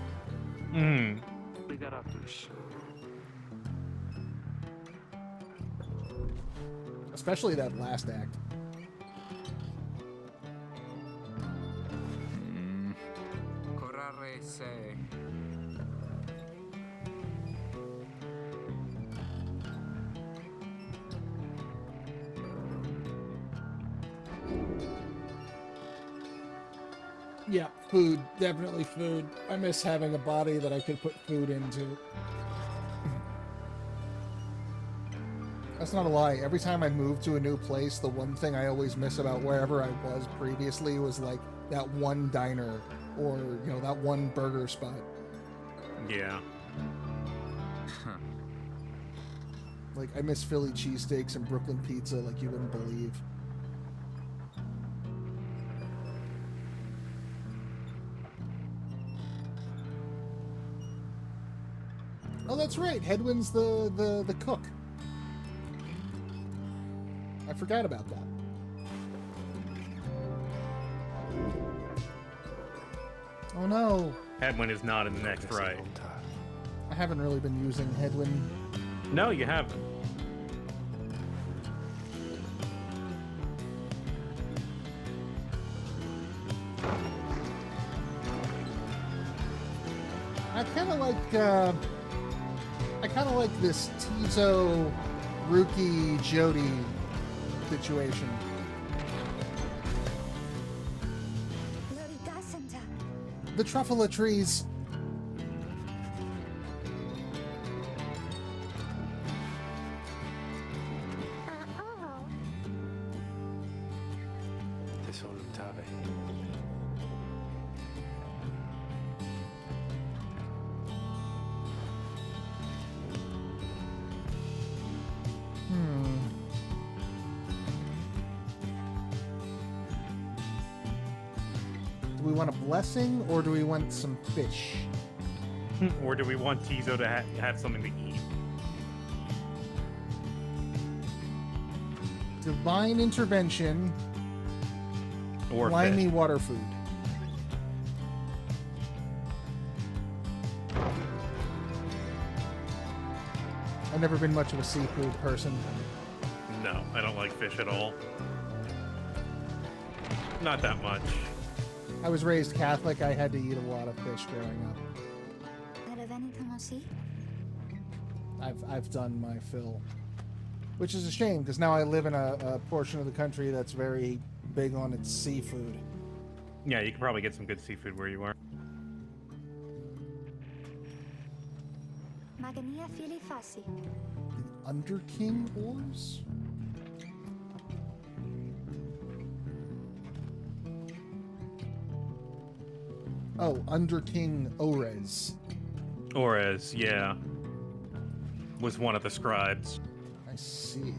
Raqus. especially that last act. Corrare se. Yeah, food. Definitely food. I miss having a body that I could put food into. That's not a lie. Every time I move to a new place, the one thing I always miss about wherever I was previously was like that one diner or, you know, that one burger spot. Yeah. Like, I miss Philly cheesesteaks and Brooklyn pizza like you wouldn't believe. Oh, that's right. Hedwin's the cook. I forgot about that. Oh no. Headwind is not in the next right. I haven't really been using Hedwin. No, you haven't. I kind of like this Tizo Ruki Jody situation. The truffle trees. Do we want a blessing or do we want some fish? Or do we want Tizo to have something to eat? Divine intervention. Or slimy fish. water food. I've never been much of a seafood person. No, I don't like fish at all. Not that much. I was raised Catholic. I had to eat a lot of fish growing up. I've done my fill. Which is a shame, because now I live in a portion of the country that's very big on its seafood. Yeah, you can probably get some good seafood where you are. The Underking ores? Oh, Underking ores. Ores, yeah. Was one of the scribes. I see.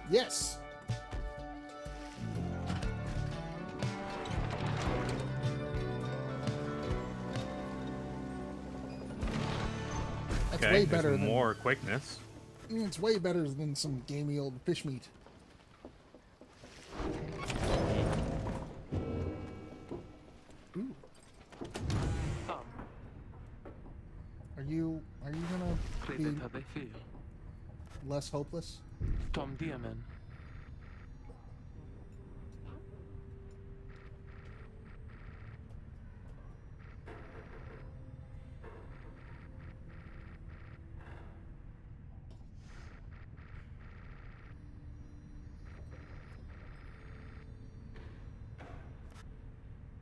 Yes! That's Okay, way there's better than more quickness. it's way better than some gamey old fish meat. Ooh. Are you gonna be Credete de fio. less hopeless? Tom Diamen.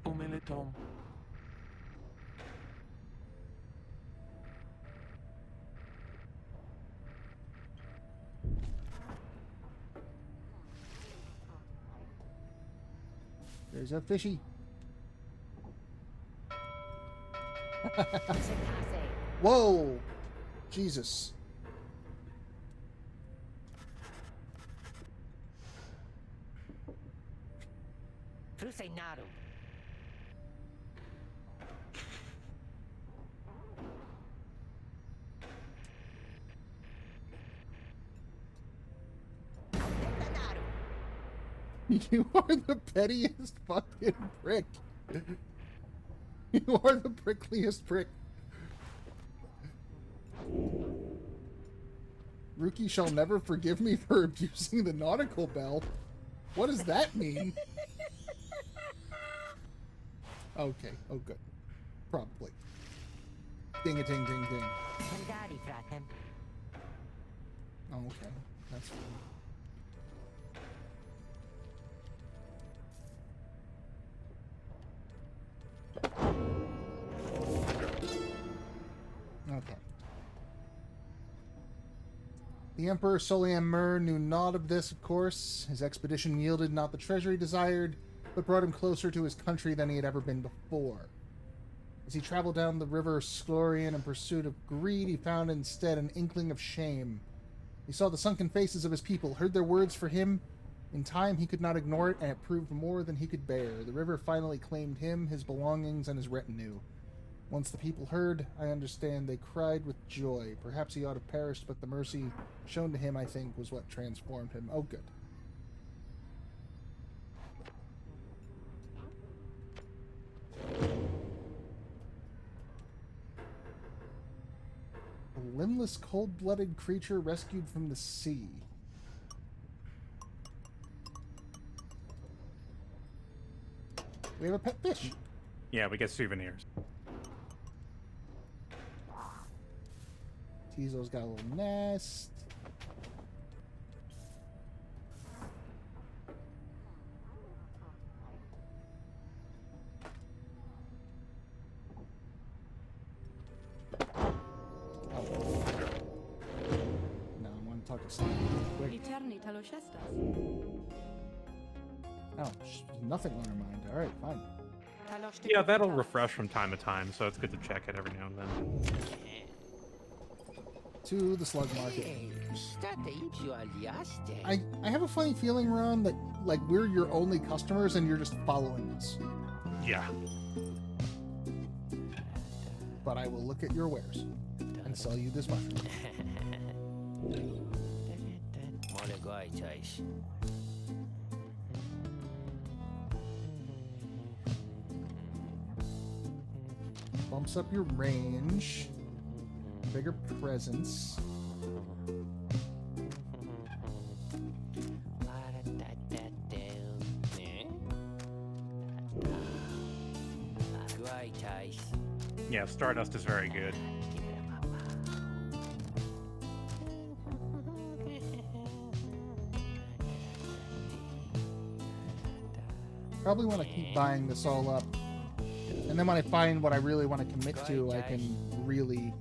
Umele Tom. There's a fishy. Whoa! Jesus. Naru. You are the pettiest fucking prick. You are the prickliest prick. Rookie shall never forgive me for abusing the nautical bell. What does that mean? Okay. Oh, good. Probably. Ding-a-ding-ding-ding. Oh, okay. That's fine. Okay. The Emperor Solian Mur knew naught of this, of course. His expedition yielded not the treasure he desired, but brought him closer to his country than he had ever been before. As he traveled down the river Sclorian in pursuit of greed, he found instead an inkling of shame. He saw the sunken faces of his people, heard their words for him. In time, he could not ignore it, and it proved more than he could bear. The river finally claimed him, his belongings, and his retinue. Once the people heard, I understand, they cried with joy. Perhaps he ought to have perished, but the mercy shown to him, I think, was what transformed him. Oh, good. A limbless, cold-blooded creature rescued from the sea. We have a pet fish. Yeah, we get souvenirs. Tizo's got a little nest. Oh. No, I want to talk to someone real quick. Eterni taloshestas. Oh, nothing on her mind. All right, fine. Yeah, that'll refresh from time to time, so it's good to check it every now and then. To the slug market. I have a funny feeling, Ron, that like we're your only customers and you're just following us. Yeah. But I will look at your wares and sell you this mushroom. Bumps up your range. Bigger presence. Yeah, Stardust is very good. Probably want to keep buying this all up. And then when I find what I really want to commit to, I can really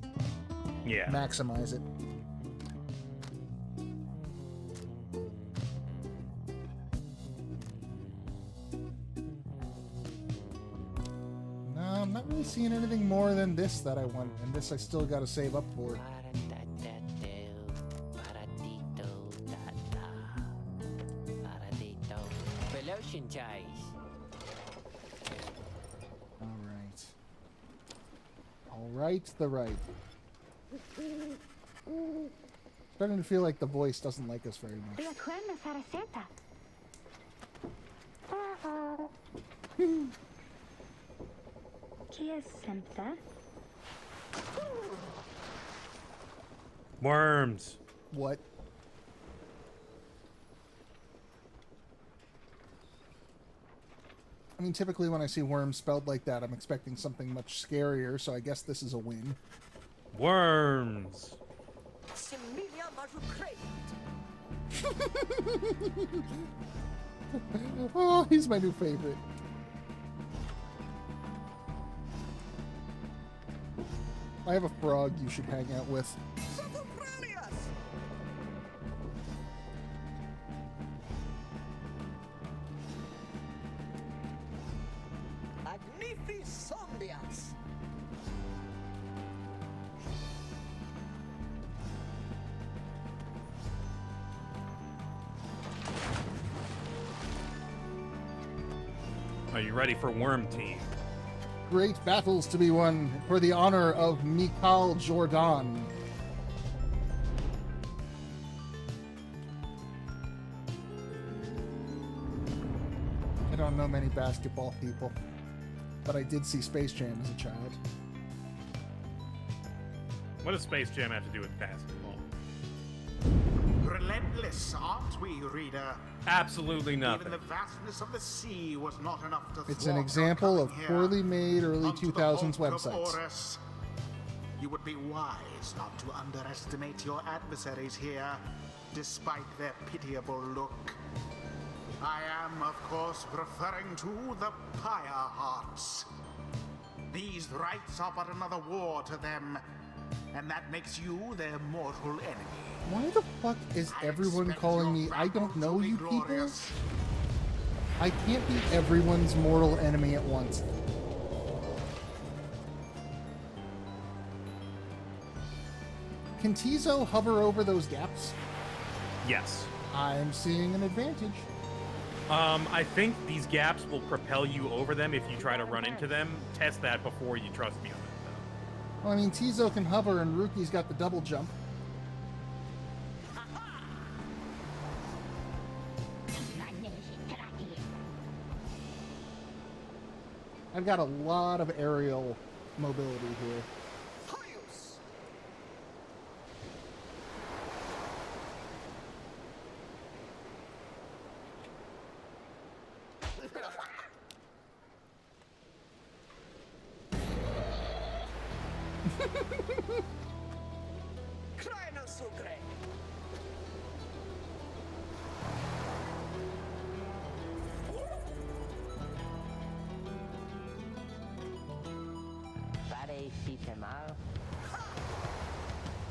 maximize it. No, I'm not really seeing anything more than this that I want, and this I still got to save up for. Alright, the right. Starting to feel like the voice doesn't like us very much. Worms. What? I mean, typically when I see worms spelled like that, I'm expecting something much scarier, so I guess this is a win. Worms. Oh, he's my new favorite. I have a frog you should hang out with. Are you ready for Worm Team? Great battles to be won for the honor of Mikal Jordan. don't know many basketball people, but I did see Space Jam as a child. What does Space Jam have to do with basketball? Relentless, aren't we, reader? Absolutely Even nothing. the vastness of the sea was not enough to It's thwart an your example of coming poorly here. made early Unto the 2000s folk of websites. Orus, you would be wise not to underestimate your adversaries here, despite their pitiable look. I am, of course, referring to the Pyre Hearts. These rites are but another war to them, and that makes you their mortal enemy. Why the fuck is everyone calling me? I don't know you people. I can't be everyone's mortal enemy at once. Can Tizo hover over those gaps? Yes. I'm seeing an advantage. I think these gaps will propel you over them if you try to run into them. Test that before you trust me on it, though. Well, I mean, Tizo can hover and Ruki's got the double jump. I've got a lot of aerial mobility here.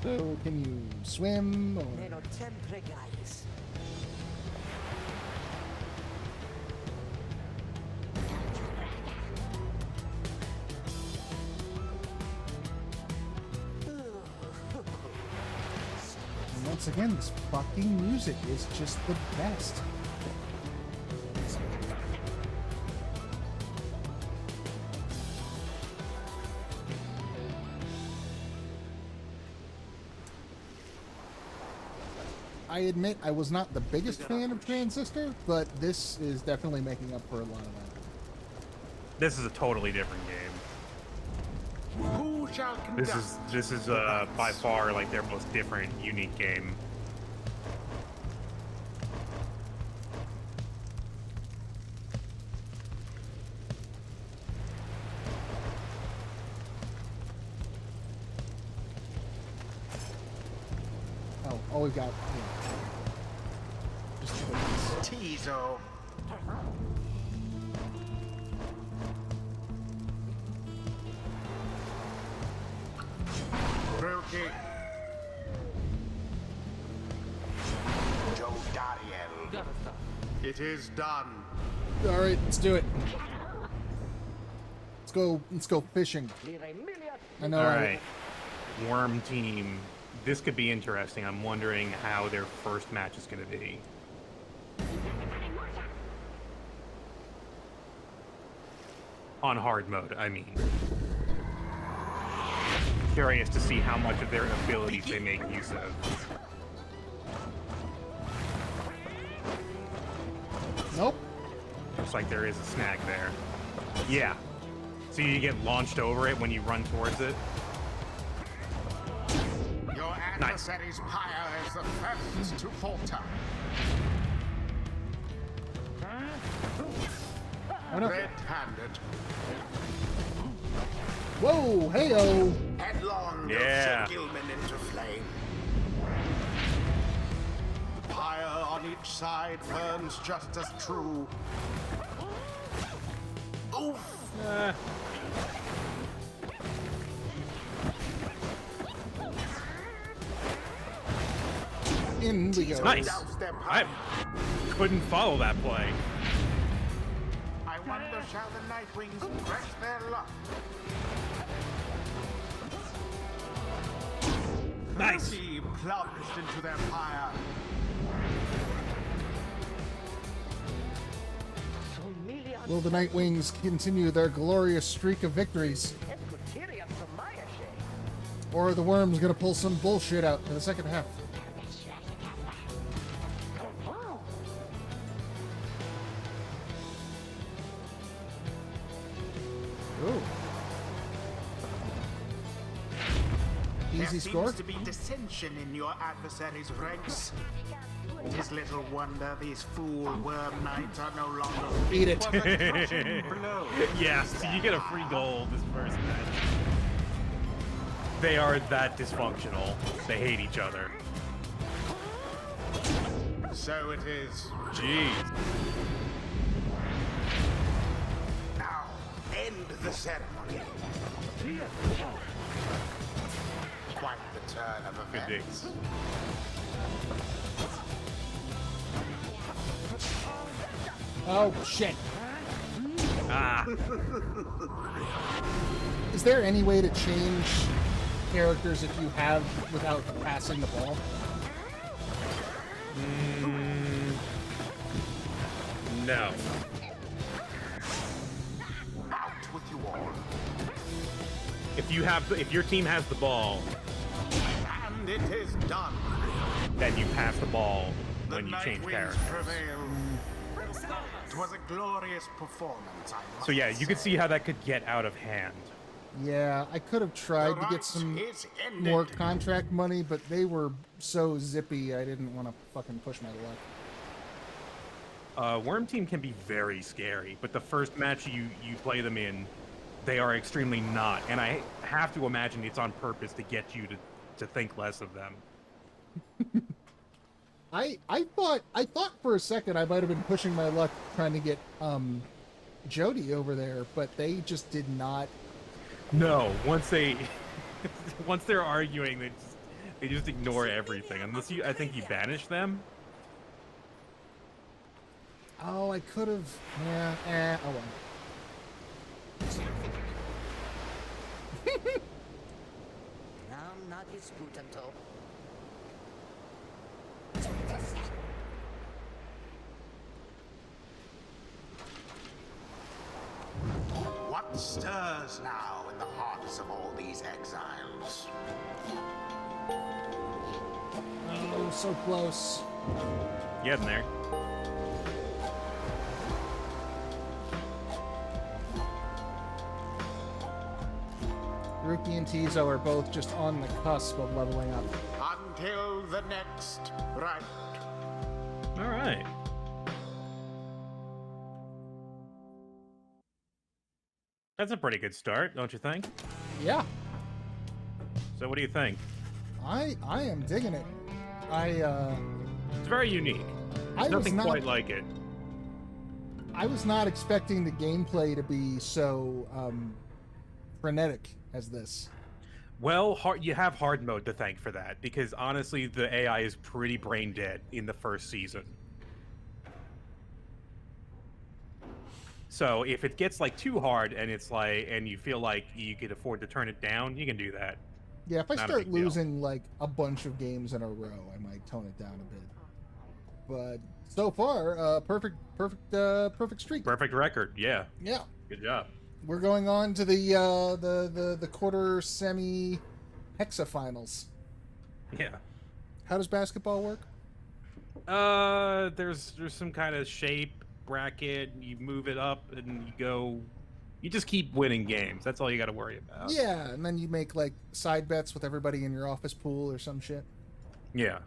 So, can you swim? Or... And once again, this fucking music is just the best. I admit I was not the biggest fan of Transistor, but this is definitely making up for a lot of that. This is a totally different game. Who shall This conduct is the rites? by far like their most different, unique game. Oh, all we've got. Yeah. Just Tizo. Ruki. Dariel. It is done. all right, let's do it. Let's go fishing. I know. All right, Worm Team. This could be interesting. I'm wondering how their first match is going to be. On hard mode, I mean. Curious to see how much of their abilities they make use of. Nope. Looks like there is a snag there. Yeah. So you get launched over it when you run towards it. Your adversary's Pyre is the first to falter. Oh, no. Red-handed. Whoa, hey-oh. Headlong Yeah. goes Sir Gilman into flame. Pyre on each side burns just as true. Oof! In we go. Nice. Douse their I power. couldn't follow that play. I wonder shall the Nightwings press their luck? Nice. Ruki plunged into their pyre. Will the Nightwings continue their glorious streak of victories? Or are the Worms gonna pull some bullshit out in the second half? Easy there score. seems to be dissension in your adversary's ranks. Tis little wonder these fool worm knights are no longer. Eat it. Was a crushing blow. Yes, you get a free goal this first match. They are that dysfunctional. They hate each other. So it is. Jeez. Now, end the ceremony. Quite the turn of Good dig. events. Oh shit! Ah. Is there any way to change characters if you have without passing the ball? No. Out with you all. If your team has the ball, And it is done. then you pass the ball The when you change Nightwings characters. prevail. It was a glorious performance, I must So yeah, you could say. see how that could get out of hand. Yeah, I could have tried to get some more contract money, but they were so zippy, I didn't want to fucking push my luck. Worm Team can be very scary, but the first match you play them in, they are extremely not. And I have to imagine it's on purpose to get you to think less of them. I thought for a second I might have been pushing my luck trying to get Jody over there, but they just did not. No, once they're arguing, they just ignore everything. Unless I think you banish them. Oh, I could have. Yeah, oh well. Nam not disputanto. What stirs now in the hearts of all these exiles? Oh, so close. Getting there. Rookie and Tizo are both just on the cusp of leveling up. Until the next right. All right. That's a pretty good start, don't you think? Yeah, So what do you think? I am digging it. It's very unique. I There's was nothing not- quite like it. I was not expecting the gameplay to be so frenetic as this. Well, you have hard mode to thank for that, because honestly, the AI is pretty brain dead in the first season. So if it gets like too hard and it's like, and you feel like you could afford to turn it down, you can do that. Yeah, if I Not a start big deal. losing like a bunch of games in a row, I might tone it down a bit. But so far, perfect streak. Perfect record, yeah. Yeah, Good job. we're going on to the quarter semi hexafinals. Yeah. How does basketball work? There's some kind of shape bracket. You move it up and you go. You just keep winning games. That's all you got to worry about. Yeah, and then you make like side bets with everybody in your office pool or some shit. Yeah.